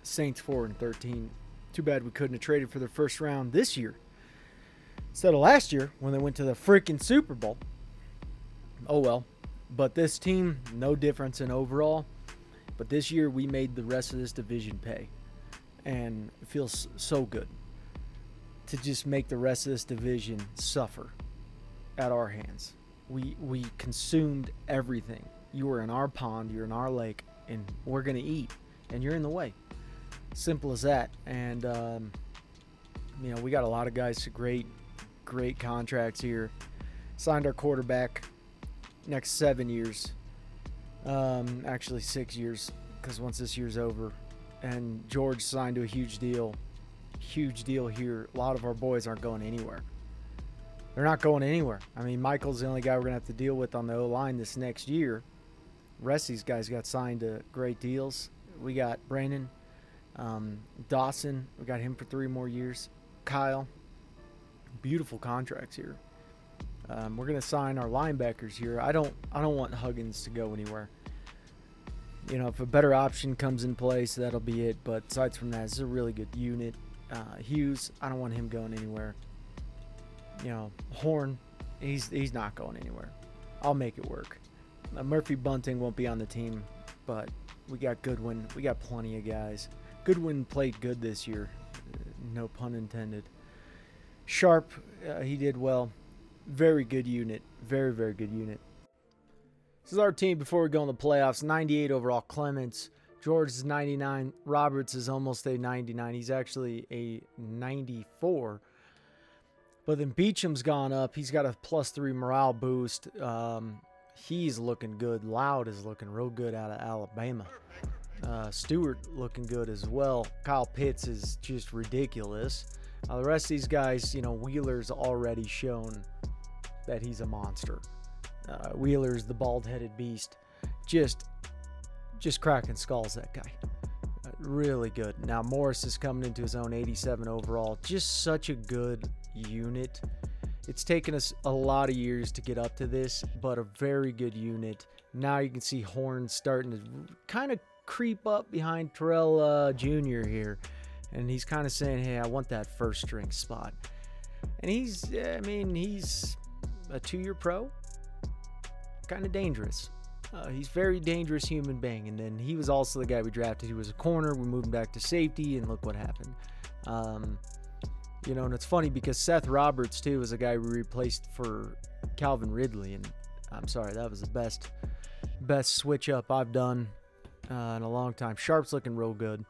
Speaker 2: Saints 4-13. Too bad we couldn't have traded for their first round this year instead of last year when they went to the freaking Super Bowl. Oh well. But this team, no difference in overall. But this year we made the rest of this division pay. And it feels so good to just make the rest of this division suffer at our hands. We consumed everything. You were in our pond, you're in our lake, and we're going to eat. And you're in the way. Simple as that. And, we got a lot of guys, great contracts here. Signed our quarterback next 7 years. Actually 6 years, because once this year's over. And George signed to a huge deal. Huge deal here. A lot of our boys aren't going anywhere. They're not going anywhere. I mean, Michael's the only guy we're going to have to deal with on the O-line this next year. The rest of these guys got signed to great deals. We got Brandon, Dawson. We got him for 3 more years. Kyle. Beautiful contracts here. We're going to sign our linebackers here. I don't want Huggins to go anywhere. If a better option comes in place, that'll be it. But aside from that, it's a really good unit. Hughes, I don't want him going anywhere. Horn, he's not going anywhere. I'll make it work. Murphy Bunting won't be on the team, but we got Goodwin. We got plenty of guys. Goodwin played good this year. No pun intended. Sharp, he did well. Very good unit. Very, very good unit. This is our team before we go in the playoffs. 98 overall, Clements. George is 99. Roberts is almost a 99. He's actually a 94. But then Beecham's gone up. He's got a +3 morale boost. He's looking good. Loud is looking real good out of Alabama. Stewart looking good as well. Kyle Pitts is just ridiculous. The rest of these guys, Wheeler's already shown that he's a monster. Wheeler's the bald-headed beast. Just cracking skulls, that guy. Really good. Now Morris is coming into his own, 87 overall. Just such a good unit. It's taken us a lot of years to get up to this, but a very good unit. Now you can see Horn starting to kind of creep up behind Terrell Jr. here. And he's kind of saying, hey, I want that first string spot. And he's a 2-year pro. Kind of dangerous. He's very dangerous human being. And then he was also the guy we drafted. He was a corner. We moved him back to safety, and look what happened. And it's funny because Seth Roberts, too, is a guy we replaced for Calvin Ridley. And I'm sorry, that was the best switch up I've done in a long time. Sharp's looking real good.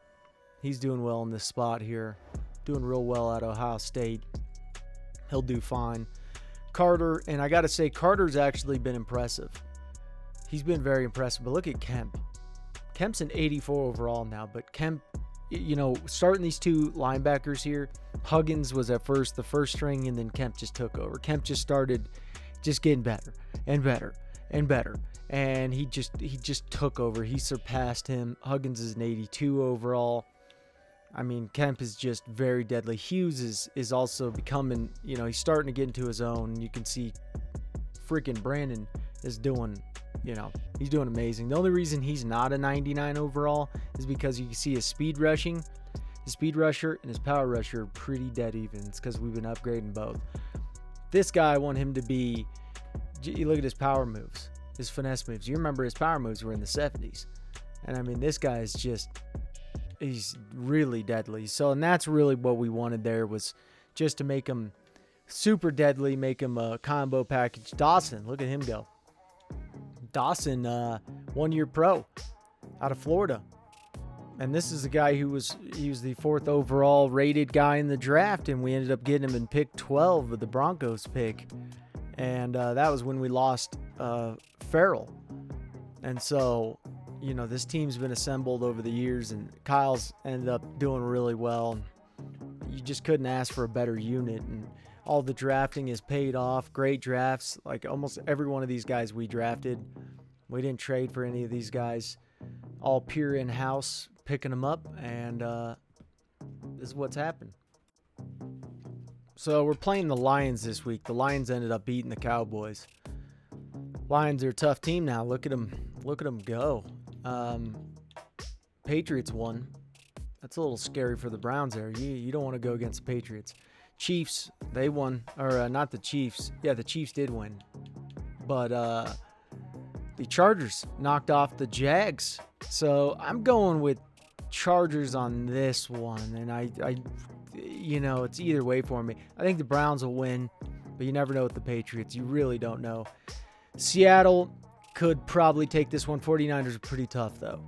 Speaker 2: He's doing well in this spot here. Doing real well at Ohio State. He'll do fine. Carter, and I got to say, Carter's actually been impressive. He's been very impressive. But look at Kemp. Kemp's an 84 overall now, but Kemp, starting these two linebackers here, Huggins was at first the first string, and then Kemp just took over. Kemp just started just getting better and better and better. And he just took over. He surpassed him. Huggins is an 82 overall. I mean, Kemp is just very deadly. Hughes is also becoming, he's starting to get into his own. You can see freaking Brandon is doing, he's doing amazing. The only reason he's not a 99 overall is because you can see his speed rushing, his speed rusher, and his power rusher are pretty dead even. It's because we've been upgrading both. This guy, I want him to be, you look at his power moves, his finesse moves. You remember his power moves were in the 70s. And I mean, this guy is just, he's really deadly. So, and that's really what we wanted there, was just to make him super deadly, make him a combo package. Dawson, look at him go. Dawson, 1-year pro out of Florida. And this is a guy he was the 4th overall rated guy in the draft, and we ended up getting him in pick 12 with the Broncos pick. And that was when we lost Farrell. And so, this team's been assembled over the years, and Kyle's ended up doing really well. You just couldn't ask for a better unit, and all the drafting is paid off. Great drafts. Like almost every one of these guys we drafted, we didn't trade for any of these guys. All pure in-house, picking them up, and this is what's happened. So we're playing the Lions this week. The Lions ended up beating the Cowboys. Lions are a tough team now. Look at them go. Patriots won. That's a little scary for the Browns there. You don't want to go against the Patriots. Chiefs, they won. Or not the Chiefs. Yeah, the Chiefs did win. But the Chargers knocked off the Jags. So I'm going with Chargers on this one. And I it's either way for me. I think the Browns will win. But you never know with the Patriots. You really don't know. Seattle could probably take this one. 49ers are pretty tough, though.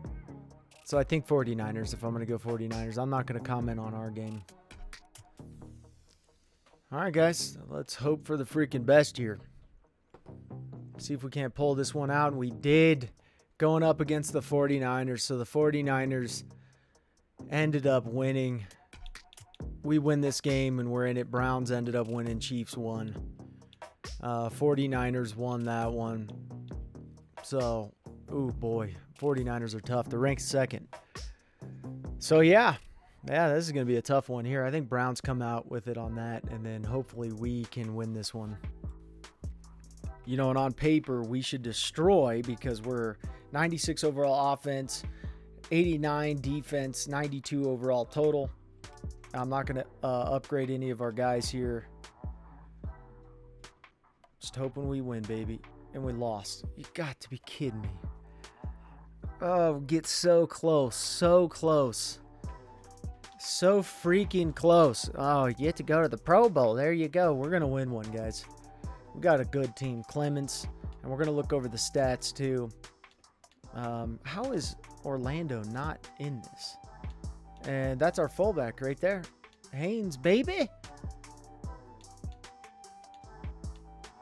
Speaker 2: So I think 49ers, if I'm going to go 49ers. I'm not going to comment on our game. All right, guys. Let's hope for the freaking best here. See if we can't pull this one out. And we did, going up against the 49ers. So the 49ers ended up winning. We win this game, and we're in it. Browns ended up winning. Chiefs won. 49ers won that one. So, oh boy, 49ers are tough. They're ranked 2nd. So yeah, this is going to be a tough one here. I think Browns come out with it on that, and then hopefully we can win this one. And on paper, we should destroy because we're 96 overall offense, 89 defense, 92 overall total. I'm not going to upgrade any of our guys here. Just hoping we win, baby. And we lost. You got to be kidding me. Oh, get so close. So close. So freaking close. Oh, you get to go to the Pro Bowl. There you go. We're going to win one, guys. We got a good team. Clements, And we're going to look over the stats too. How is Orlando not in this? And that's our fullback right there. Haynes, baby.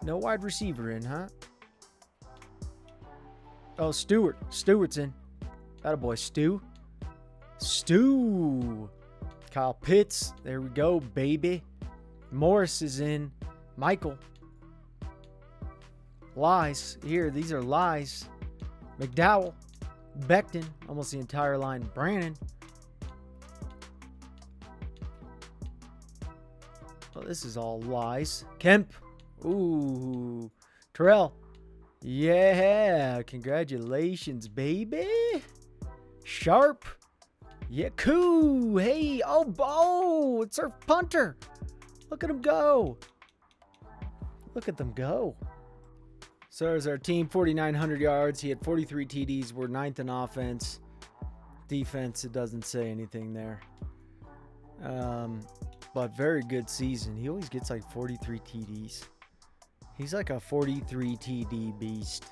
Speaker 2: No wide receiver in, huh? Oh, Stewart. Stewart's in. Attaboy, Stu. Stu. Kyle Pitts. There we go, baby. Morris is in. Michael. Lies. Here, these are lies. McDowell. Becton. Almost the entire line. Brannon. Well, this is all lies. Kemp. Ooh. Terrell. Yeah. Congratulations, baby. Sharp. Yeah, cool. Hey, oh, it's our punter. Look at him go. Look at them go. So there's our team, 4,900 yards. He had 43 TDs. We're 9th in offense. Defense, it doesn't say anything there. But very good season. He always gets like 43 TDs. He's like a 43 TD beast.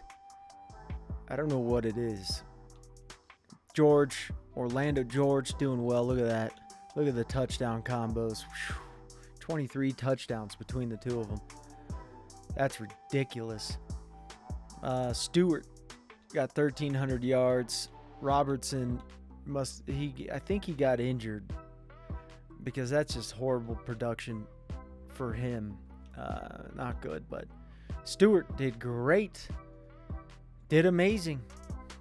Speaker 2: I don't know what it is. George, Orlando George doing well. Look at that. Look at the touchdown combos. Whew. 23 touchdowns between the two of them. That's ridiculous. Stewart got 1,300 yards. Robertson I think he got injured because that's just horrible production for him. Not good, but Stewart did great. Did amazing.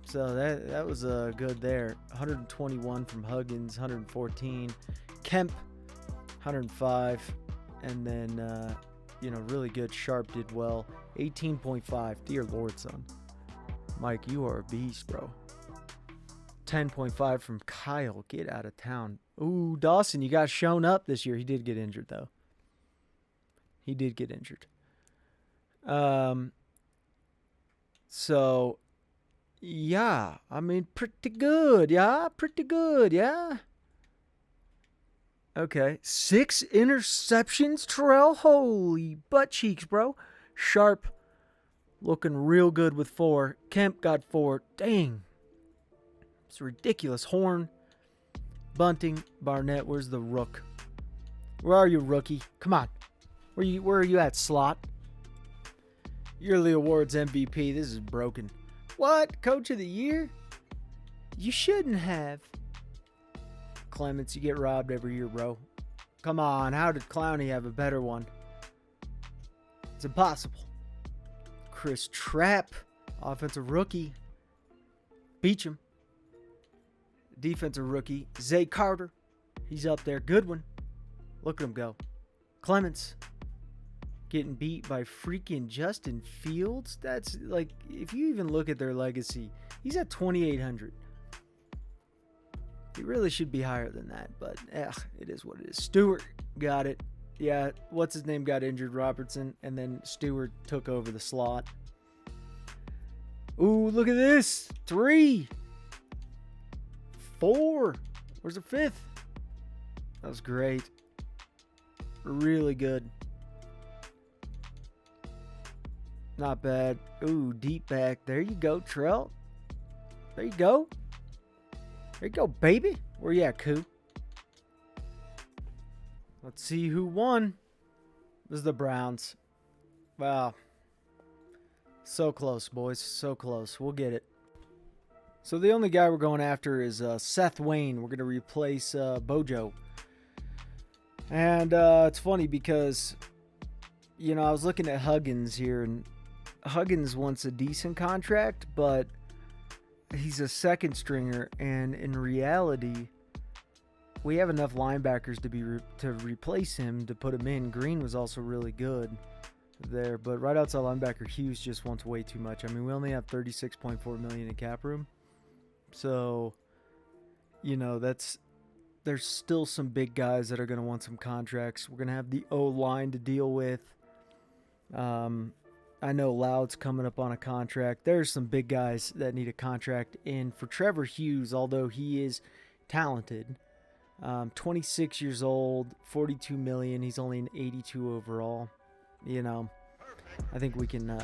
Speaker 2: So that was good there. 121 from Huggins, 114. Kemp, 105. And then, really good. Sharp did well. 18.5. Dear Lord, son. Mike, you are a beast, bro. 10.5 from Kyle. Get out of town. Ooh, Dawson, you got shown up this year. He did get injured, though. He did get injured. So, yeah. I mean, pretty good. Yeah, pretty good. Yeah. Okay. 6 interceptions, Terrell. Holy butt cheeks, bro. Sharp looking real good with 4. Kemp got 4. Dang. It's ridiculous. Horn, Bunting, Barnett. Where's the rook? Where are you, rookie? Come on. Where are you at, slot? Yearly awards MVP. This is broken. What? Coach of the year? You shouldn't have. Clements, you get robbed every year, bro. Come on. How did Clowney have a better one? It's impossible. Chris Trapp, offensive rookie. Beecham, defensive rookie. Zay Carter, he's up there. Good one. Look at him go. Clements, getting beat by freaking Justin Fields. That's like, if you even look at their legacy, he's at 2,800. He really should be higher than that, but it is what it is. Stewart got it. Yeah, what's his name got injured? Robertson, and then Stewart took over the slot. Ooh, look at this. 3. 4. Where's the 5th? That was great. Really good. Not bad. Ooh, deep back. There you go, Trell. There you go. There you go, baby. Where you at, Koo? Let's see who won. This is the Browns. Wow. So close, boys. So close. We'll get it. So the only guy we're going after is Seth Wayne. We're going to replace Bojo. And it's funny because, I was looking at Huggins here, and Huggins wants a decent contract, but he's a second stringer, and in reality, we have enough linebackers to replace him, to put him in. Green was also really good there, but right outside linebacker, Hughes just wants way too much. I mean, we only have $36.4 million in cap room, so there's still some big guys that are going to want some contracts. We're going to have the O-line to deal with. I know Loud's coming up on a contract. There's some big guys that need a contract. And for Trevor Hughes, although he is talented, 26 years old, $42 million. He's only an 82 overall. I think we can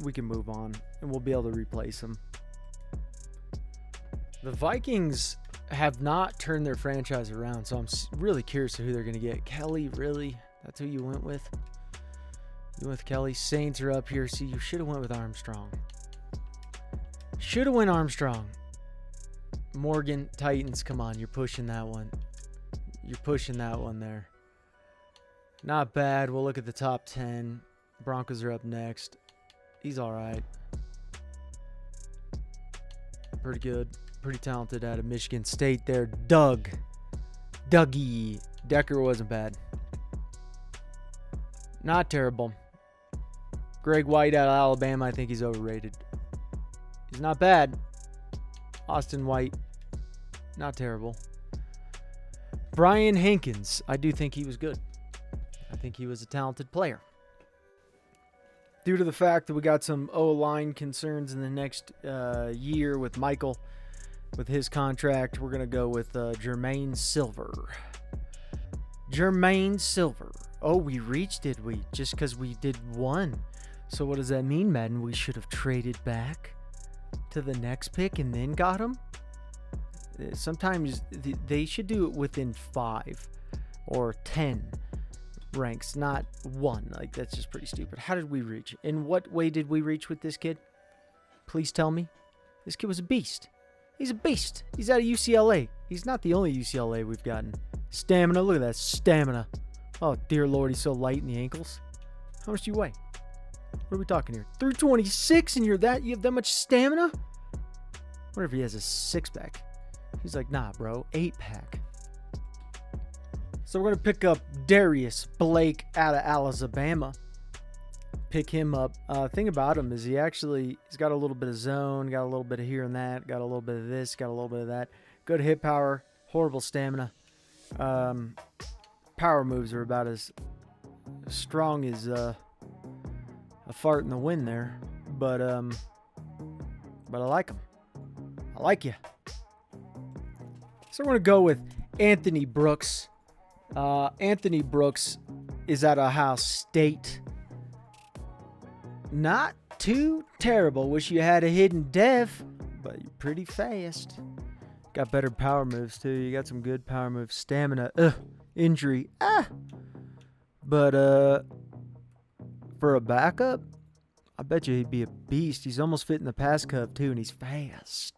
Speaker 2: we can move on, and we'll be able to replace him. The Vikings have not turned their franchise around, so I'm really curious to who they're going to get. Kelly, really? That's who you went with? You went with Kelly? Saints are up here. See, you should have went with Armstrong. Should have went Armstrong. Morgan, Titans, come on. You're pushing that one. You're pushing that one there. Not bad. We'll look at the top 10. Broncos are up next. He's all right. Pretty good. Pretty talented out of Michigan State there. Dougie. Decker wasn't bad. Not terrible. Greg White out of Alabama. I think he's overrated. He's not bad. Austin White. Not terrible. Brian Hankins. I do think he was good. I think he was a talented player. Due to the fact that we got some O-line concerns in the next year with Michael, with his contract, we're going to go with Jermaine Silver. Jermaine Silver. Oh, we reached, did we? Just because we did one. So what does that mean, Madden? We should have traded back to the next pick and then got him? Sometimes they should do it within 5 or 10 ranks, not 1. Like, that's just pretty stupid. How did we reach? In what way did we reach with this kid? Please tell me. This kid was a beast. He's a beast. He's out of UCLA. He's not the only UCLA we've gotten. Stamina. Look at that stamina. Oh, dear Lord, he's so light in the ankles. How much do you weigh? What are we talking here? 326 and you have that much stamina? What if he has a 6-pack? He's like, nah, bro. 8-pack. So we're going to pick up Darius Blake out of Alabama. Pick him up. Thing about him is he's got a little bit of zone, got a little bit of here and that, got a little bit of this, got a little bit of that. Good hit power, horrible stamina. Power moves are about as strong as a fart in the wind there. But I like him. I like you. So we're going to go with Anthony Brooks. Anthony Brooks is at Ohio State. Not too terrible. Wish you had a hidden dev, but you're pretty fast. Got better power moves too. You got some good power moves. Stamina. Injury. But for a backup, I bet you he'd be a beast. He's almost fitting the pass cup too, and he's fast.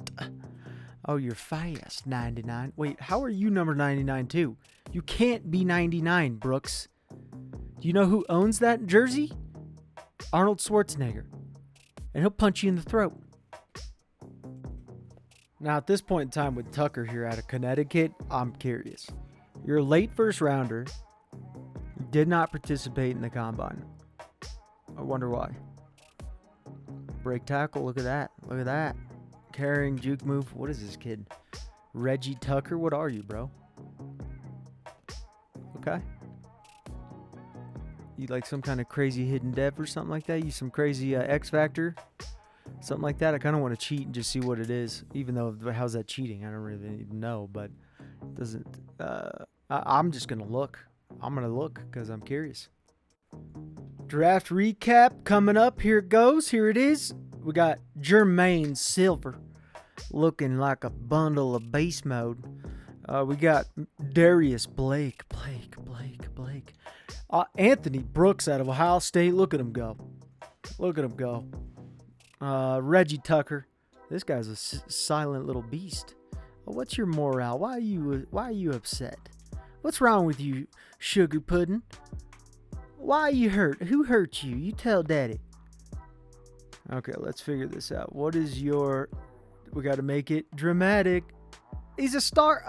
Speaker 2: Oh, you're fast. 99. Wait, how are you number 99 too? You can't be 99, Brooks. Do you know who owns that jersey? Arnold Schwarzenegger. And he'll punch you in the throat. Now, at this point in time with Tucker here out of Connecticut, I'm curious. You're a late first rounder. You did not participate in the combine. I wonder why. Break tackle. Look at that. Look at that. Carrying, juke move. What is this kid? Reggie Tucker? What are you, bro? Okay. You like some kind of crazy hidden dev or something like that? You some crazy X Factor? Something like that? I kind of want to cheat and just see what it is. Even though, how's that cheating? I don't really know, but it doesn't... I'm just going to look. I'm going to look because I'm curious. Draft recap coming up. Here it goes. Here it is. We got Jermaine Silver looking like a bundle of beast mode. We got Darius Blake. Anthony Brooks out of Ohio State. Look at him go. Look at him go. Reggie Tucker. This guy's a silent little beast. What's your morale? Why are you upset? What's wrong with you, sugar pudding? Why are you hurt? Who hurt you? You tell daddy. Okay, let's figure this out. What is your... We got to make it dramatic. He's a star.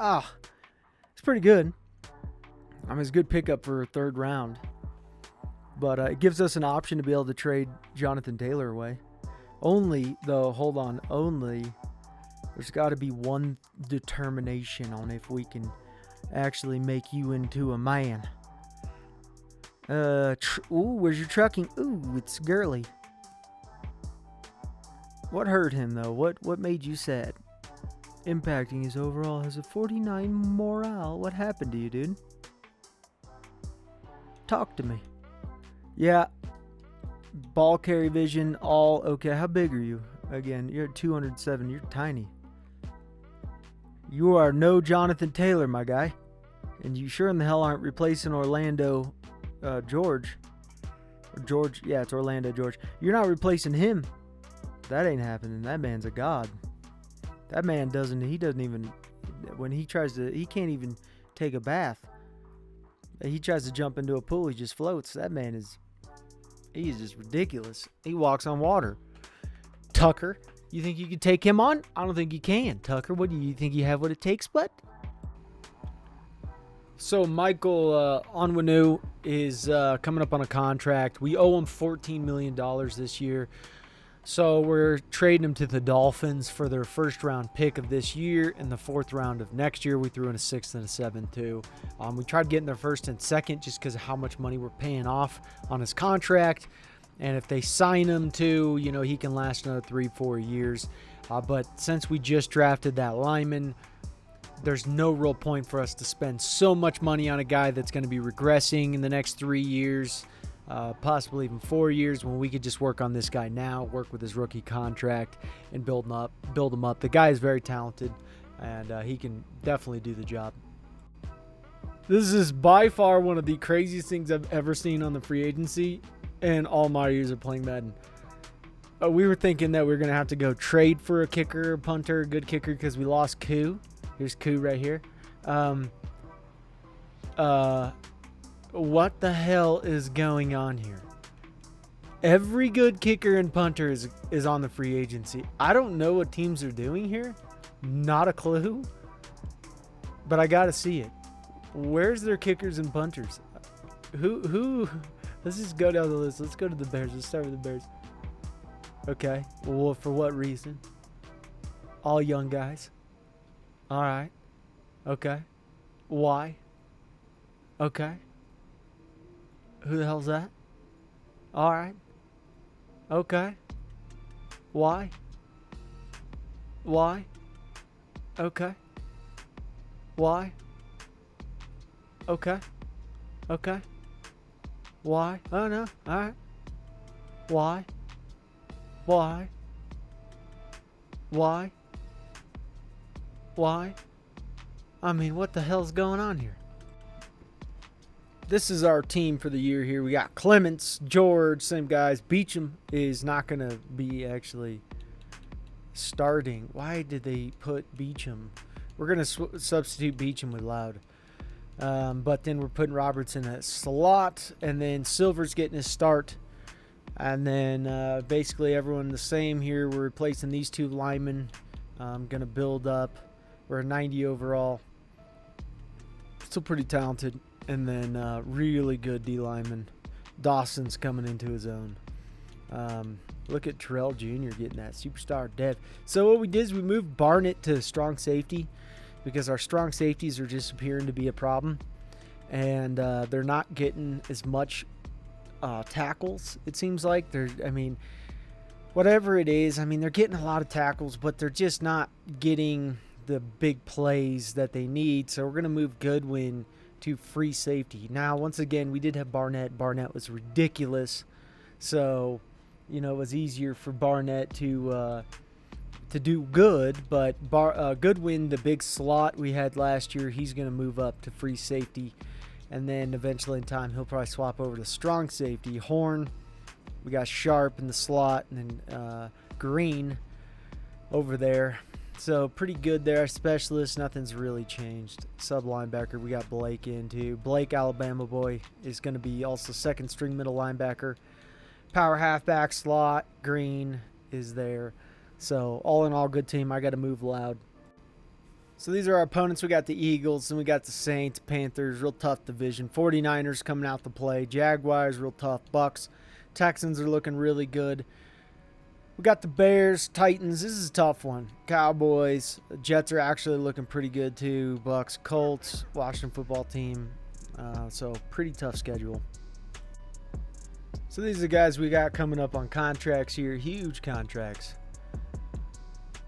Speaker 2: It's pretty good. I mean, it's a good pickup for a third round. But it gives us an option to be able to trade Jonathan Taylor away. Only, though, hold on. Only, there's got to be one determination on if we can actually make you into a man. Ooh, where's your trucking? Ooh, it's girly. What hurt him, though? What made you sad? Impacting his overall has a 49 morale. What happened to you, dude? Talk to me. Yeah. Ball carry vision, all okay. How big are you? Again, you're at 207. You're tiny. You are no Jonathan Taylor, my guy. And you sure in the hell aren't replacing Orlando George. Or George, yeah, it's Orlando George. You're not replacing him. That ain't happening. That man's a god. That man doesn't even, when he can't even take a bath. He tries to jump into a pool, he just floats. That man he's just ridiculous. He walks on water. Tucker, you think you can take him on? I don't think you can. Tucker, what do you think you have what it takes, bud? So Michael Onwenu is coming up on a contract. We owe him $14 million this year. So we're trading him to the Dolphins for their first round pick of this year and the fourth round of next year. We threw in a sixth and a seventh too. We tried getting their first and second just because of how much money we're paying off on his contract. And if they sign him to, he can last another 3-4 years. But since we just drafted that lineman, there's no real point for us to spend so much money on a guy that's going to be regressing in the next 3 years. Possibly even 4 years, when we could just work on this guy now, work with his rookie contract, and build him up. The guy is very talented, and he can definitely do the job. This is by far one of the craziest things I've ever seen on the free agency, and all my years of playing Madden. We were thinking that we were going to have to go trade for a kicker, punter, a good kicker, because we lost Koo. Here's Koo right here. What the hell is going on here? Every good kicker and punter is on the free agency. I don't know what teams are doing here. Not a clue. But I gotta see it. Where's their kickers and punters? Who? Let's just go down the list. Let's go to the Bears. Let's start with the Bears. Okay. Well, for what reason? All young guys. All right. Okay. Why? Okay. Who the hell's that? All right. Okay. Why? Okay. Why? Okay. Why? Oh, no. All right. Why? I mean, what the hell's going on here? This is our team for the year here. We got Clements, George, same guys. Beecham is not going to be actually starting. Why did they put Beecham? We're going to substitute Beecham with Loud. But then we're putting Roberts in a slot. And then Silver's getting his start. And then basically everyone the same here. We're replacing these two linemen. I'm going to build up. We're a 90 overall. Still pretty talented. And then really good D lineman. Dawson's coming into his own. Look at Terrell Jr. getting that superstar dev. So what we did is we moved Barnett to strong safety because our strong safeties are just appearing to be a problem. And they're not getting as much tackles, it seems like. Whatever it is, they're getting a lot of tackles, but they're just not getting the big plays that they need. So we're going to move Goodwin to free safety. Now, once again, we did have Barnett. Barnett was ridiculous. So, it was easier for Barnett to do good. But Goodwin, the big slot we had last year, he's going to move up to free safety. And then eventually in time, he'll probably swap over to strong safety. Horn, we got Sharp in the slot. And then Green over there. So pretty good there. Specialist, nothing's really changed. Sub linebacker, we got Blake in too. Blake, Alabama boy, is going to be also second string middle linebacker. Power halfback slot, Green is there. So all in all, good team. I got to move Loud. So these are our opponents. We got the Eagles and we got the Saints, Panthers, real tough division. 49ers coming out to play. Jaguars, real tough. Bucks, Texans are looking really good. We got the Bears, Titans. This is a tough one. Cowboys. Jets are actually looking pretty good too. Bucks, Colts, Washington football team. So pretty tough schedule. So these are the guys we got coming up on contracts here. Huge contracts.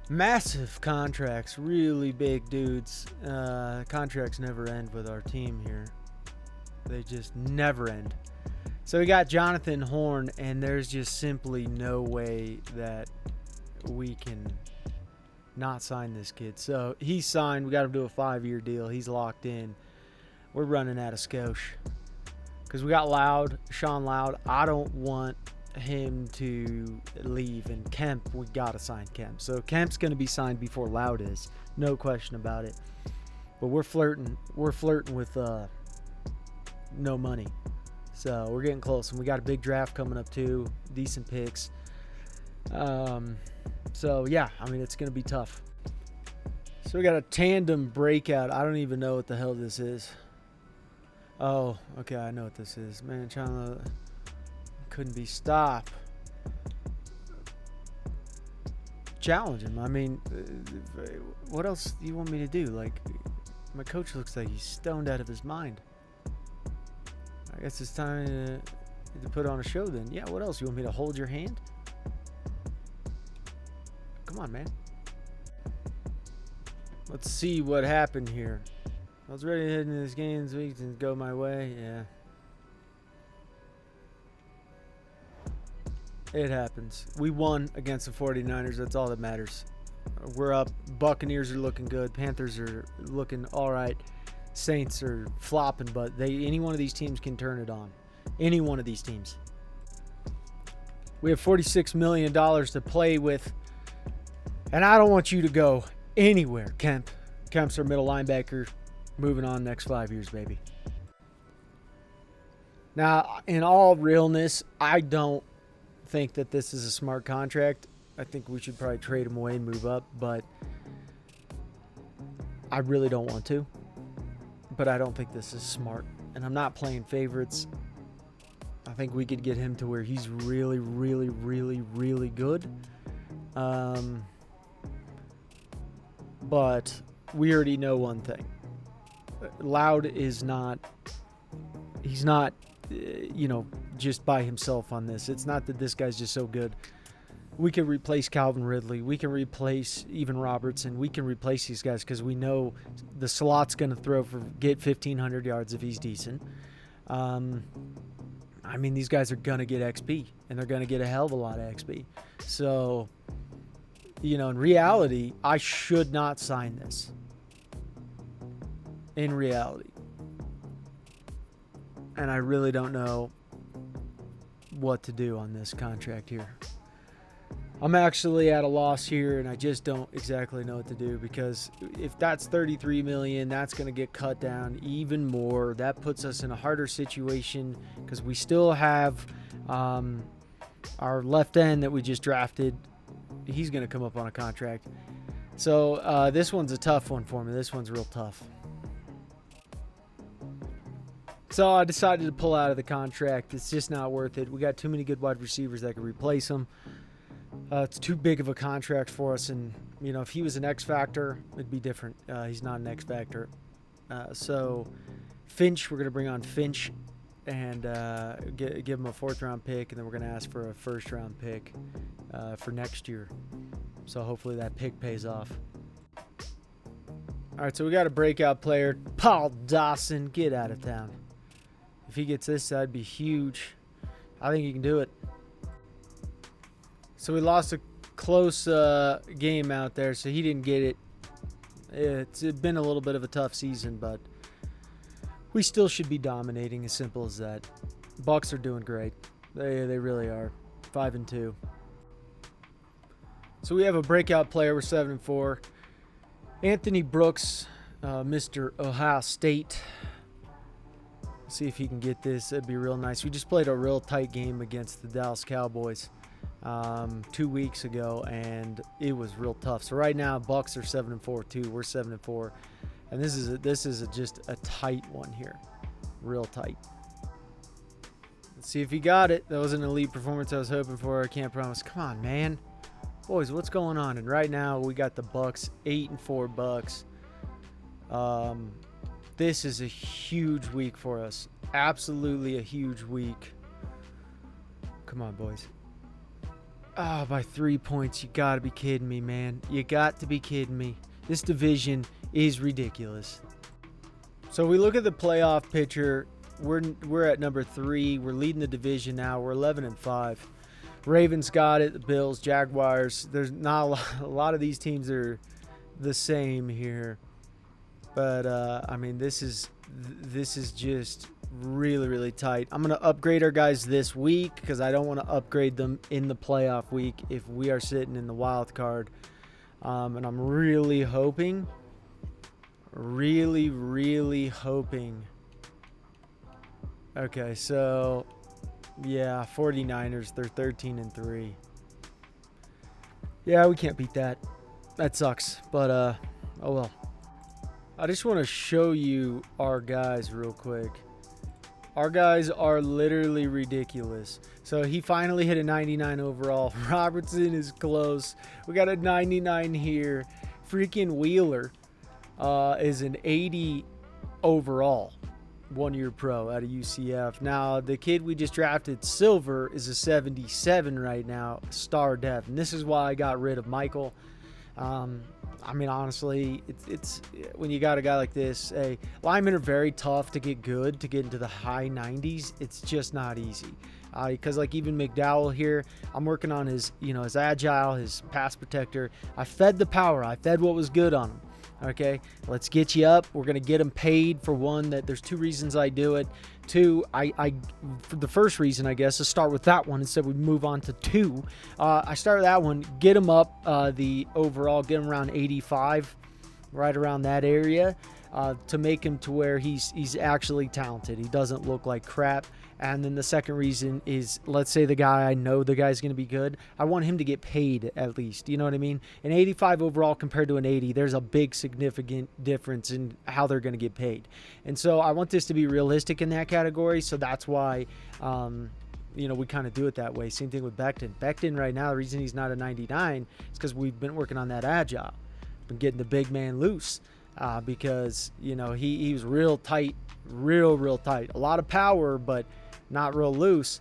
Speaker 2: Massive contracts. Really big dudes. Contracts never end with our team here. They just never end. So we got Jonathan Horn, and there's just simply no way that we can not sign this kid. So he's signed. We got him to a 5-year deal. He's locked in. We're running out of skosh because we got Sean Loud. I don't want him to leave, and Kemp, we got to sign Kemp. So Kemp's going to be signed before Loud is. No question about it. But we're flirting with no money. So we're getting close, and we got a big draft coming up too. Decent picks. So yeah, I mean, it's gonna be tough. So we got a tandem breakout. I don't even know what the hell this is. Oh, okay, I know what this is. Man, Chandler couldn't be stopped. Challenge him. I mean, what else do you want me to do? Like, my coach looks like he's stoned out of his mind. I guess it's time to put on a show then. Yeah, what else? You want me to hold your hand? Come on, man. Let's see what happened here. I was ready to head into this game this week and go my way. Yeah. It happens. We won against the 49ers. That's all that matters. We're up. Buccaneers are looking good. Panthers are looking all right. Saints are flopping, but any one of these teams can turn it on. Any one of these teams. We have $46 million to play with, and I don't want you to go anywhere, Kemp. Kemp's our middle linebacker. Moving on next 5 years, baby. Now, in all realness, I don't think that this is a smart contract. I think we should probably trade him away and move up, but I really don't want to. But I don't think this is smart. And I'm not playing favorites. I think we could get him to where he's really, really, really, really good. But we already know one thing. Loud is not, he's not, just by himself on this. It's not that this guy's just so good. We can replace Calvin Ridley. We can replace even Robertson. We can replace these guys because we know the slot's going to get 1,500 yards if he's decent. I mean, these guys are going to get XP, and they're going to get a hell of a lot of XP. So, in reality, I should not sign this. In reality. And I really don't know what to do on this contract here. I'm actually at a loss here, and I just don't exactly know what to do, because if that's $33 million, that's going to get cut down even more. That puts us in a harder situation because we still have our left end that we just drafted. He's going to come up on a contract. So this one's a tough one for me. This one's real tough. So I decided to pull out of the contract. It's just not worth it. We got too many good wide receivers that could replace him. It's too big of a contract for us, and if he was an X factor, it'd be different. He's not an X factor. So Finch, we're gonna bring on Finch and give him a 4th-round pick, and then we're gonna ask for a 1st-round pick for next year. So hopefully that pick pays off. All right, so we got a breakout player, Paul Dawson. Get out of town. If he gets this, that'd be huge. I think he can do it. So we lost a close game out there, so he didn't get it. It's been a little bit of a tough season, but we still should be dominating, as simple as that. Bucks are doing great. They really are. 5-2. So we have a breakout player. We're 7-4. Anthony Brooks, Mr. Ohio State. See if he can get this. That'd be real nice. We just played a real tight game against the Dallas Cowboys 2 weeks ago, and it was real tough. So right now, Bucks are 7-4 too. We're 7-4, and this is just a tight one here, real tight. Let's see if he got it. That was an elite performance I was hoping for. I can't promise. Come on, man, boys, what's going on? And right now we got the Bucks, 8-4 Bucks. This is a huge week for us. Absolutely a huge week. Come on, boys. By 3 points. You got to be kidding me, man. You got to be kidding me. This division is ridiculous. So we look at the playoff picture. we're at number 3. We're leading the division now. We're 11-5. Ravens got it. The Bills, Jaguars. There's not a lot of these teams are the same here, but I mean, this is just really, really tight. I'm gonna upgrade our guys this week because I don't want to upgrade them in the playoff week if we are sitting in the wild card. And I'm really hoping, really hoping. Okay, so yeah, 49ers, they're 13-3. Yeah, we can't beat that. That sucks, but oh well. I just want to show you our guys real quick. Our guys are literally ridiculous. So he finally hit a 99 overall. Robertson is close. We got a 99 here. Freaking Wheeler is an 80 overall. 1-year pro out of UCF. Now, the kid we just drafted, Silver, is a 77 right now, star depth. And this is why I got rid of Michael. I mean, honestly, it's when you got a guy like this, linemen are very tough to get good, to get into the high 90s. It's just not easy. Because like even McDowell here, I'm working on his, his agile, his pass protector. I fed the power. I fed what was good on him. Okay, let's get you up. We're going to get him paid. For one, that there's 2 reasons I do it. 2, for the first reason, I guess, let's start with that one instead we move on to 2. I start with that one, get him up the overall, get him around 85, right around that area, to make him to where he's actually talented. He doesn't look like crap. And then the second reason is, let's say I know the guy's going to be good. I want him to get paid at least. You know what I mean? An 85 overall compared to an 80, there's a big significant difference in how they're going to get paid. And so I want this to be realistic in that category. So that's why, we kind of do it that way. Same thing with Becton. Becton right now, the reason he's not a 99 is because we've been working on that agile. Been getting the big man loose. Because, he was real tight, real tight. A lot of power, but not real loose.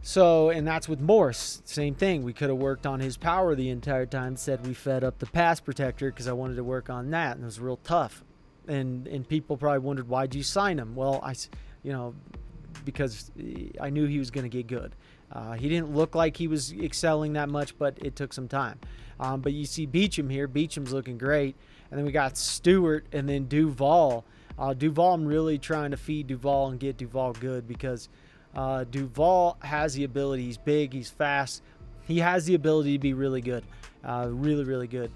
Speaker 2: So, and that's with Morse. Same thing. We could have worked on his power the entire time. Instead, we fed up the pass protector because I wanted to work on that, and it was real tough. And people probably wondered, why'd you sign him? Well, because I knew he was going to get good. He didn't look like he was excelling that much, but it took some time. But you see Beecham here. Beecham's looking great. And then we got Stewart and then Duval. Duval, I'm really trying to feed Duval and get Duval good because Duval has the ability. He's big. He's fast. He has the ability to be really good. Really good.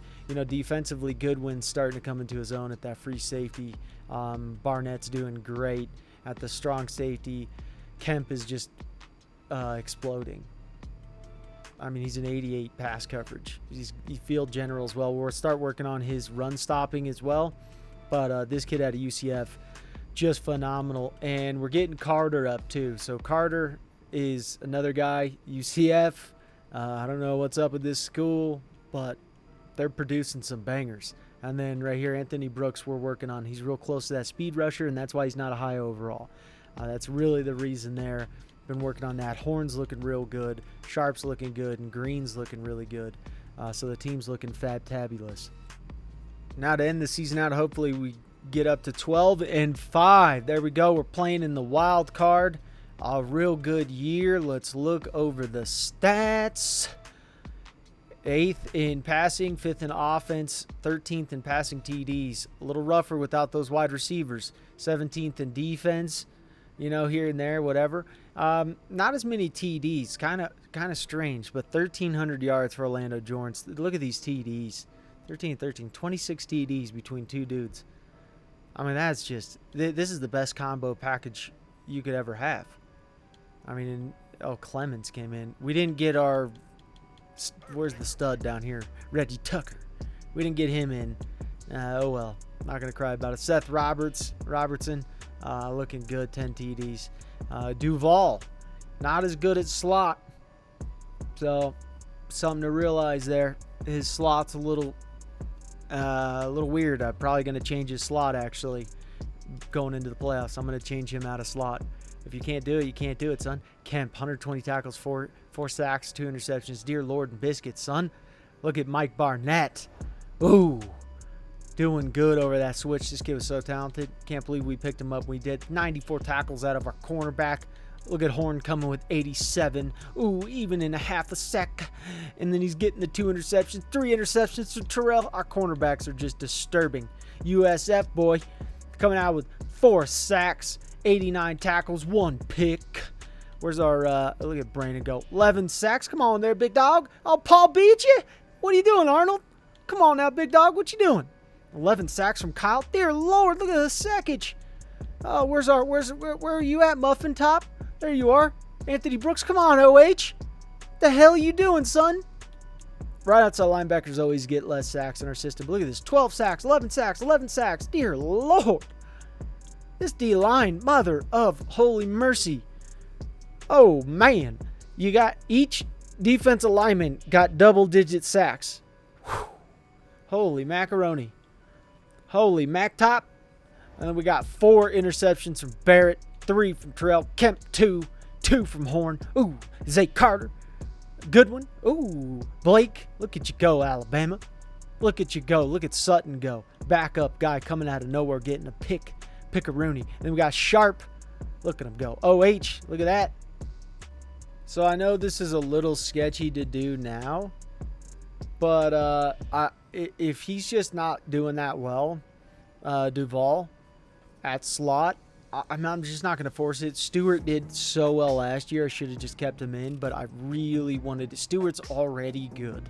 Speaker 2: Defensively good when starting to come into his own at that free safety. Barnett's doing great at the strong safety. Kemp is just exploding. I mean, he's an 88 pass coverage. He's field general as well. We'll start working on his run stopping as well. But this kid out of UCF, just phenomenal. And we're getting Carter up too. So Carter is another guy, UCF. I don't know what's up with this school, but they're producing some bangers. And then right here, Anthony Brooks, we're working on. He's real close to that speed rusher, and that's why he's not a high overall. That's really the reason there. Been working on that. Horn's looking real good. Sharp's looking good. And Green's looking really good. So the team's looking fab-tabulous. Now to end the season out, hopefully we get up to 12-5. There we go. We're playing in the wild card. A real good year. Let's look over the stats. 8th in passing, 5th in offense, 13th in passing TDs. A little rougher without those wide receivers. 17th in defense. Here and there, whatever. Not as many TDs, kind of strange, but 1,300 yards for Orlando Jorns. Look at these TDs, 13, 26 TDs between 2 dudes. I mean, that's just, this is the best combo package you could ever have. I mean, Clemens came in. We didn't get where's the stud down here? Reggie Tucker. We didn't get him in. Oh well, not gonna cry about it. Seth Robertson. Looking good, 10 TDs. Duval, not as good at slot. So, something to realize there. His slot's a little weird. I'm probably going to change his slot, actually, going into the playoffs. I'm going to change him out of slot. If you can't do it, you can't do it, son. Kemp, 120 tackles, 4 sacks, 2 interceptions. Dear Lord and biscuits, son. Look at Mike Barnett. Ooh. doing good over that switch. This kid was so talented. Can't believe we picked him up. We did 94 tackles out of our cornerback. Look at Horn coming with 87. Ooh, even in a half a sec. And then he's getting the 2 interceptions, 3 interceptions to Terrell. Our cornerbacks are just disturbing. USF boy coming out with 4 sacks, 89 tackles, 1 pick. Where's our, look at Brandon go. 11 sacks. Come on there, big dog. Oh, Paul beat you? What are you doing, Arnold? Come on now, big dog. What you doing? 11 sacks from Kyle. Dear Lord, look at the sackage. Oh, where are you at, Muffin Top? There you are. Anthony Brooks, come on, OH. The hell you doing, son? Right outside linebackers always get less sacks in our system. Look at this. 12 sacks, 11 sacks, 11 sacks. Dear Lord. This D-line, mother of holy mercy. Oh, man. You got each defensive lineman got double-digit sacks. Whew. Holy macaroni. Holy mac top. And then we got 4 interceptions from Barrett, 3 from Terrell, Kemp 2 from Horn. Ooh, Zay Carter. Good one. Ooh, Blake. Look at you go, Alabama. Look at you go. Look at Sutton go. Backup guy coming out of nowhere getting a pick-a-rooney. Then we got Sharp. Look at him go. OH, look at that. So I know this is a little sketchy to do now, but if he's just not doing that well, Duval at slot, I'm just not going to force it. Stewart did so well last year. I should have just kept him in, but I really wanted to. Stewart's already good.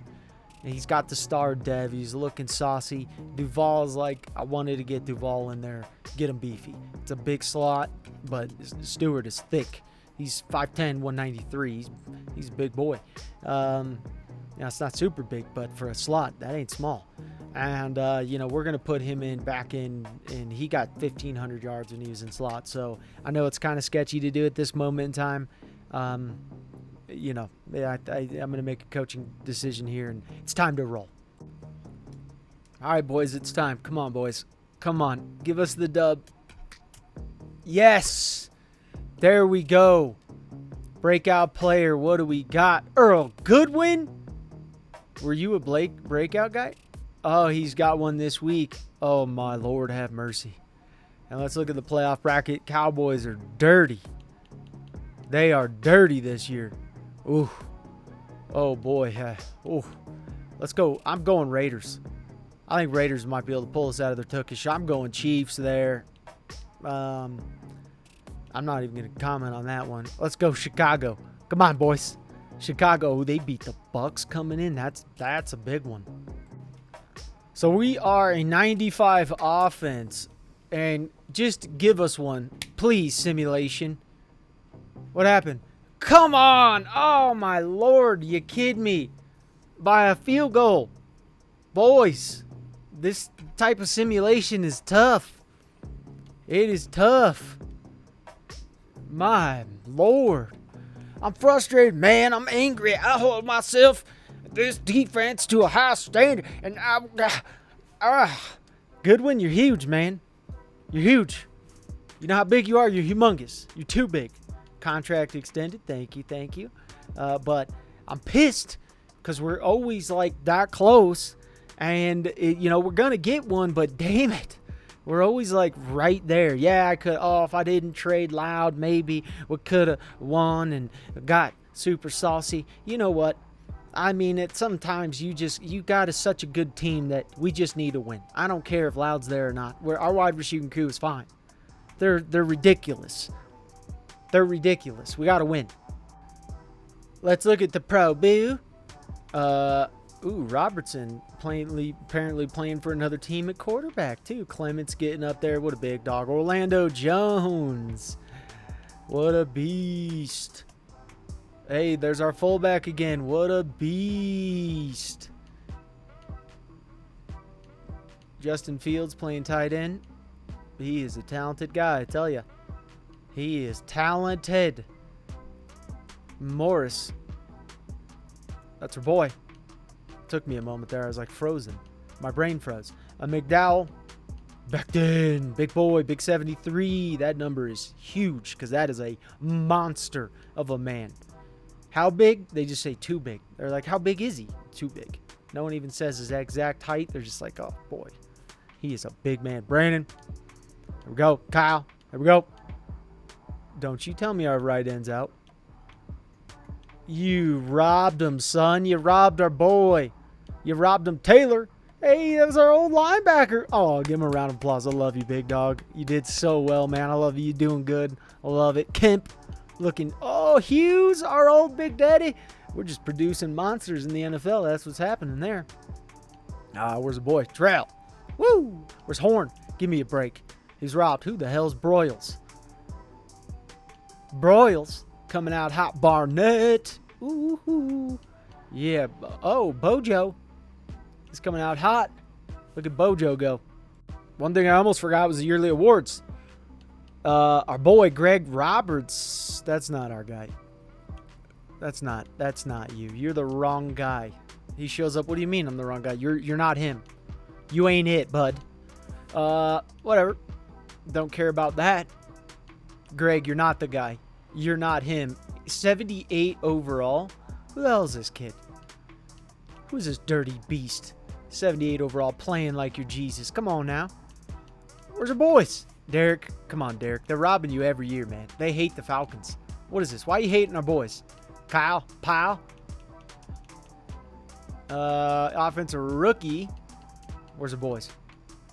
Speaker 2: And he's got the star dev. He's looking saucy. Duval's like, I wanted to get Duval in there, get him beefy. It's a big slot, but Stewart is thick. He's 5'10", 193. He's a big boy. It's not super big, but for a slot, that ain't small. And, we're going to put him back in, and he got 1,500 yards when he was in slot. So I know it's kind of sketchy to do at this moment in time. I'm going to make a coaching decision here, and it's time to roll. All right, boys, it's time. Come on, boys. Come on. Give us the dub. Yes. There we go. Breakout player. What do we got? Earl Goodwin? Were you a breakout guy? Oh, he's got one this week. Oh, my Lord, have mercy. And let's look at the playoff bracket. Cowboys are dirty. They are dirty this year. Ooh. Oh, boy. Ooh. Let's go. I'm going Raiders. I think Raiders might be able to pull us out of their tuckish. I'm going Chiefs there. I'm not even going to comment on that one. Let's go Chicago. Come on, boys. Chicago, they beat the Bucks coming in. That's a big one. So we are a 95 offense. And just give us one. Please, simulation. What happened? Come on. Oh, my Lord. You kidding me? By a field goal. Boys, this type of simulation is tough. It is tough. My Lord. I'm frustrated, man. I'm angry. I hold this defense to a high standard. And Goodwin, you're huge, man. You're huge. You know how big you are? You're humongous. You're too big. Contract extended. Thank you. But I'm pissed because we're always like that close. And, we're going to get one, but damn it. We're always like right there. Yeah, if I didn't trade loud, maybe we could have won and got super saucy. You know what? I mean, sometimes you got such a good team that we just need to win. I don't care if Loud's there or not. Our wide receiving crew is fine. They're ridiculous. They're ridiculous. We got to win. Let's look at the Pro Boo. Robertson apparently playing for another team at quarterback, too. Clements getting up there. What a big dog. Orlando Jones. What a beast. Hey, there's our fullback again. What a beast. Justin Fields playing tight end. He is a talented guy, I tell you. He is talented. Morris. That's her boy. Took me a moment there. I was like frozen. My brain froze. McDowell. Becton. Big boy. Big 73. That number is huge because that is a monster of a man. How big? They just say too big. They're like, how big is he? Too big. No one even says his exact height. They're just like, oh, boy. He is a big man. Brandon. Here we go. Kyle. Here we go. Don't you tell me our right end's out. You robbed him, son. You robbed our boy. You robbed him. Taylor. Hey, that was our old linebacker. Oh, give him a round of applause. I love you, big dog. You did so well, man. I love you. You're doing good. I love it. Kemp looking. Oh, Hughes, our old big daddy. We're just producing monsters in the NFL. That's what's happening there. Where's the boy? Trail. Woo. Where's Horn? Give me a break. He's robbed. Who the hell's Broyles? Broyles coming out hot. Barnett. Ooh. Yeah. Oh, Bojo. He's coming out hot. Look at Bojo go. One thing I almost forgot was the yearly awards. Our boy Greg Roberts. That's not our guy. That's not you. You're the wrong guy. He shows up. What do you mean I'm the wrong guy? You're not him. You ain't it, bud. Whatever. Don't care about that. Greg, you're not the guy. You're not him. 78 overall. Who the hell is this kid? Who's this dirty beast? 78 overall, playing like you're Jesus. Come on now. Where's the boys? Derek, come on, Derek. They're robbing you every year, man. They hate the Falcons. What is this? Why are you hating our boys? Kyle, Pyle. Offensive rookie. Where's the boys?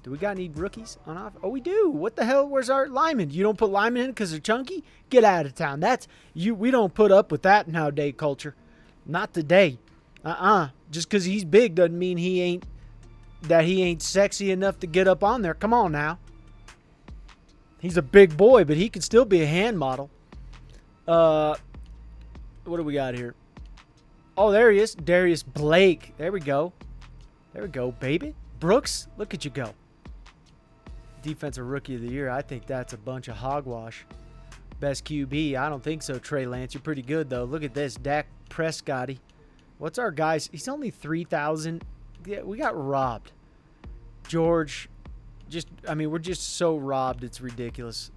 Speaker 2: Do we got any rookies on off? Oh, we do. What the hell? Where's our linemen? You don't put linemen in because they're chunky? Get out of town. That's you. We don't put up with that nowadays culture. Not today. Just because he's big doesn't mean he ain't sexy enough to get up on there. Come on now. He's a big boy, but he could still be a hand model. What do we got here? Oh, there he is. Darius Blake. There we go. There we go, baby. Brooks, look at you go. Defensive Rookie of the Year. I think that's a bunch of hogwash. Best QB. I don't think so, Trey Lance. You're pretty good, though. Look at this. Dak Prescott. What's our guys? He's only 3,000. Yeah, we got robbed. George, we're just so robbed. It's ridiculous.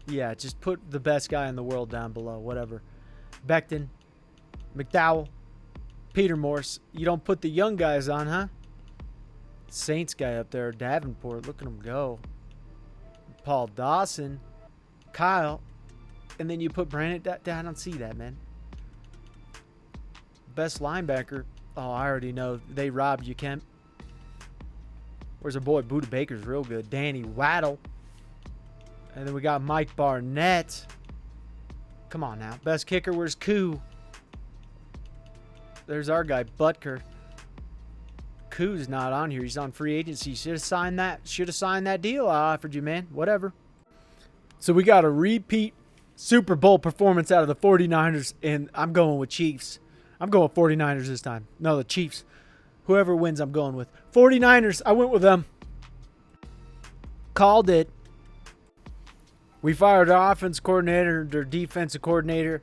Speaker 2: Yeah, just put the best guy in the world down below. Whatever. Becton, McDowell, Peter Morse. You don't put the young guys on, huh? Saints guy up there, Davenport. Look at him go. Paul Dawson, Kyle, and then you put Brandon down. I don't see that, man. Best linebacker. Oh, I already know. They robbed you, Kemp. Where's our boy? Buda Baker's real good. Danny Waddle. And then we got Mike Barnett. Come on now. Best kicker. Where's Koo? There's our guy, Butker. Koo's not on here. He's on free agency. Should have signed that deal I offered you, man. Whatever. So we got a repeat Super Bowl performance out of the 49ers, and I'm going with Chiefs. I'm going with 49ers this time. No, the Chiefs. Whoever wins, I'm going with. 49ers, I went with them. Called it. We fired our offense coordinator, their defensive coordinator.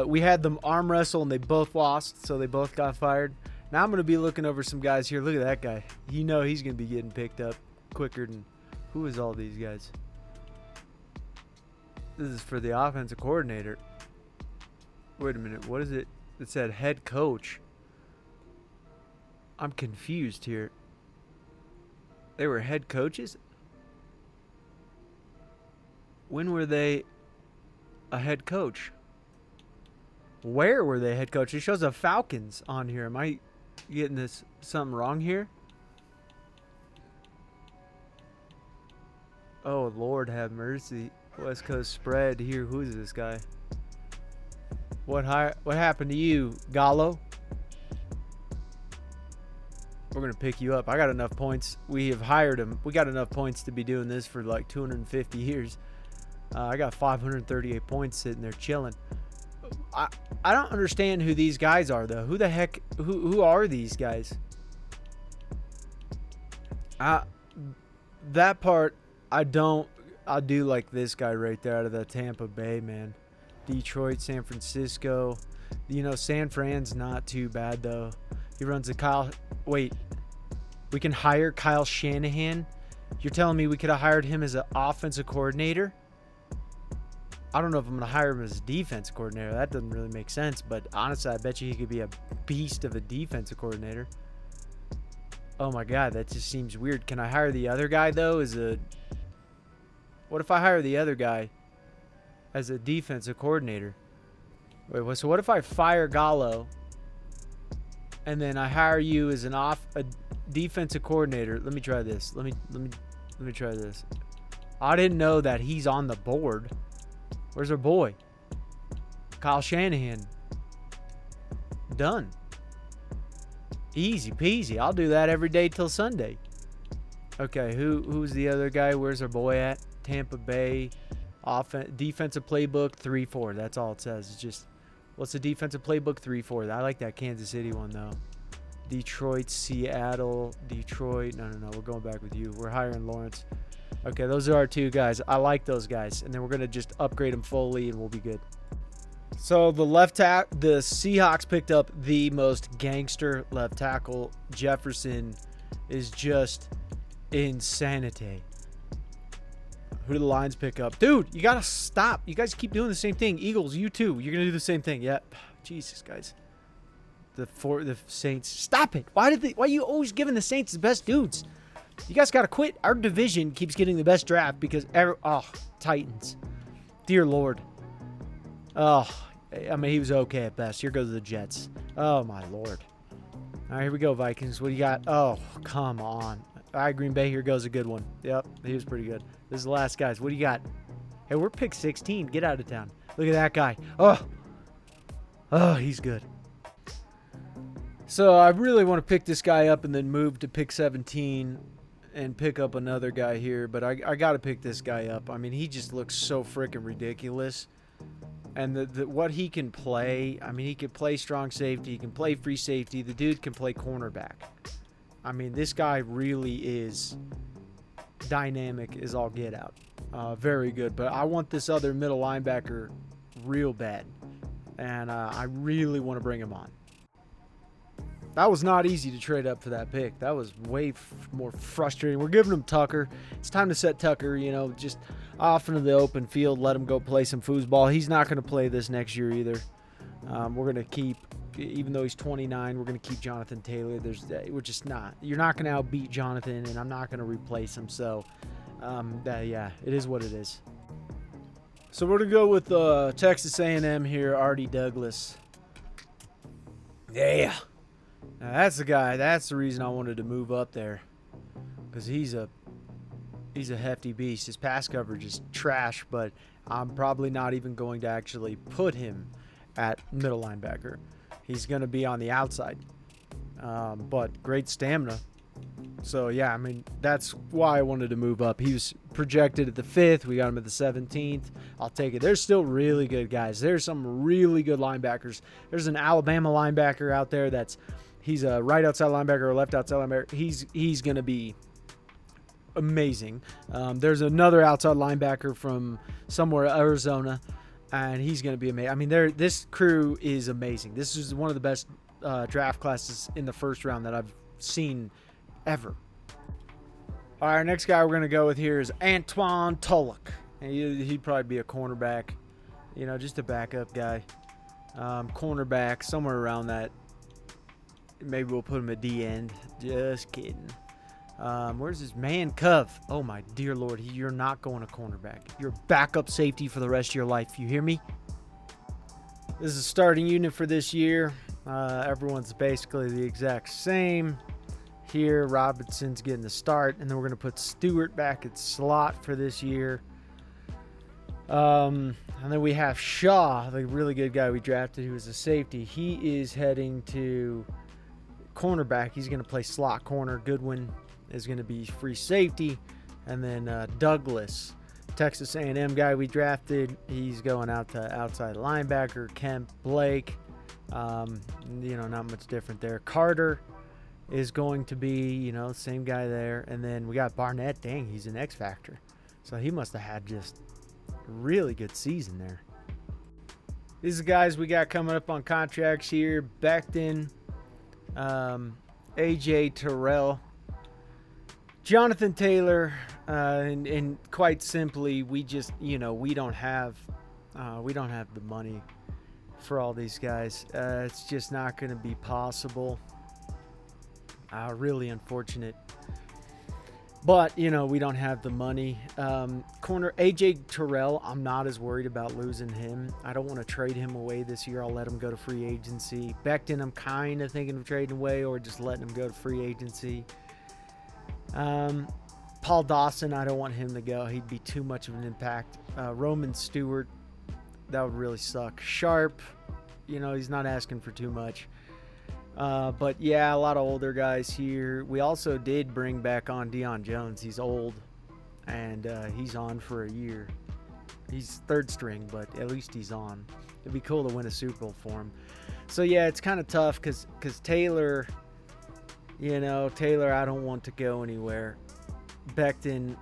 Speaker 2: We had them arm wrestle, and they both lost, so they both got fired. Now I'm going to be looking over some guys here. Look at that guy. You know he's going to be getting picked up quicker than... Who is all these guys? This is for the offensive coordinator. Wait a minute. What is it? It said head coach. I'm confused here. They were head coaches? When were they a head coach? Where were they head coach? It shows the Falcons on here. Am I getting this something wrong here? Oh, Lord have mercy. West Coast spread here. Who is this guy? What happened to you, Gallo? We're going to pick you up. I got enough points. We have hired him. We got enough points to be doing this for like 250 years. I got 538 points sitting there chilling. I don't understand who these guys are, though. Who the heck? Who are these guys? That part, I don't. I do like this guy right there out of the Tampa Bay, man. Detroit, San Francisco. You know, San Fran's not too bad, though. He runs a Kyle. Wait. We can hire Kyle Shanahan? You're telling me we could have hired him as an offensive coordinator? I don't know if I'm going to hire him as a defensive coordinator. That doesn't really make sense. But honestly, I bet you he could be a beast of a defensive coordinator. Oh my God, that just seems weird. Can I hire the other guy though? What if I hire the other guy as a defensive coordinator? Wait, so what if I fire Gallo and then I hire you as a defensive coordinator? Let me try this. Let me try this. I didn't know that he's on the board. Where's our boy? Kyle Shanahan. Done. Easy peasy. I'll do that every day till Sunday. Okay, who's the other guy? Where's our boy at? Tampa Bay. Defensive playbook 3-4. That's all it says. It's just, what's the defensive playbook 3-4? I like that Kansas City one though. Detroit, Seattle, Detroit. No. We're going back with you. We're hiring Lawrence. Okay, those are our two guys. I like those guys. And then we're going to just upgrade them fully and we'll be good. So the Seahawks picked up the most gangster left tackle. Jefferson is just insanity. Who do the Lions pick up? Dude, you got to stop. You guys keep doing the same thing. Eagles, you too. You're going to do the same thing. Yeah. Jesus, guys. The Saints. Stop it. Why are you always giving the Saints the best dudes? You guys got to quit. Our division keeps getting the best draft because Titans. Dear Lord. Oh, I mean, he was okay at best. Here goes the Jets. Oh, my Lord. All right, here we go, Vikings. What do you got? Oh, come on. All right, Green Bay, here goes a good one. Yep, he was pretty good. This is the last guys. What do you got? Hey, we're pick 16. Get out of town. Look at that guy. Oh, he's good. So I really want to pick this guy up and then move to pick 17 and pick up another guy here. But I got to pick this guy up. I mean, he just looks so freaking ridiculous. And what he can play, I mean, he can play strong safety. He can play free safety. The dude can play cornerback. I mean, this guy really is dynamic as all get out. Very good. But I want this other middle linebacker real bad. And I really want to bring him on. That was not easy to trade up for that pick. That was way more frustrating. We're giving him Tucker. It's time to set Tucker, just off into the open field. Let him go play some foosball. He's not going to play this next year either. We're going to keep, even though he's 29, we're going to keep Jonathan Taylor. We're just not. You're not going to outbeat Jonathan, and I'm not going to replace him. So, yeah, it is what it is. So we're going to go with Texas A&M here, Artie Douglas. Yeah. Now that's the guy. That's the reason I wanted to move up there, because he's a hefty beast. His pass coverage is trash, but I'm probably not even going to actually put him at middle linebacker. He's going to be on the outside, but great stamina. So yeah, I mean, that's why I wanted to move up. He was projected at the 5th. We got him at the 17th. I'll take it. There's still really good guys. There's some really good linebackers. There's an Alabama linebacker out there he's a right outside linebacker or left outside linebacker. He's going to be amazing. There's another outside linebacker from somewhere, Arizona, and he's going to be amazing. I mean, this crew is amazing. This is one of the best draft classes in the first round that I've seen ever. All right, our next guy we're going to go with here is Antoine Tulloch. And he'd probably be a cornerback, just a backup guy. Cornerback, somewhere around that. Maybe we'll put him at D end. Just kidding. Where's his man, Cov? Oh, my dear Lord. You're not going to cornerback. You're backup safety for the rest of your life. You hear me? This is a starting unit for this year. Everyone's basically the exact same. Here, Robinson's getting the start. And then we're going to put Stewart back at slot for this year. And then we have Shaw, the really good guy we drafted, who is a safety. He is heading to cornerback. He's going to play slot corner. Goodwin is going to be free safety. And then Douglas, Texas A&M guy we drafted, he's going out to outside linebacker. Kemp, Blake, not much different there. Carter is going to be, same guy there. And then we got Barnett. Dang, he's an X Factor. So he must have had just a really good season there. These are the guys we got coming up on contracts here. Becton, AJ Terrell, Jonathan Taylor, and quite simply, we just, we don't have the money for all these guys. It's just not going to be possible. Really unfortunate. But, you know, we don't have the money. Corner AJ Terrell, I'm not as worried about losing him. I don't want to trade him away this year. I'll let him go to free agency. Becton, I'm kind of thinking of trading away or just letting him go to free agency. Paul Dawson, I don't want him to go. He'd be too much of an impact. Roman Stewart, that would really suck. Sharp, you know, he's not asking for too much. But yeah, a lot of older guys here. We also did bring back on Deion Jones. He's old, and he's on for a year. He's third string, but at least he's on. It'd be cool to win a Super Bowl for him. So yeah, it's kind of tough because Taylor, you know, I don't want to go anywhere. Becton,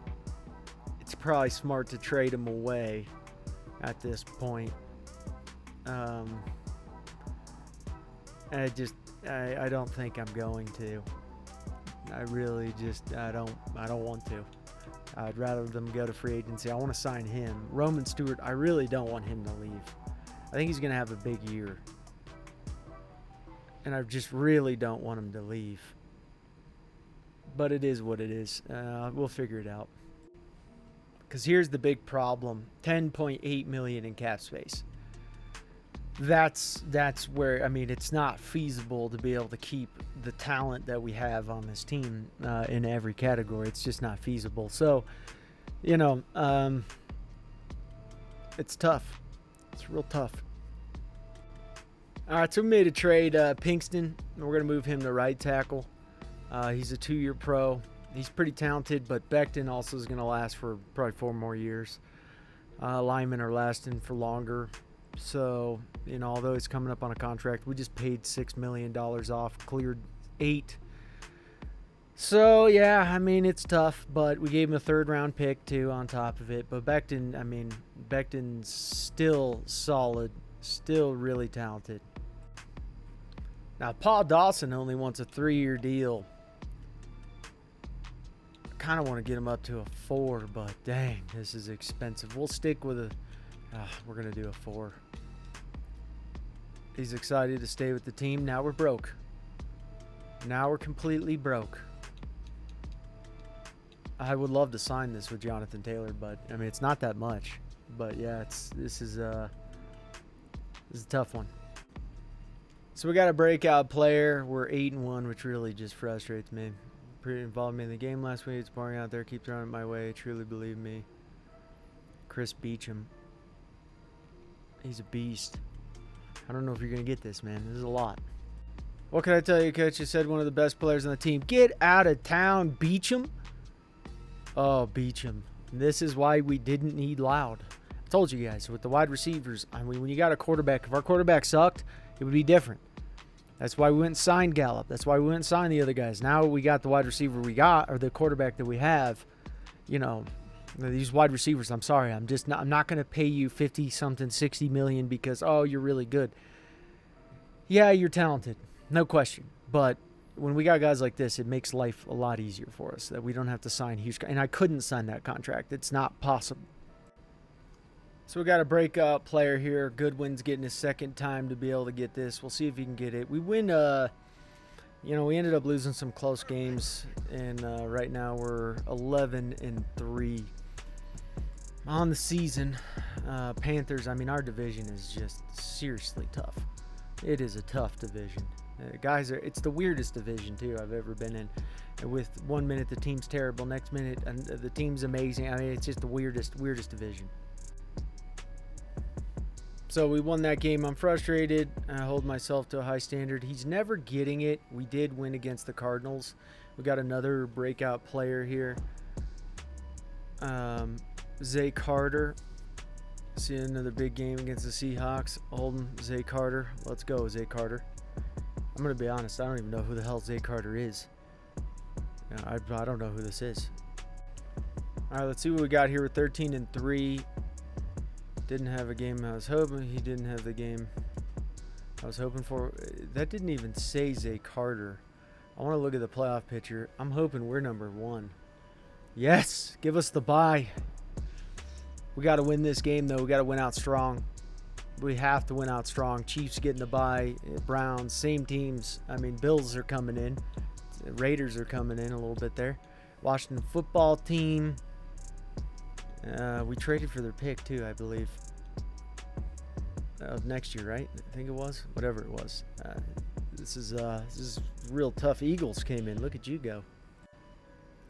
Speaker 2: it's probably smart to trade him away at this point. I don't think I'm going to. I really just I don't want to. I'd rather them go to free agency. I want to sign him. Roman Stewart, I really don't want him to leave. I think he's going to have a big year. And I just really don't want him to leave. But it is what it is. We'll figure it out. Because here's the big problem. $10.8 million in cap space. That's where, I mean, it's not feasible to be able to keep the talent that we have on this team in every category. It's just not feasible. So, you know, it's tough. It's real tough. All right, so we made a trade. Pinkston, we're going to move him to right tackle. He's a 2-year pro. He's pretty talented, but Becton also is going to last for probably 4 more years. Linemen are lasting for longer. So, you know, although he's coming up on a contract, we just paid $6 million off, cleared $8 million. So, yeah, I mean, it's tough, but we gave him a 3rd-round pick, too, on top of it. But Becton's still solid, still really talented. Now, Paul Dawson only wants a 3-year deal. I kind of want to get him up to a 4, but dang, this is expensive. We'll stick with a... we're going to do a 4. He's excited to stay with the team. Now we're broke. Now we're completely broke. I would love to sign this with Jonathan Taylor, but I mean, it's not that much. But yeah, this is a tough one. So we got a breakout player. We're 8-1, which really just frustrates me. Pretty involved me in the game last week. It's pouring out there. Keep throwing it my way. Truly believe me. Chris Beecham. He's a beast. I don't know if you're going to get this, man. This is a lot. What can I tell you, Coach? You said one of the best players on the team. Get out of town, Beecham. Oh, Beecham. This is why we didn't need Loud. I told you guys, with the wide receivers, I mean, when you got a quarterback, if our quarterback sucked, it would be different. That's why we went and signed Gallup. That's why we went and signed the other guys. Now we got the wide receiver we got, or the quarterback that we have. You know, these wide receivers, I'm sorry. I'm not going to pay you 50-something, 60 million because, oh, you're really good. Yeah, you're talented. No question. But when we got guys like this, it makes life a lot easier for us that we don't have to sign huge. And I couldn't sign that contract. It's not possible. So we got a breakout player here. Goodwin's getting his 2nd time to be able to get this. We'll see if he can get it. We win, you know, we ended up losing some close games. And right now we're 11-3 on the season. Panthers, I mean, our division is just seriously tough. It is a tough division. Guys, it's the weirdest division, too, I've ever been in. And with 1 minute the team's terrible, next minute the team's amazing. I mean, it's just the weirdest division. So we won that game. I'm frustrated. I hold myself to a high standard. He's never getting it. We did win against the Cardinals. We got another breakout player here. Zay Carter. See another big game against the Seahawks. Holding Zay Carter. Let's go, Zay Carter. I'm going to be honest. I don't even know who the hell Zay Carter is. I don't know who this is. All right, let's see what we got here. We're 13-3. Didn't have a game I was hoping. He didn't have the game I was hoping for. That didn't even say Zay Carter. I want to look at the playoff picture. I'm hoping we're number 1. Yes, give us the bye. We got to win this game, though. We got to win out strong. We have to win out strong. Chiefs getting the bye. Browns, same teams. I mean, Bills are coming in. The Raiders are coming in a little bit there. Washington football team. We traded for their pick too, I believe. Next year, right? I think it was. Whatever it was. This is real tough. Eagles came in. Look at you go.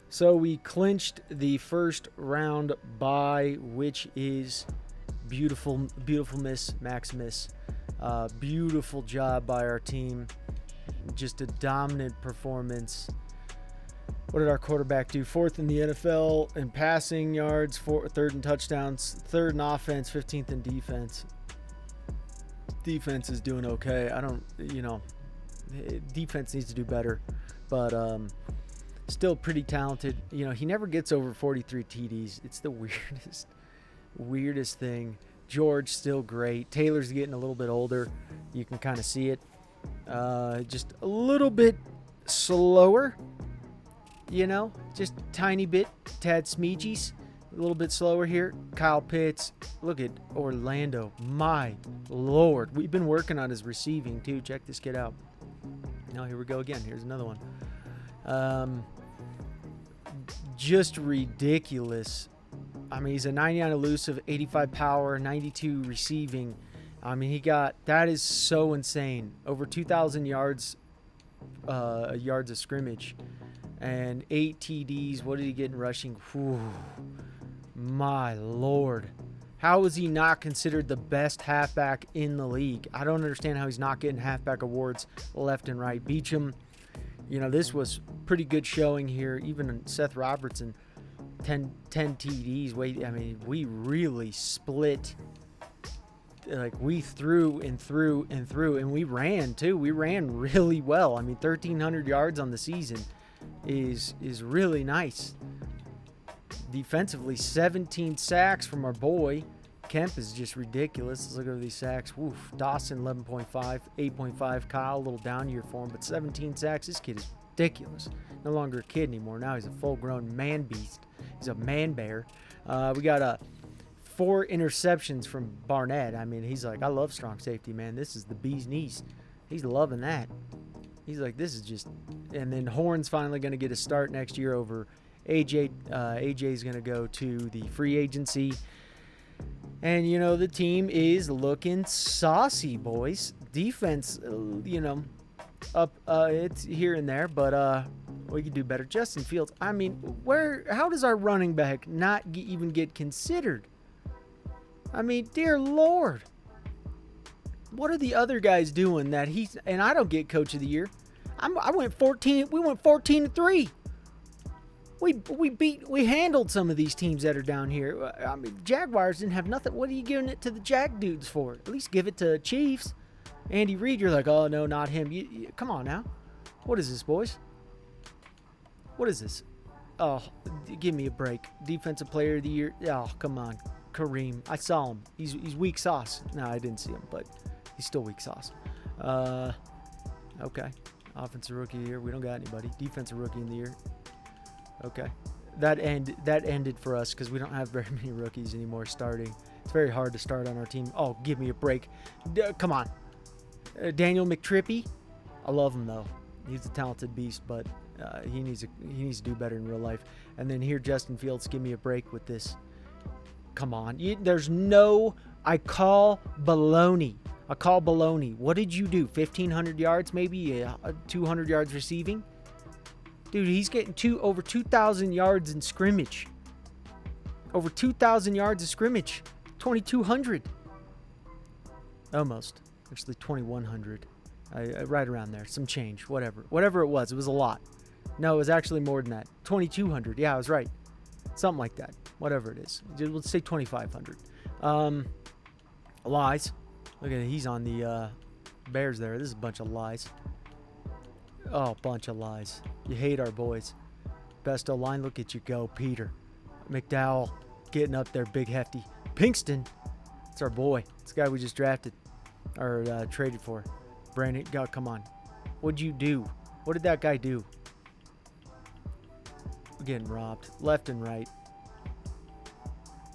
Speaker 2: So we clinched the first round bye, which is beautiful Miss Maximus. Beautiful job by our team. Just a dominant performance. What did our quarterback do? 4th in the NFL in passing yards, 3rd in touchdowns, 3rd in offense, 15th in defense. Defense is doing okay. Defense needs to do better, but still pretty talented. He never gets over 43 TDs. It's the weirdest thing. George still great. Taylor's getting a little bit older. You can kind of see it. Just a little bit slower. Just a tiny bit. Tad Smeegies. A little bit slower here. Kyle Pitts. Look at Orlando. My Lord. We've been working on his receiving too. Check this kid out. Now here we go again. Here's another one. Just ridiculous. He's a 99 elusive, 85 power, 92 receiving. That is so insane. Over 2,000 yards of scrimmage. And 8 TDs. What did he get in rushing? Whew. My Lord. How is he not considered the best halfback in the league? I don't understand how he's not getting halfback awards left and right. Beecham, this was pretty good showing here. Even Seth Robertson, 10 TDs. We really split. We threw and threw and threw, and we ran too. We ran really well. 1,300 yards on the season is really nice. Defensively, 17 sacks from our boy. Kemp is just ridiculous. Let's look at these sacks. Woof. Dawson, 11.5, 8.5. Kyle, a little down year for him, but 17 sacks. This kid is ridiculous. No longer a kid anymore. Now he's a full-grown man beast. He's a man bear. We got 4 interceptions from Barnett. He's like, I love strong safety, man. This is the bee's knees. He's loving that. He's like, this is just... And then Horn's finally going to get a start next year over AJ. AJ's going to go to the free agency. And, the team is looking saucy, boys. Defense, up, it's here and there, but we could do better. Justin Fields, how does our running back not even get considered? Dear Lord. What are the other guys doing that and I don't get coach of the year. We went 14-3. We handled some of these teams that are down here. Jaguars didn't have nothing. What are you giving it to the Jag dudes for? At least give it to Chiefs. Andy Reid, you're like, oh no, not him. Come on now. What is this, boys? What is this? Oh, give me a break. Defensive player of the year. Oh, come on. Kareem. I saw him. He's weak sauce. No, I didn't see him, but he's still weak sauce. Okay. Offensive rookie of the year. We don't got anybody. Defensive rookie in the year. Okay. That ended for us because we don't have very many rookies anymore starting. It's very hard to start on our team. Oh, give me a break. Come on. Daniel McTrippy. I love him, though. He's a talented beast, but he needs to do better in real life. And then here, Justin Fields, give me a break with this. Come on. I call baloney. What did you do? 1,500 yards, maybe 200 yards receiving? Dude, he's getting over 2,000 yards in scrimmage. Over 2,000 yards of scrimmage. 2,200. Almost. Actually, 2,100. Right around there. Some change. Whatever it was. It was a lot. No, it was actually more than that. 2,200. Yeah, I was right. Something like that. Whatever it is. Let's say 2,500. Lies. Look at it. He's on the Bears there. This is a bunch of lies. Oh, bunch of lies. You hate our boys. Best O-line. Look at you go, Peter. McDowell getting up there, big hefty. Pinkston. It's our boy. It's the guy we just drafted. Or traded for. Brandon, God, come on. What'd you do? What did that guy do? We're getting robbed. Left and right.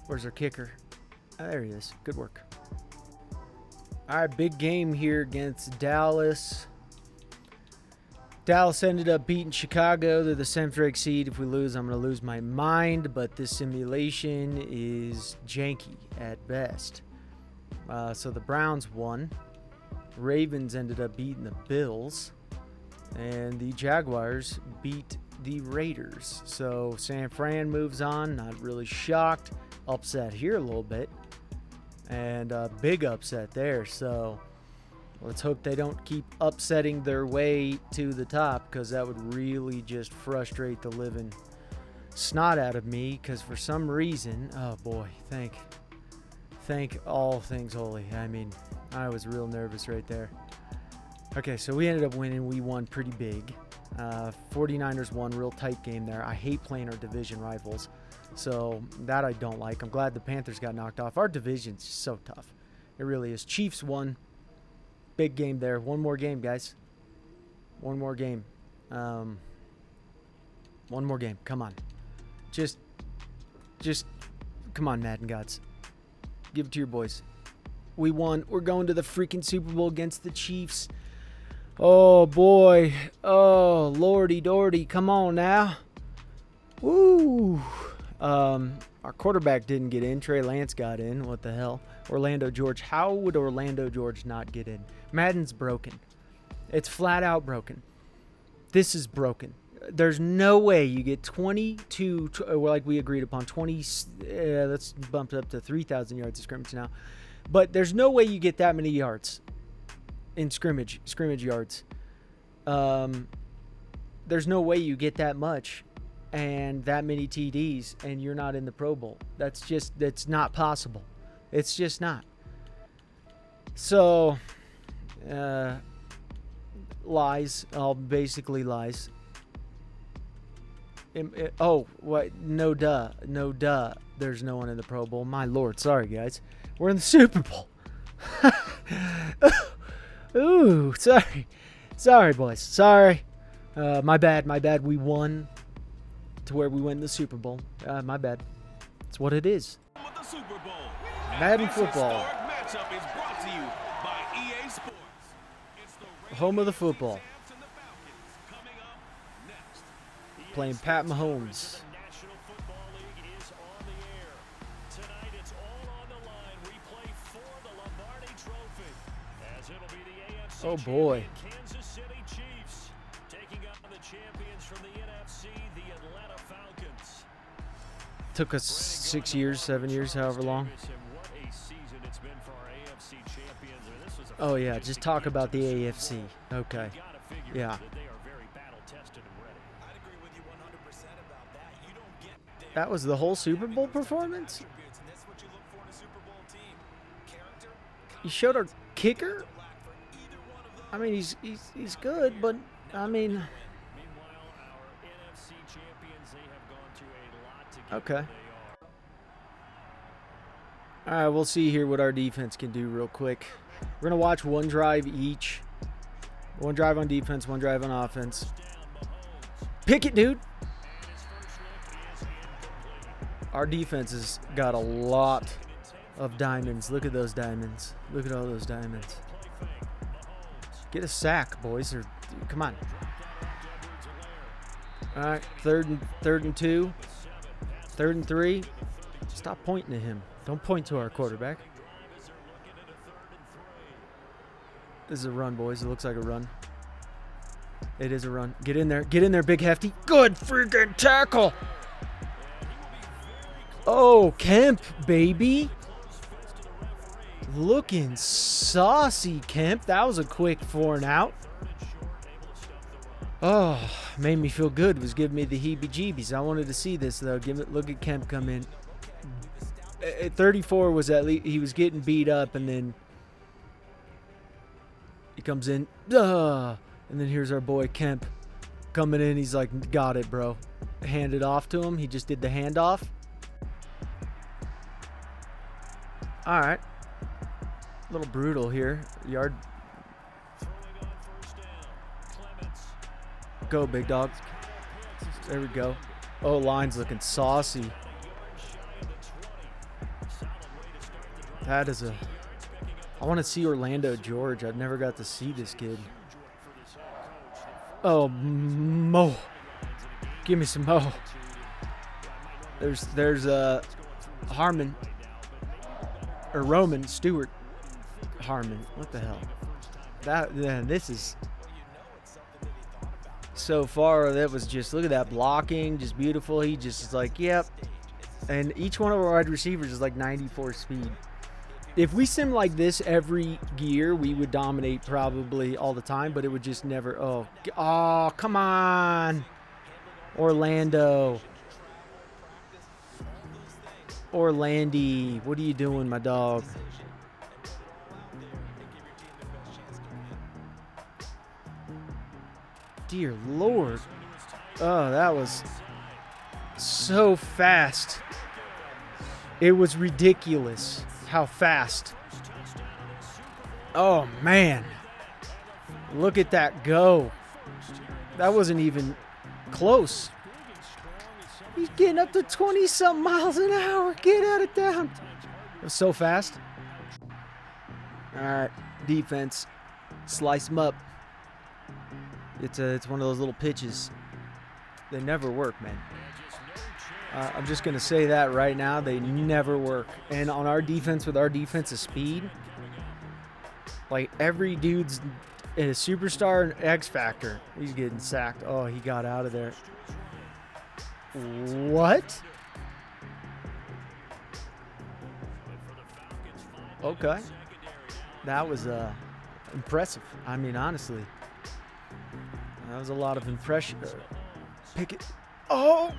Speaker 2: Where's our kicker? There he is. Good work. All right, big game here against Dallas. Dallas ended up beating Chicago. They're the 7th ranked seed. If we lose, I'm going to lose my mind, but this simulation is janky at best. So the Browns won. Ravens ended up beating the Bills. And the Jaguars beat the Raiders. So San Fran moves on. Not really shocked. Upset here a little bit. And a big upset there. So let's hope they don't keep upsetting their way to the top, because that would really just frustrate the living snot out of me, because for some reason, oh boy, thank all things holy. I mean, I was real nervous right there. Okay, so we ended up winning. We won pretty big. 49ers won, real tight game there. I hate playing our division rivals, so that I don't like. I'm glad the Panthers got knocked off. Our division's so tough. It really is. Chiefs won. Big game there. One more game, guys. One more game. One more game. Come on. Just come on, Madden gods. Give it to your boys. We won. We're going to the freaking Super Bowl against the Chiefs. Oh, boy. Oh, lordy dordy. Come on now. Woo. Our quarterback didn't get in. Trey Lance got in. What the hell? Orlando George. How would Orlando George not get in? Madden's broken. It's flat out broken. This is broken. There's no way you get 22, like we agreed upon, 20, let's bump it up to 3,000 yards of scrimmage now. But there's no way you get that many yards in scrimmage yards. There's no way you get that much and that many TDs and you're not in the Pro Bowl. That's not possible. It's just not. So, lies. All basically lies. Oh, what? No duh. No duh. There's no one in the Pro Bowl. My Lord. Sorry, guys. We're in the Super Bowl. Ooh, sorry. Sorry, boys. Sorry. My bad. My bad. We won to where we win the Super Bowl. My bad. It's what it is. Madden football. Home of the football. Playing Pat Mahomes. Oh boy. Kansas City Chiefs taking on the champions from the NFC, the Atlanta Falcons. Took us 6 years, 7 years, however long. Oh yeah, just talk about the AFC. Okay. Yeah. That was the whole Super Bowl performance? You showed our kicker? I mean, he's good, but I mean, okay. All right, we'll see here what our defense can do real quick. We're gonna watch one drive each. One drive on defense, one drive on offense. Pick it, dude. Our defense has got a lot of diamonds. Look at those diamonds. Look at all those diamonds. Get a sack, boys. Or come on. All right, third and 2. 3rd and 3. Stop pointing at him. Don't point to our quarterback. This is a run, boys. It looks like a run. It is a run. Get in there. Get in there, big hefty. Good freaking tackle. Oh, Kemp, baby. Looking saucy, Kemp. That was a quick 4 and out. Oh, made me feel good. It was giving me the heebie-jeebies. I wanted to see this, though. Look at Kemp come in. At 34 was at least he was getting beat up, and then he comes in. And then here's our boy Kemp coming in. He's like, got it, bro. Hand it off to him. He just did the handoff. All right. A little brutal here. Yard. Go, big dog. There we go. Oh, line's looking saucy. That is a... I want to see Orlando George. I've never got to see this kid. Oh, Mo. Give me some Mo. There's Harmon. Or Roman Stewart Harmon. What the hell? This is so far. That was just, look at that blocking, just beautiful. He just is like, yep. And each one of our wide receivers is like 94 speed. If we sim like this every year, we would dominate probably all the time, but it would just never. Oh, come on, Orlando. Orlandy, what are you doing, my dog? Dear Lord. Oh, that was so fast. It was ridiculous how fast. Oh, man. Look at that go. That wasn't even close. He's getting up to 20-something miles an hour. Get out of town. It was so fast. All right, defense. Slice them up. It's one of those little pitches. They never work, man. I'm just going to say that right now. They never work. And on our defense, with our defensive speed, like every dude's a superstar and X Factor. He's getting sacked. Oh, he got out of there. What? Okay. That was impressive. I mean, honestly. That was a lot of impression. Pickett. Oh!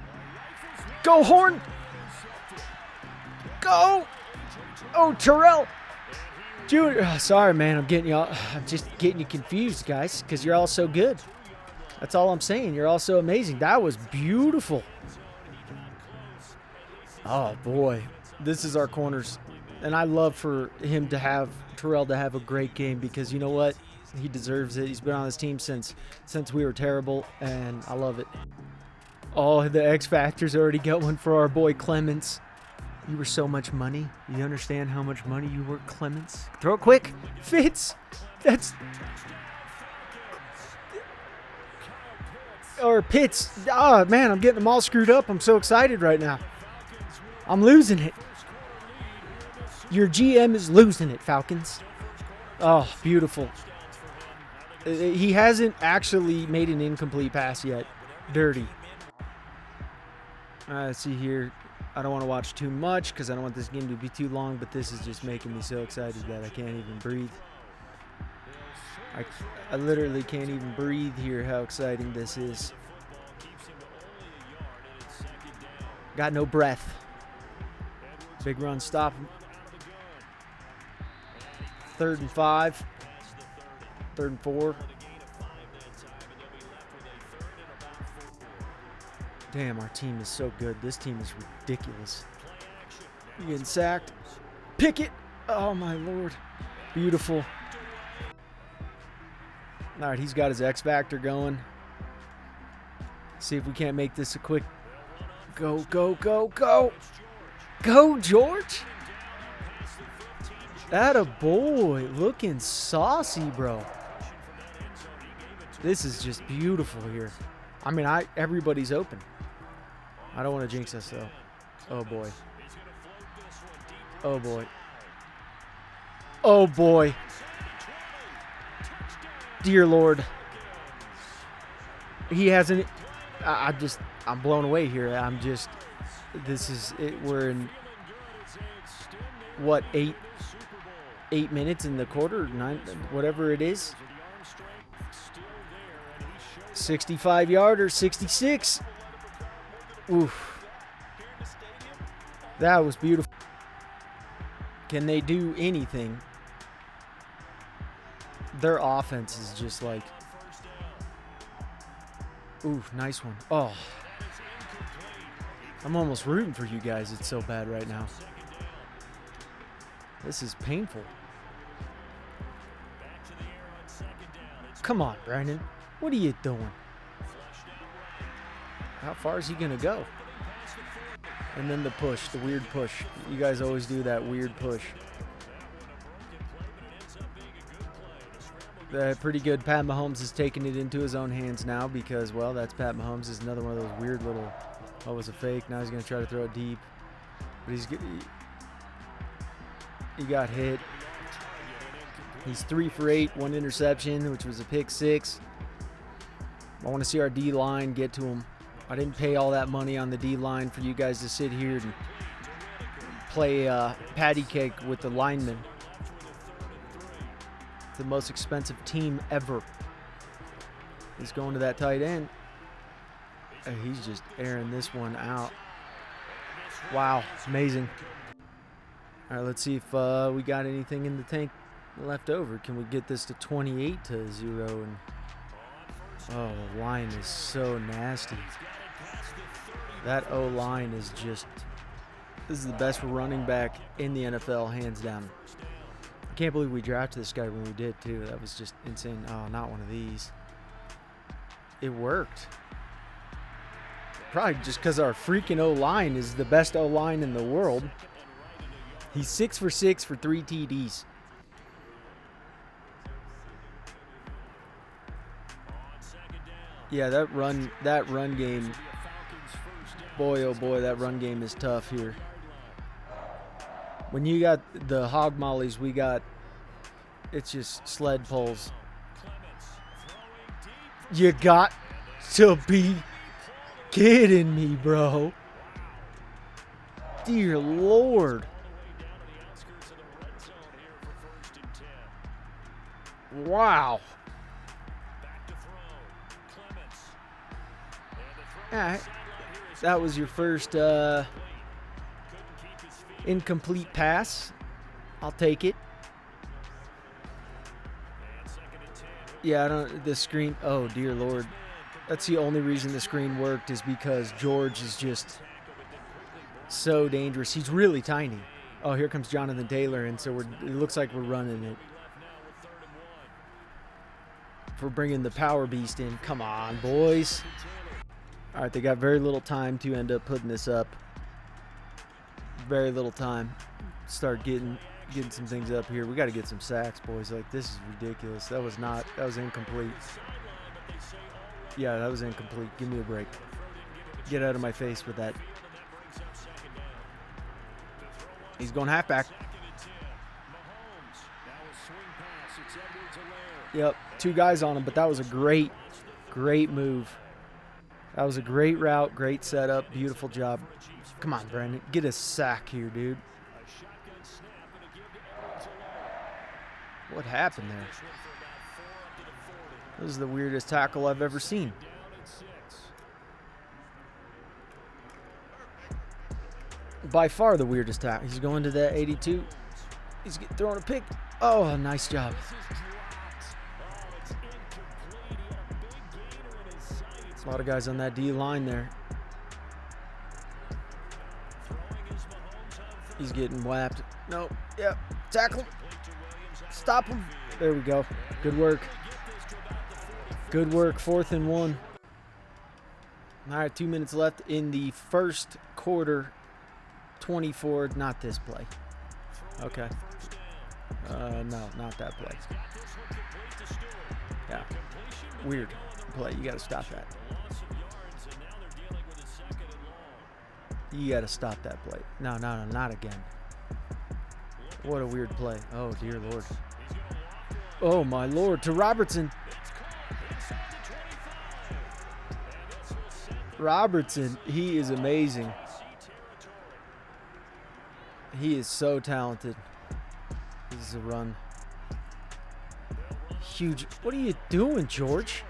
Speaker 2: Go, Horn! Go! Oh, Terrell! Junior. Oh, sorry, man. I'm just getting you confused, guys, because you're all so good. That's all I'm saying. You're all so amazing. That was beautiful. Oh, boy. This is our corners. And I love for him to have, Terrell to have a great game, because you know what? He deserves it. He's been on this team since we were terrible, and I love it. Oh, the X Factor's already got one for our boy Clements. You were so much money. You understand how much money you were, Clements? Throw it quick. Fitz. That's... Or Pitts. Oh, man, I'm getting them all screwed up. I'm so excited right now. I'm losing it. Your GM is losing it, Falcons. Oh, beautiful. He hasn't actually made an incomplete pass yet. Dirty. Let's see here. I don't want to watch too much because I don't want this game to be too long, but this is just making me so excited that I can't even breathe. I literally can't even breathe here, how exciting this is. Got no breath. Big run, stop. 3rd and 5. 3rd and 4. Damn, our team is so good. This team is ridiculous. You're getting sacked. Pickett. Oh, my Lord. Beautiful. All right, he's got his X Factor going. See if we can't make this a quick go, go, go, go. Go, George. Atta boy. Looking saucy, bro. This is just beautiful here. I mean, everybody's open. I don't want to jinx us, though. Oh, boy. Oh, boy. Oh, boy. Dear Lord. He hasn't... I'm blown away here. This is it. We're in, what, 8 minutes in the quarter? 9, whatever it is. 65-yarder, 66. Oof. That was beautiful. Can they do anything? Their offense is just like... Oof, nice one. Oh. I'm almost rooting for you guys. It's so bad right now. This is painful. Come on, Brandon. What are you doing? How far is he going to go? And then the push, the weird push. You guys always do that weird push. Pretty good. Pat Mahomes is taking it into his own hands now because, well, that's Pat Mahomes. Is another one of those weird little, oh, it was a fake. Now he's going to try to throw it deep. But he got hit. He's 3 for 8, 1 interception, which was a pick 6. I want to see our D-line get to him. I didn't pay all that money on the D-line for you guys to sit here and play patty cake with the linemen. The most expensive team ever. He's going to that tight end. He's just airing this one out. Wow, amazing. All right, let's see if we got anything in the tank left over. Can we get this to 28-0? And oh, the line is so nasty. That O-line is just, this is the best running back in the NFL, hands down. I can't believe we drafted this guy when we did, too. That was just insane. Oh, not one of these. It worked. Probably just because our freaking O-line is the best O-line in the world. He's 6 for 6 for 3 TDs. Yeah, that run game, boy, oh boy, that run game is tough here. When you got the hog mollies, we got, it's just sled pulls. You got to be kidding me, bro. Dear Lord. Wow. Alright. That was your first incomplete pass. I'll take it. Yeah, I don't, the screen, oh dear Lord. That's the only reason the screen worked, is because George is just so dangerous. He's really tiny. Oh, here comes Jonathan Taylor, and so it looks like we're running it. If we're bringing the power beast in, come on, boys. All right, they got very little time to end up putting this up. Very little time. Start getting some things up here. We got to get some sacks, boys. Like, this is ridiculous. That was incomplete. Yeah, that was incomplete. Give me a break. Get out of my face with that. He's going halfback. Yep, 2 guys on him, but that was a great move. That was a great route, great setup, beautiful job. Come on, Brandon, get a sack here, dude. What happened there? This is the weirdest tackle I've ever seen. By far the weirdest tackle. He's going to that 82. He's throwing a pick. Oh, nice job. A lot of guys on that D line there. He's getting whapped. No, yep. Tackle him. Stop him. There we go. Good work. Good work. 4th and 1. All right, 2 minutes left in the first quarter. 24. Not this play. Okay. No, not that play. Yeah. Weird play. You got to stop that. You got to stop that play. No, not again. What a weird play. Oh, dear Lord. Oh, my Lord. To Robertson. Robertson, he is amazing. He is so talented. This is a run. Huge. What are you doing, George?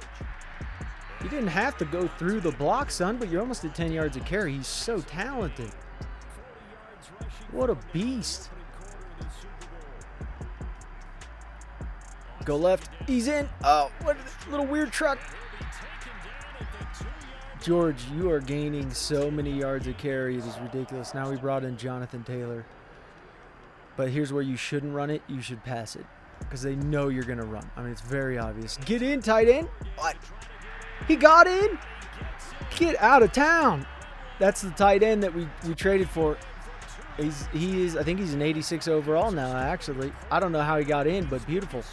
Speaker 2: You didn't have to go through the block, son, but you're almost at 10 yards of carry. He's so talented. What a beast. Go left. He's in. Oh, what a little weird truck. George, you are gaining so many yards of carry. It is ridiculous. Now we brought in Jonathan Taylor. But here's where you shouldn't run it. You should pass it. Because they know you're going to run. I mean, it's very obvious. Get in, tight end. What? He got in? Get out of town. That's the tight end that we traded for. I think he's an 86 overall now, actually. I don't know how he got in, but beautiful.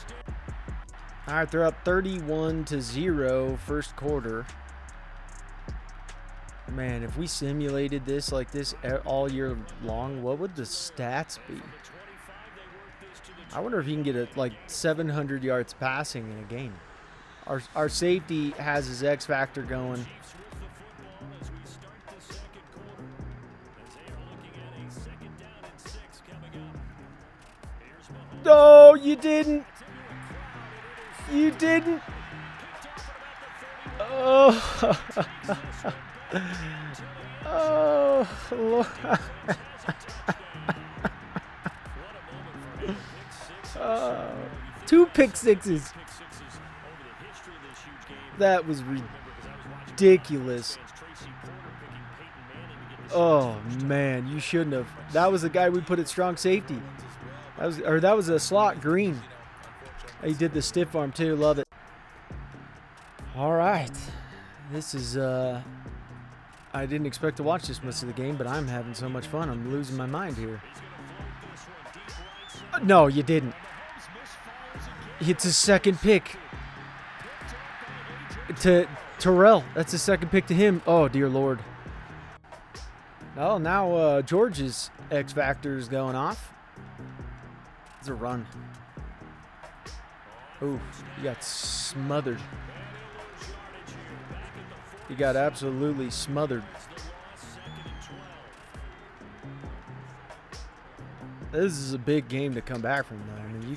Speaker 2: All right, they're up 31-0 first quarter. Man, if we simulated this like this all year long, what would the stats be? I wonder if you can get like 700 yards passing in a game. Our safety has his X factor going. No, you didn't. You didn't. Oh. Oh, Lord. Two pick sixes. That was ridiculous. Oh, man, you shouldn't have. That was the guy we put at strong safety. That was a slot green. He did the stiff arm too. Love it. All right. This is I didn't expect to watch this much of the game, but I'm having so much fun. I'm losing my mind here. No, you didn't. It's his second pick to Terrell. That's his second pick to him. Oh, dear Lord. Well, now George's X Factor is going off. It's a run. Ooh, you got smothered. He got absolutely smothered. This is a big game to come back from, though. I mean, you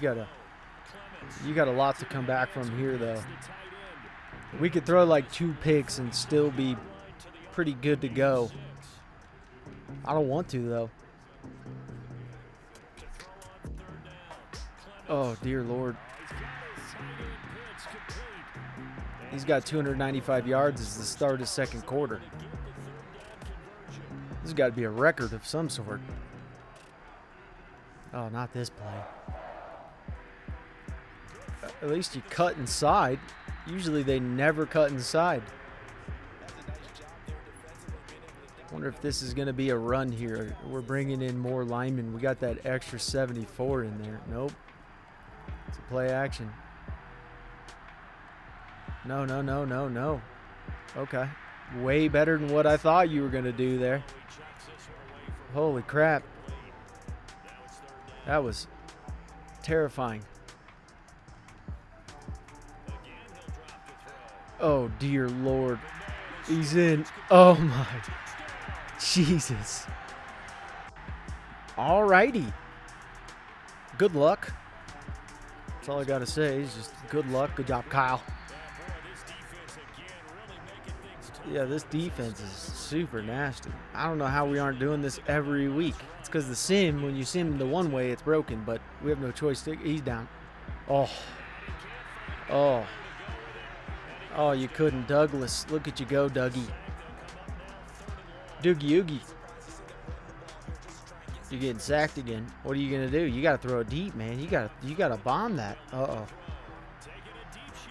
Speaker 2: got a lot to come back from here, though. We could throw like 2 picks and still be pretty good to go. I don't want to, though. Oh, dear Lord. He's got 295 yards as the start of second quarter. This has got to be a record of some sort. Oh, not this play. At least you cut inside. Usually they never cut inside. Wonder if this is going to be a run here. We're bringing in more linemen. We got that extra 74 in there. Nope. It's a play action. No, no, no, no, no. Okay. Way better than what I thought you were going to do there. Holy crap. That was terrifying. Oh, dear Lord. He's in. Oh, my. Jesus. All righty. Good luck. That's all I got to say is just good luck. Good job, Kyle. Yeah, this defense is super nasty. I don't know how we aren't doing this every week. It's because the sim, when you sim the one way, it's broken, but we have no choice. He's down. Oh. Oh. Oh, you couldn't. Douglas, look at you go, Dougie. Doogie Oogie. You're getting sacked again. What are you going to do? You got to throw it deep, man. You got to bomb that. Uh-oh.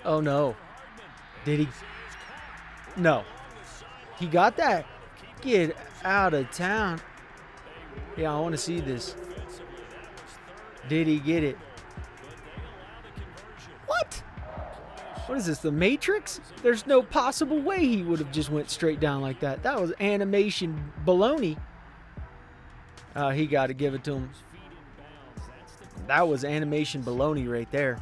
Speaker 2: Oh, no. Did he? No. He got that. Get out of town. Yeah, I want to see this. Did he get it? What? What is this, the Matrix? There's no possible way he would have just went straight down like that. That was animation baloney. He got to give it to him. That was animation baloney right there.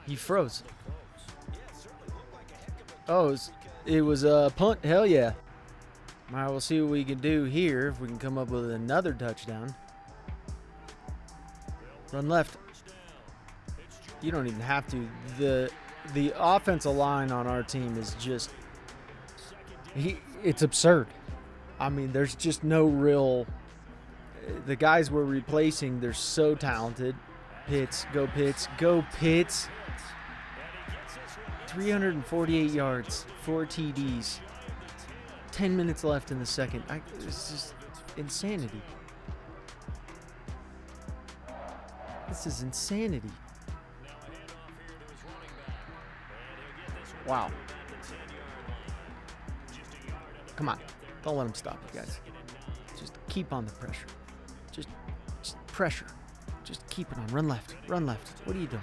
Speaker 2: He froze. Oh, it was a punt. Hell yeah. All right, we'll see what we can do here. If we can come up with another touchdown. Run left. You don't even have to. The offensive line on our team is just... It's absurd. I mean, there's just no real... The guys we're replacing, they're so talented. Pitts, go Pitts, go Pitts. 348 yards, 4 TDs. 10 minutes left in the second. It's just insanity. This is insanity. Wow. Come on. Don't let him stop you guys. Just keep on the pressure. Just pressure. Just keep it on. Run left. Run left. What are you doing?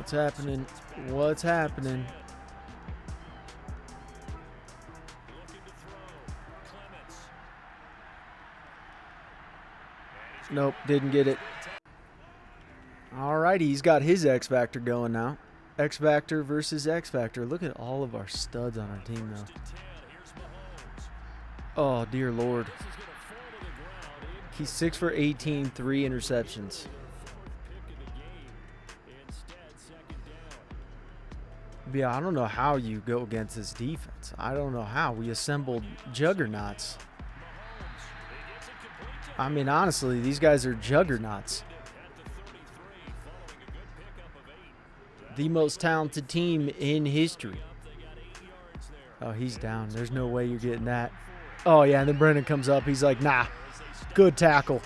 Speaker 2: What's happening? What's happening? Nope, didn't get it. All right, he's got his X Factor going now. X Factor versus X Factor. Look at all of our studs on our team now. Oh, dear Lord. He's 6 for 18, 3 interceptions. Yeah, I don't know how you go against this defense. I don't know how. We assembled juggernauts. I mean, honestly, these guys are juggernauts. The most talented team in history. Oh, he's down. There's no way you're getting that. Oh, yeah, and then Brennan comes up. He's like, nah, good tackle.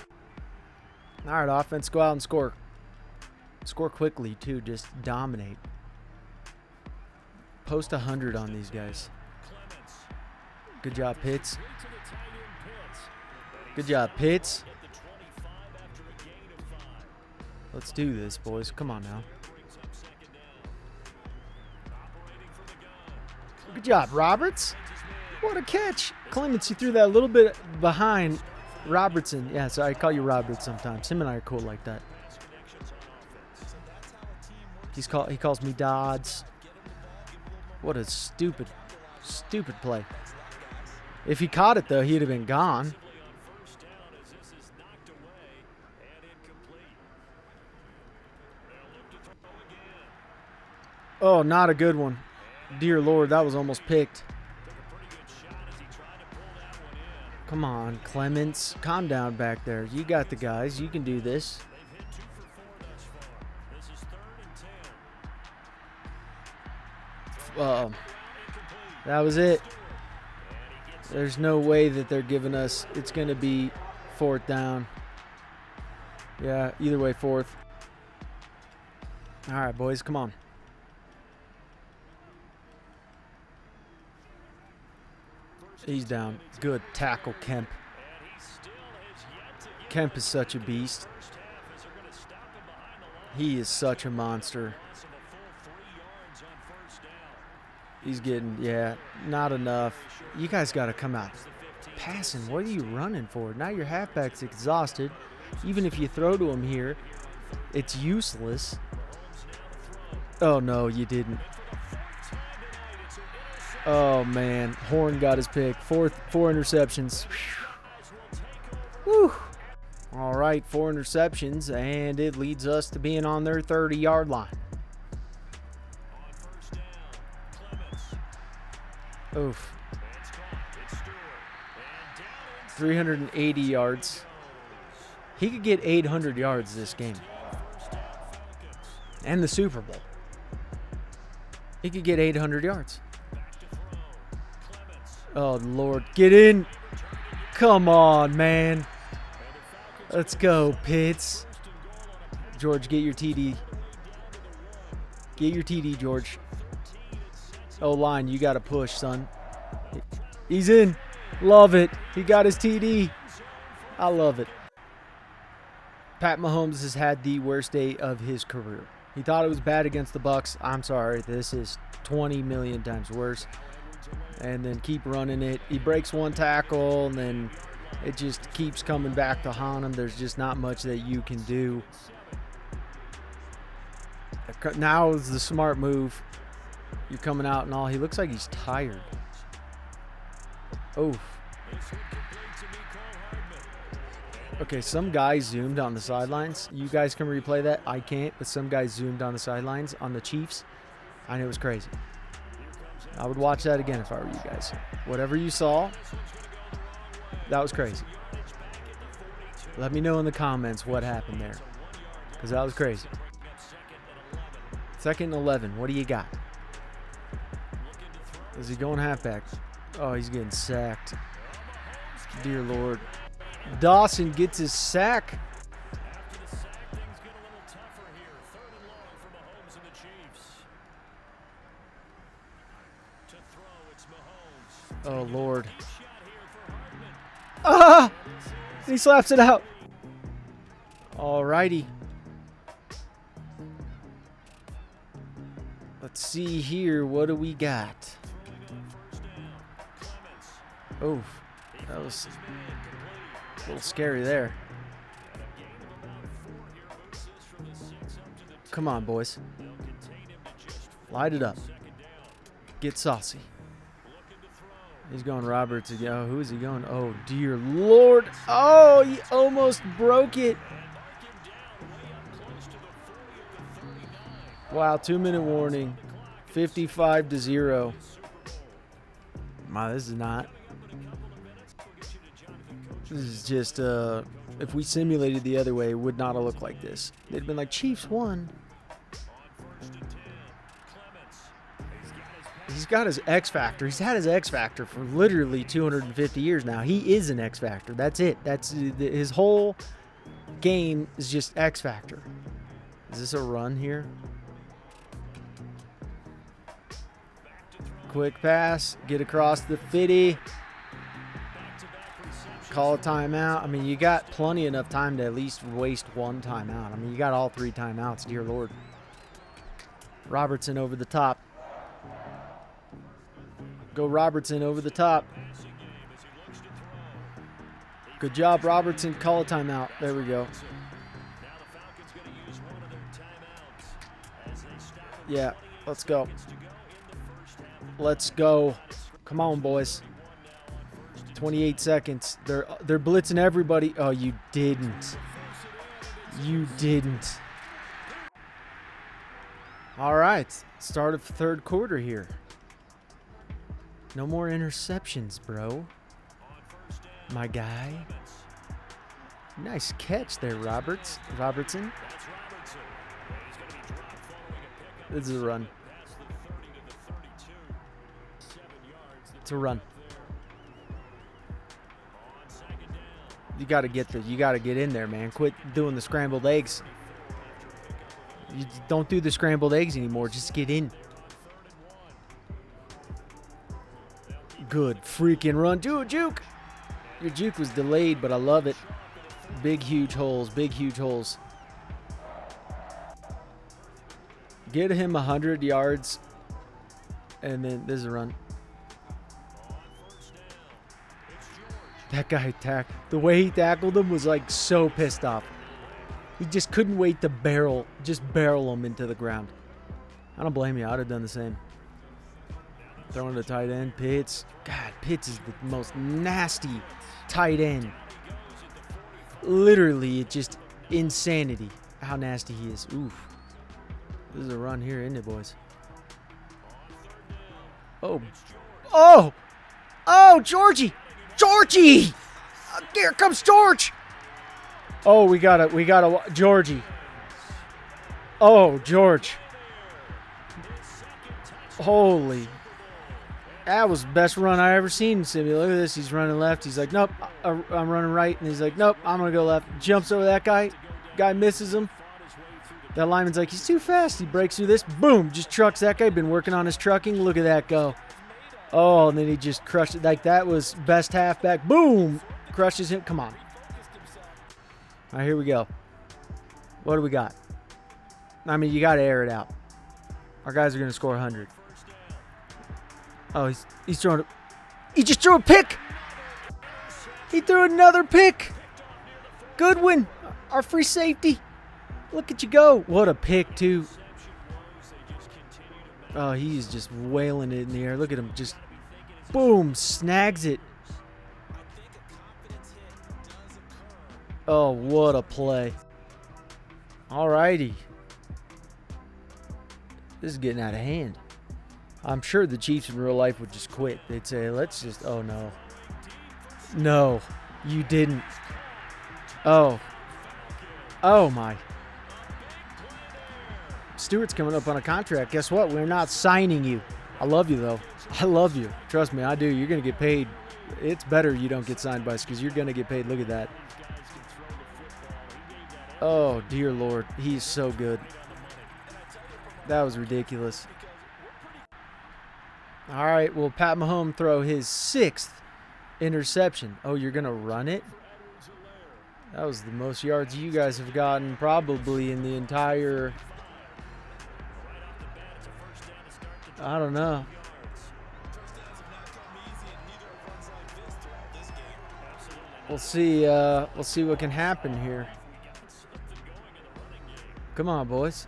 Speaker 2: All right, offense, go out and score. Score quickly, too. Just dominate. Post 100 on these guys. Good job, Pitts. Good job, Pitts. Let's do this, boys. Come on now. Good job, Roberts. What a catch. Clements, you threw that a little bit behind Robertson. Yeah, so I call you Roberts sometimes. Him and I are cool like that. He calls me Dodds. What a stupid play. If he caught it, though, he'd have been gone. Oh, not a good one. Dear Lord, that was almost picked. Come on, Clements. Calm down back there. You got the guys. You can do this. That was it. There's no way that they're giving us. It's going to be 4th down. Yeah, either way, 4th. All right, boys, come on. He's down. Good tackle, Kemp. Kemp is such a beast. He is such a monster. He's getting, yeah, not enough. You guys got to come out passing. What are you running for? Now your halfback's exhausted. Even if you throw to him here, it's useless. Oh, no, you didn't. Oh, man. Horn got his pick. 4 interceptions. Whew. All right, 4 interceptions, and it leads us to being on their 30-yard line. Oof. 380 yards. He could get 800 yards this game. And the Super Bowl. He could get 800 yards. Oh, Lord. Get in. Come on, man. Let's go, Pitts. George, get your TD. Get your TD, George. Oh, line, you got to push, son. He's in. Love it. He got his TD. I love it. Pat Mahomes has had the worst day of his career. He thought it was bad against the Bucs. I'm sorry. This is 20 million times worse. And then keep running it. He breaks one tackle, and then it just keeps coming back to haunt him. There's just not much that you can do. Now is the smart move. You're coming out and all. He looks like he's tired. Oof. Okay, some guy zoomed on the sidelines. You guys can replay that. I can't, but some guy zoomed on the sidelines on the Chiefs. And it was crazy. I would watch that again if I were you guys. Whatever you saw, that was crazy. Let me know in the comments what happened there, because that was crazy. 2nd and 11. What do you got? Is he going halfback? Oh, he's getting sacked. Dear Lord. Dawson gets his sack. Oh, Lord. Ah! He slaps it out. All righty. Let's see here. What do we got? Oh, that was a little scary there. Come on, boys. Light it up. Get saucy. He's going Roberts again. Oh, who is he going? Oh, dear Lord. Oh, he almost broke it. Wow, 2-minute warning. 55-0. Wow, this is not. This is just, if we simulated the other way, it would not have looked like this. They'd been like, Chiefs won. He's got his X Factor. He's had his X Factor for literally 250 years now. He is an X Factor. That's it. That's his whole game is just X Factor. Is this a run here? Quick pass. Get across the 50. Call a timeout. I mean, you got plenty enough time to at least waste one timeout. I mean, you got all 3 timeouts, dear Lord. Robertson over the top. Go Robertson over the top. Good job, Robertson. Call a timeout. There we go. Yeah, let's go. Let's go. Come on, boys. 28 seconds. They're blitzing everybody. Oh, you didn't. You didn't. All right. Start of third quarter here. No more interceptions, bro. My guy. Nice catch there, Robertson. This is a run. It's a run. You gotta get in there, man. Quit doing the scrambled eggs. You don't do the scrambled eggs anymore. Just get in. Good freaking run. Do a juke. Your juke was delayed, but I love it. Big, huge holes. Big, huge holes. Get him 100 yards. And then there's a run. That guy the way he tackled him was like so pissed off. He just couldn't wait to barrel him into the ground. I don't blame you. I'd have done the same. Throwing to tight end, Pitts. God, Pitts is the most nasty tight end. Literally, it's just insanity how nasty he is. Oof. This is a run here, isn't it, boys? Oh. Oh! Oh, Georgie! Georgie! Here comes George! Oh, we got a Georgie. Oh, George. Holy. That was the best run I ever seen in Simmy. Look at this. He's running left. He's like, nope, I'm running right. And he's like, nope, I'm going to go left. Jumps over that guy. Guy misses him. That lineman's like, he's too fast. He breaks through this. Boom. Just trucks that guy. Been working on his trucking. Look at that go. Oh, and then he just crushed it. Like, that was best halfback. Boom. Crushes him. Come on. All right, here we go. What do we got? I mean, you got to air it out. Our guys are going to score 100. Oh, he's throwing it. He just threw a pick. He threw another pick. Goodwin, our free safety. Look at you go. What a pick, too. Oh, he's just wailing it in the air. Look at him. Just, boom, snags it. Oh, what a play. All righty. This is getting out of hand. I'm sure the Chiefs in real life would just quit. They'd say, let's just, oh, no. No, you didn't. Oh. Oh, my. Stewart's coming up on a contract. Guess what? We're not signing you. I love you, though. I love you. Trust me, I do. You're going to get paid. It's better you don't get signed by us because you're going to get paid. Look at that. Oh, dear Lord. He's so good. That was ridiculous. All right, well, Pat Mahomes throw his 6th interception. Oh, you're going to run it? That was the most yards you guys have gotten probably in the entire I don't know. We'll see. We'll see what can happen here. Come on, boys.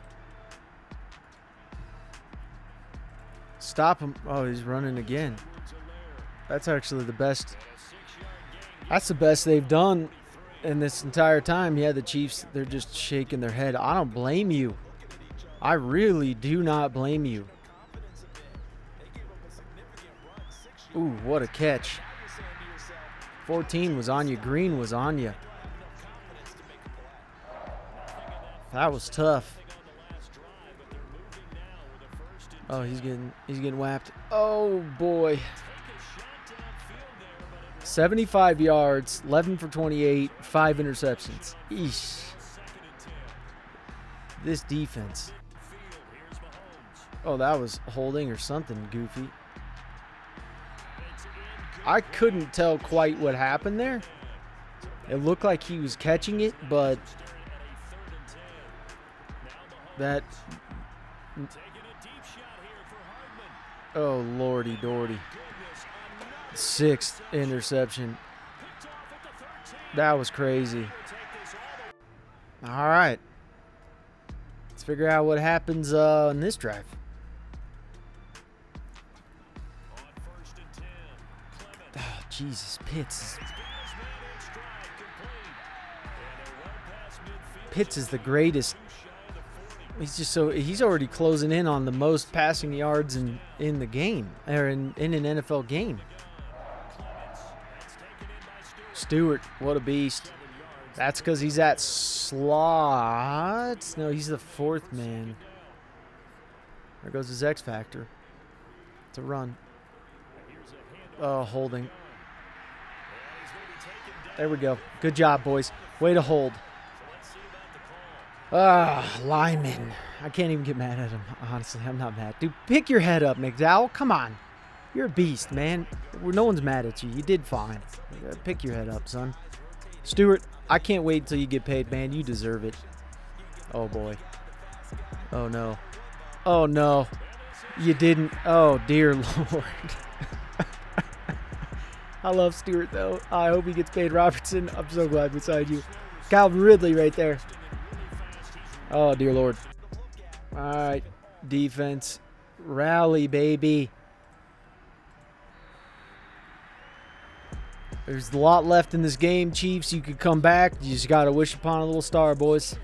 Speaker 2: Stop him. Oh, he's running again. That's actually the best. That's the best they've done in this entire time. Yeah, the Chiefs, they're just shaking their head. I don't blame you. I really do not blame you. Ooh, what a catch. 14 was on you. Green was on you. That was tough. Oh, he's getting whacked. Oh boy. 75 yards, 11 for 28, 5 interceptions. Eesh. This defense. Oh, that was holding or something goofy. I couldn't tell quite what happened there. It looked like he was catching it, but that... Oh, lordy dordy. 6th interception. That was crazy. All right. Let's figure out what happens in this drive. Oh, Jesus, Pitts is the greatest. He's already closing in on the most passing yards in the game, or in an NFL game. Stewart, what a beast. That's because he's at slot. No, he's the 4th man. There goes his X factor. It's a run. Oh, holding. There we go. Good job, boys. Way to hold. Lyman. I can't even get mad at him. Honestly, I'm not mad. Dude, pick your head up, McDowell. Come on. You're a beast, man. No one's mad at you. You did fine. Pick your head up, son. Stewart, I can't wait until you get paid, man. You deserve it. Oh, boy. Oh, no. Oh, no. You didn't. Oh, dear Lord. I love Stewart, though. I hope he gets paid. Robertson, I'm so glad beside you. Calvin Ridley right there. Oh, dear Lord. All right. Defense. Rally, baby. There's a lot left in this game, Chiefs. You could come back. You just got to wish upon a little star, boys.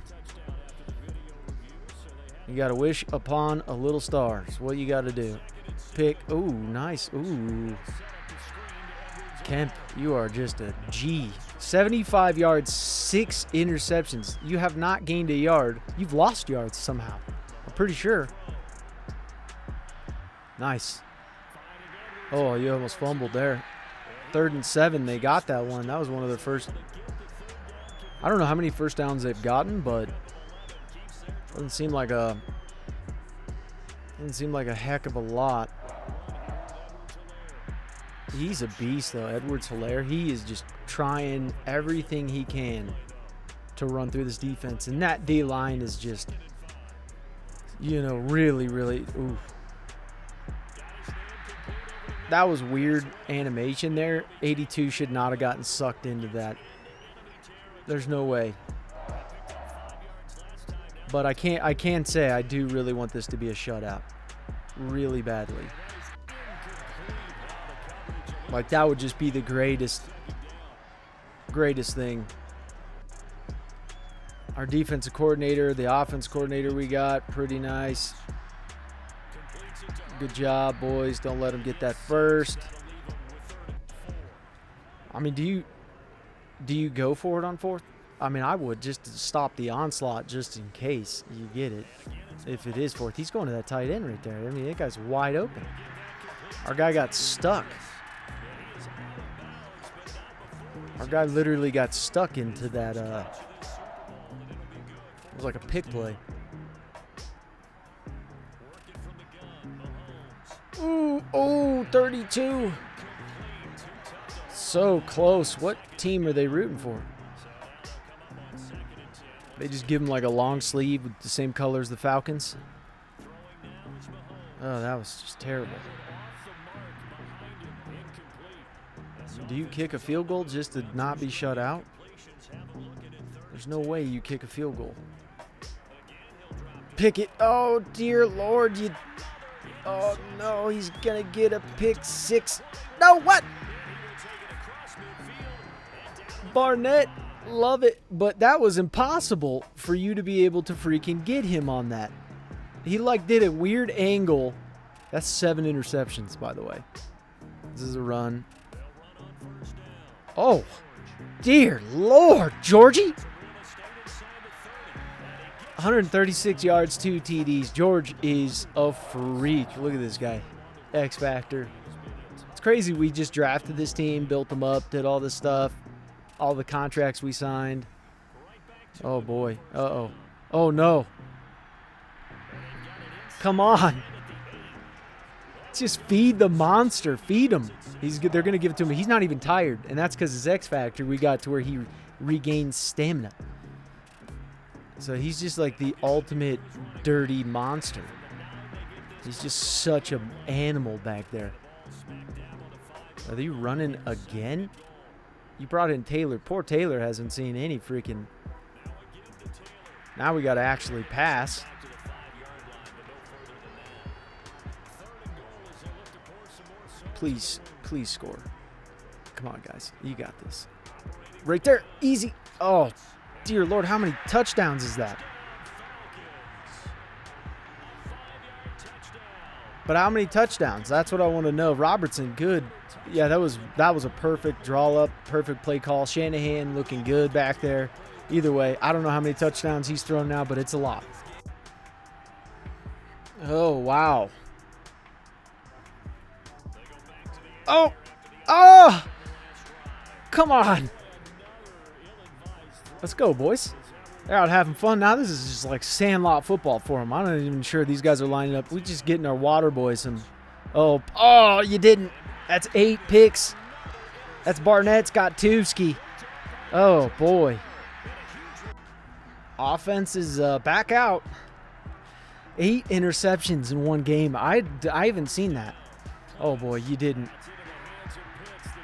Speaker 2: You got to wish upon a little star. It's what you got to do. Pick. Ooh, nice. Ooh. Kemp, you are just a G. 75 yards, 6 interceptions. You have not gained a yard. You've lost yards somehow. I'm pretty sure. Nice. Oh, you almost fumbled there. 3rd and 7, they got that one. That was one of their first. I don't know how many first downs they've gotten, but doesn't seem like a heck of a lot. He's a beast, though. Edwards-Helaire. He is just trying everything he can to run through this defense, and that D-line is just, really, really. Ooh. That was weird animation there. 82 should not have gotten sucked into that. There's no way. But I can say I do really want this to be a shutout. Really badly. Like, that would just be the greatest thing. Our defensive coordinator, the offense coordinator we got, pretty nice. Good job, boys. Don't let them get that first. I mean, do you go for it on 4th? I mean, I would, just to stop the onslaught, just in case you get it. If it is 4th, he's going to that tight end right there. I mean, that guy's wide open. Our guy got stuck. Our guy literally got stuck into that. It was like a pick play. Ooh, oh, 32. So close. What team are they rooting for? They just give him like a long sleeve with the same color as the Falcons. Oh, that was just terrible. Do you kick a field goal just to not be shut out? There's no way you kick a field goal. Pick it. Oh, dear Lord. Oh, no. He's going to get a pick six. No, what? Barnett, love it. But that was impossible for you to be able to freaking get him on that. He, did a weird angle. That's 7 interceptions, by the way. This is a run. Oh, dear Lord, Georgie. 136 yards, 2 TDs. George is a freak. Look at this guy. X Factor. It's crazy. We just drafted this team, built them up, did all this stuff. All the contracts we signed. Oh, boy. Uh-oh. Oh, no. Come on. Just feed the monster. Feed him. They're going to give it to him. He's not even tired. And that's because his X Factor, we got to where he regains stamina. So he's just like the ultimate dirty monster. He's just such an animal back there. Are they running again? You brought in Taylor. Poor Taylor hasn't seen any freaking... Now we got to actually pass. Please score. Come on, guys. You got this. Right there. Easy. Oh, dear Lord. How many touchdowns is that? But how many touchdowns? That's what I want to know. Robertson, good. Yeah, that was a perfect draw up, perfect play call. Shanahan looking good back there. Either way, I don't know how many touchdowns he's thrown now, but it's a lot. Oh, wow. Oh! Oh! Come on. Let's go, boys. They're out having fun. Now this is just like sandlot football for them. I'm not even sure these guys are lining up. We're just getting our water boys some... Oh, you didn't. That's 8 picks. That's Barnett's got 2 ski. Oh, boy. Offense is back out. 8 interceptions in one game. I haven't seen that. Oh, boy, you didn't.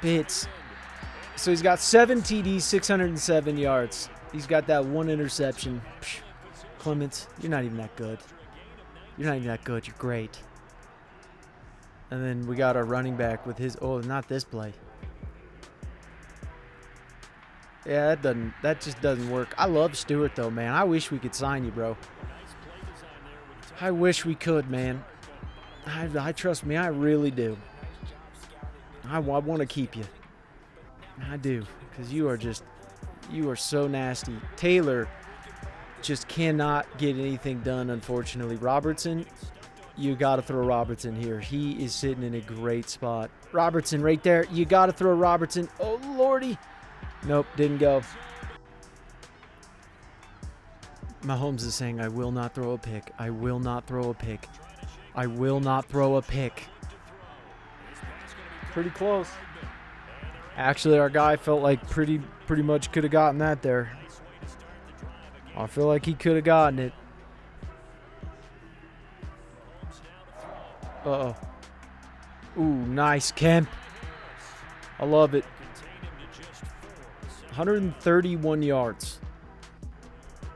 Speaker 2: Bits. So he's got 7 TDs, 607 yards. He's got that 1 interception. Psh, Clements, you're not even that good. You're not even that good. You're great. And then we got our running back with his... Oh, not this play. Yeah, that just doesn't work. I love Stewart, though, man. I wish we could sign you, bro. I wish we could, man. I trust me, I really do. I want to keep you. I do, because you are so nasty. Taylor just cannot get anything done, unfortunately. Robertson, you got to throw Robertson here. He is sitting in a great spot. Robertson right there. You got to throw Robertson. Oh, Lordy. Nope, didn't go. Mahomes is saying, I will not throw a pick. I will not throw a pick. I will not throw a pick. Pretty close. Actually, our guy felt like pretty much could have gotten that there. I feel like he could have gotten it. Uh-oh. Ooh, nice, Kemp. I love it. 131 yards.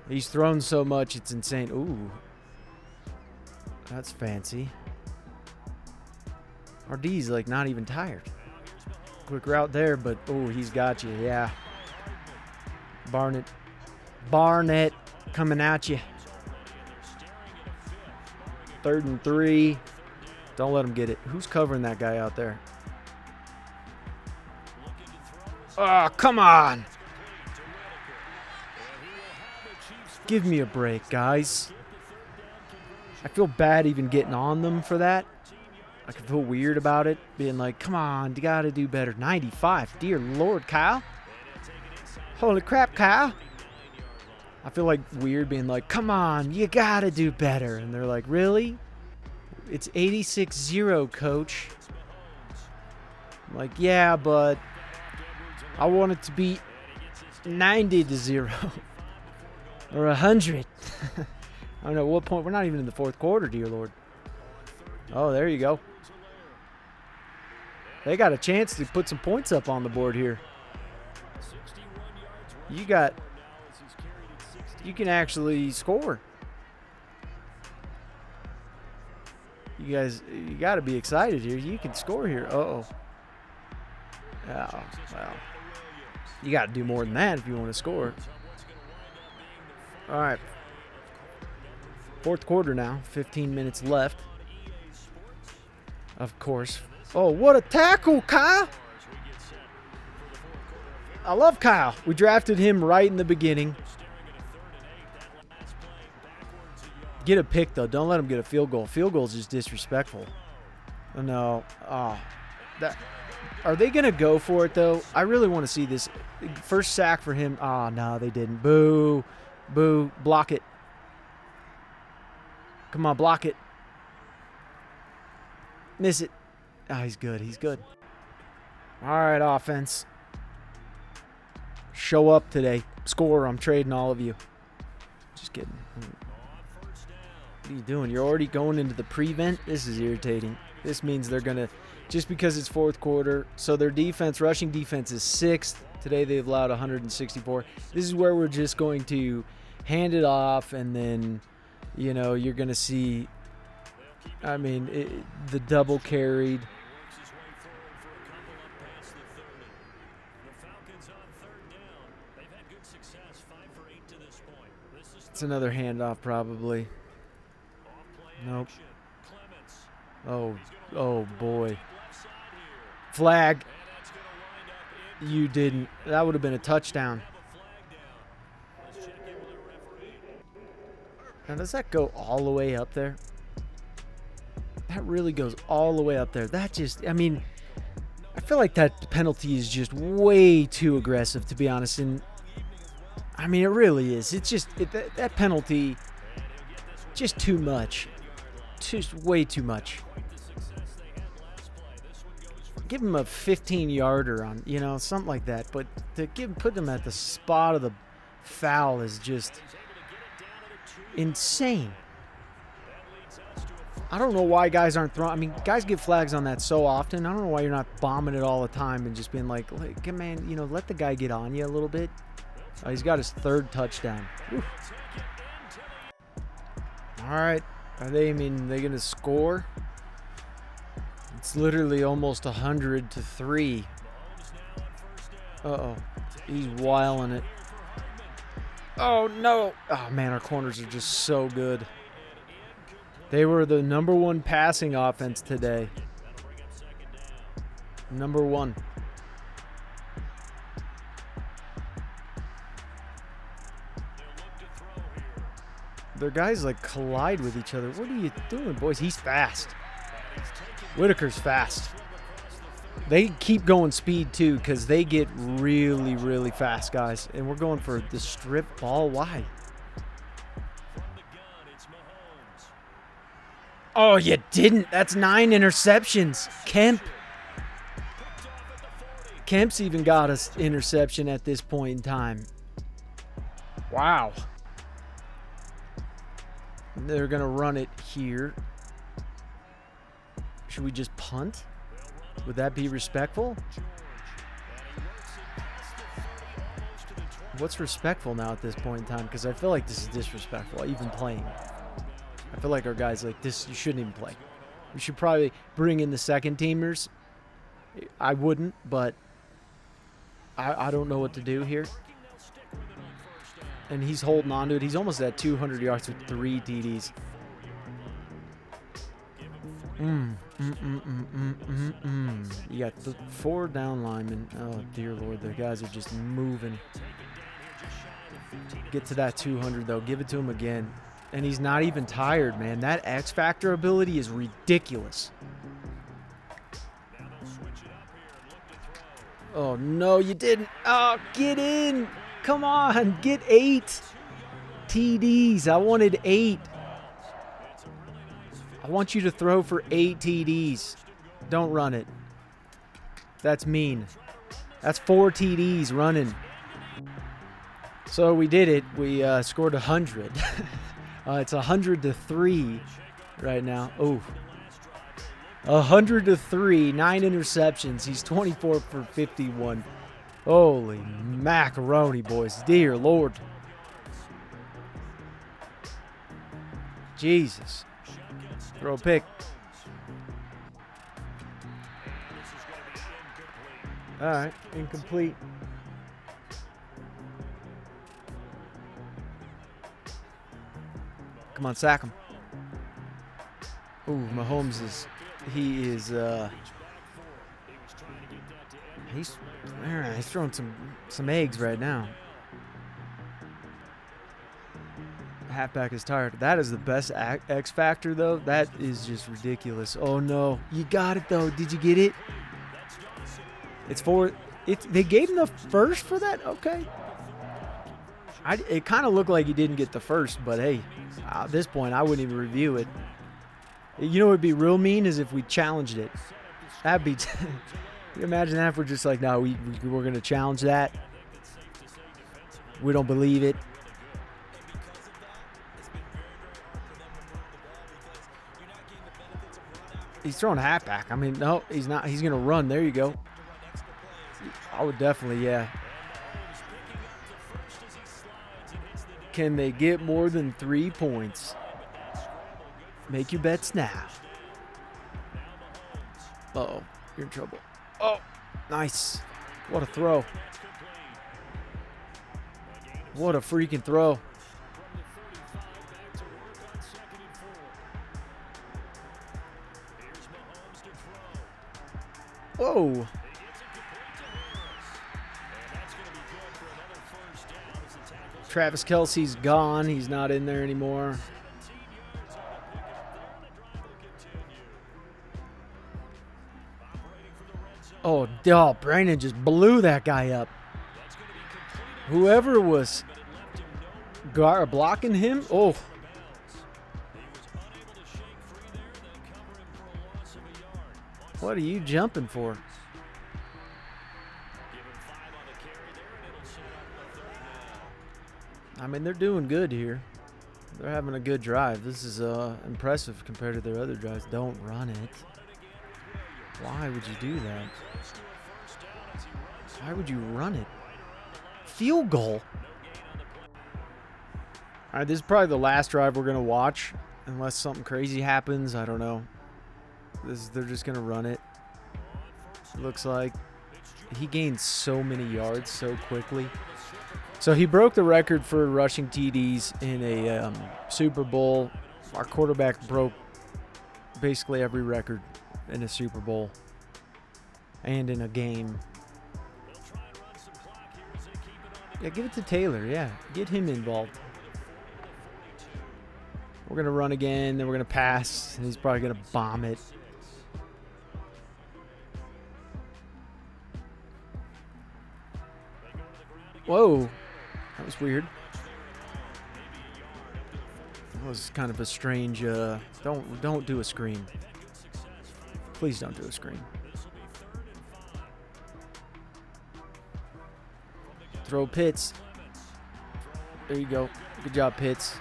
Speaker 2: He's thrown so much, it's insane. Ooh. That's fancy. Our D's like not even tired. Quick route there, but oh, he's got you. Yeah. Barnett coming at you. 3rd and 3. Don't let him get it. Who's covering that guy out there? Oh, come on. Give me a break, guys. I feel bad even getting on them for that. I can feel weird about it, being like, come on, you got to do better. 95. Dear Lord, Kyle. Holy crap, Kyle. I feel like weird being like, come on, you got to do better. And they're like, really? It's 86-0, coach. I'm like, yeah, but I want it to be 90-0 or 100. I don't know what point. We're not even in the 4th quarter, dear Lord. Oh, there you go. They got a chance to put some points up on the board here. You can actually score. You guys, you got to be excited here. You can score here. Uh-oh. Oh, well. You got to do more than that if you want to score. All right. Fourth quarter now. 15 minutes left. Of course. Oh, what a tackle, Kyle. I love Kyle. We drafted him right in the beginning. Get a pick, though. Don't let him get a field goal. Field goal is just disrespectful. Oh, no. Oh, are they going to go for it, though? I really want to see this. First sack for him. Oh, no, they didn't. Boo. Boo. Block it. Come on, block it. Miss it. Oh, he's good. He's good. All right, offense. Show up today. Score. I'm trading all of you. Just kidding. What are you doing? You're already going into the prevent? This is irritating. This means they're going to, just because it's fourth quarter, so their defense, rushing defense is 6th. Today they've allowed 164. This is where we're just going to hand it off, and then, you know, you're going to see, I mean, the double carried. It's another handoff probably. Nope. Oh boy. Flag. You didn't. That would have been a touchdown. Now, does that go all the way up there? That really goes all the way up there. That just, I mean, I feel like that penalty is just way too aggressive, to be honest. And I mean, it really is. It's just, that penalty, just too much. Just way too much. Give him a 15-yarder on, you know, something like that. But to put him at the spot of the foul is just insane. I don't know why guys aren't throwing. I mean, guys get flags on that so often. I don't know why you're not bombing it all the time and just being like, man, you know, let the guy get on you a little bit. Oh, he's got his 3rd touchdown. Whew. All right. Are they going to score? It's literally almost 100-3. Uh-oh. He's wiling it. Oh, no. Oh, man, our corners are just so good. They were the number 1 passing offense today. Number 1. Their guys like collide with each other. What are you doing, boys? He's fast. Whitaker's fast. They keep going speed too because they get really, really fast, guys. And we're going for the strip ball. Why? Oh, you didn't. That's 9 interceptions. Kemp's even got an interception at this point in time. Wow. They're going to run it here. Should we just punt? Would that be respectful? What's respectful now at this point in time? Because I feel like this is disrespectful, even playing. I feel like our guys like this, you shouldn't even play. We should probably bring in the second teamers. I wouldn't, but I don't know what to do here. And he's holding on to it. He's almost at 200 yards with 3 TDs. You got 4 down linemen. Oh, dear Lord. The guys are just moving. Get to that 200, though. Give it to him again. And he's not even tired, man. That X Factor ability is ridiculous. Oh, no, you didn't. Oh, get in. Come on. Get 8 TDs. I wanted 8. I want you to throw for 8 TDs. Don't run it. That's mean. That's 4 TDs running. So we did it. We scored 100. It's 100-3 right now. Oh, 100 to 3, 9 interceptions. He's 24 for 51. Holy macaroni, boys. Dear Lord. Jesus. Throw a pick. All right, incomplete. Come on, sack him. Ooh, Mahomes is, he's throwing some eggs right now. Halfback is tired. That is the best X factor, though. That is just ridiculous. Oh no, you got it though. Did you get it? They gave him the first for that. Okay. It kind of looked like he didn't get the first, but hey, at this point, I wouldn't even review it. You know what would be real mean is if we challenged it. That'd be. You imagine that if we're just like, no, we're going to challenge that. We don't believe it. He's throwing a halfback. I mean, no, he's not. He's going to run. There you go. I would definitely, yeah. Can they get more than 3 points? Make your bets now. Uh-oh, you're in trouble. Oh, nice. What a throw. What a freaking throw. Whoa. Travis Kelce's gone. He's not in there anymore. Oh, Brandon just blew that guy up. Whoever was blocking him, oh. What are you jumping for? I mean, they're doing good here. They're having a good drive. This is impressive compared to their other drives. Don't run it. Why would you do that? Why would you run it? Field goal. All right, this is probably the last drive we're going to watch. Unless something crazy happens. I don't know. They're just going to run it. Looks like. He gained so many yards so quickly. So he broke the record for rushing TDs in a Super Bowl. Our quarterback broke basically every record in a Super Bowl and in a game. Yeah, give it to Taylor. Yeah, get him involved. We're going to run again, then we're going to pass, and he's probably going to bomb it. Whoa. That was weird. That was kind of a strange, don't do a screen. Please don't do a screen. Throw Pitts. There you go. Good job, Pitts.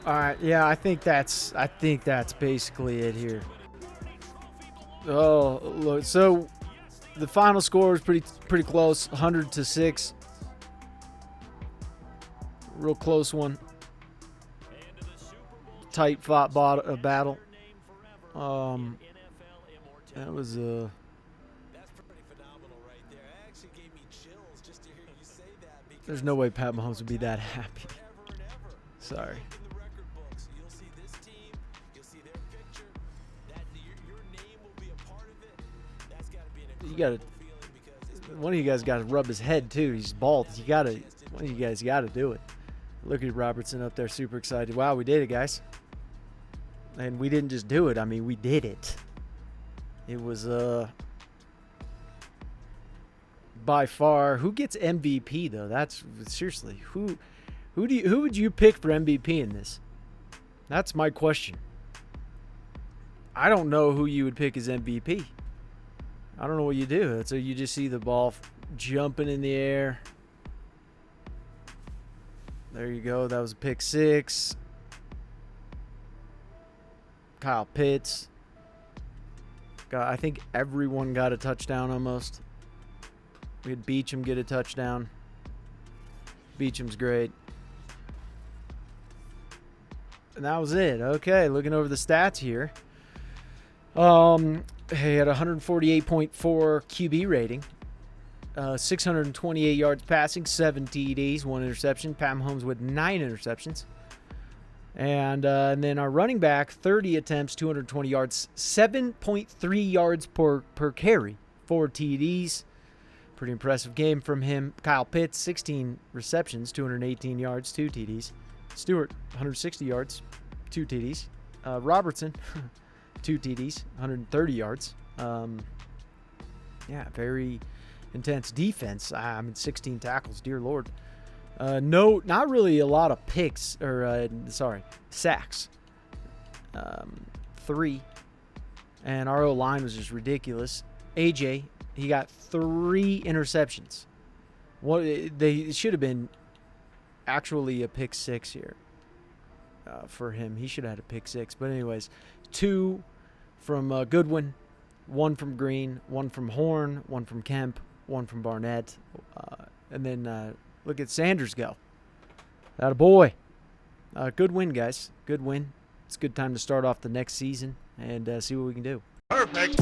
Speaker 2: All right, yeah, I think that's basically it here. Oh, look, so the final score is pretty close, 100 to 6. Real close one. Tight fought battle. That was there's no way Pat Mahomes would be that happy. Sorry. You gotta. One of you guys gotta rub his head too. He's bald. One of you guys gotta do it. Look at Robertson up there, super excited. Wow, we did it, guys. And we didn't just do it. I mean, we did it. It was by far. Who gets MVP though? That's seriously who would you pick for MVP in this? That's my question. I don't know who you would pick as MVP. I don't know what you do. So you just see the ball jumping in the air. There you go. That was a pick 6. Kyle Pitts. I think everyone got a touchdown almost. We had Beachum get a touchdown. Beacham's great. And that was it. Okay, looking over the stats here. He had 148.4 QB rating. 628 yards passing, 7 TDs, 1 interception. Pat Mahomes with 9 interceptions. And then our running back, 30 attempts, 220 yards, 7.3 yards per carry, 4 TDs. Pretty impressive game from him. Kyle Pitts, 16 receptions, 218 yards, 2 TDs. Stewart, 160 yards, 2 TDs. Robertson, 2 TDs, 130 yards. Very intense defense. 16 tackles, dear Lord. Not really a lot of picks, sacks. 3. And our O-line was just ridiculous. AJ, he got 3 interceptions. They should have been actually a pick 6 here for him. He should have had a pick 6. But anyways, 2 from Goodwin, 1 from Green, 1 from Horn, 1 from Kemp, 1 from Barnett. And then look at Sanders go. Atta boy. Good win, guys. Good win. It's a good time to start off the next season and see what we can do.
Speaker 1: Perfect.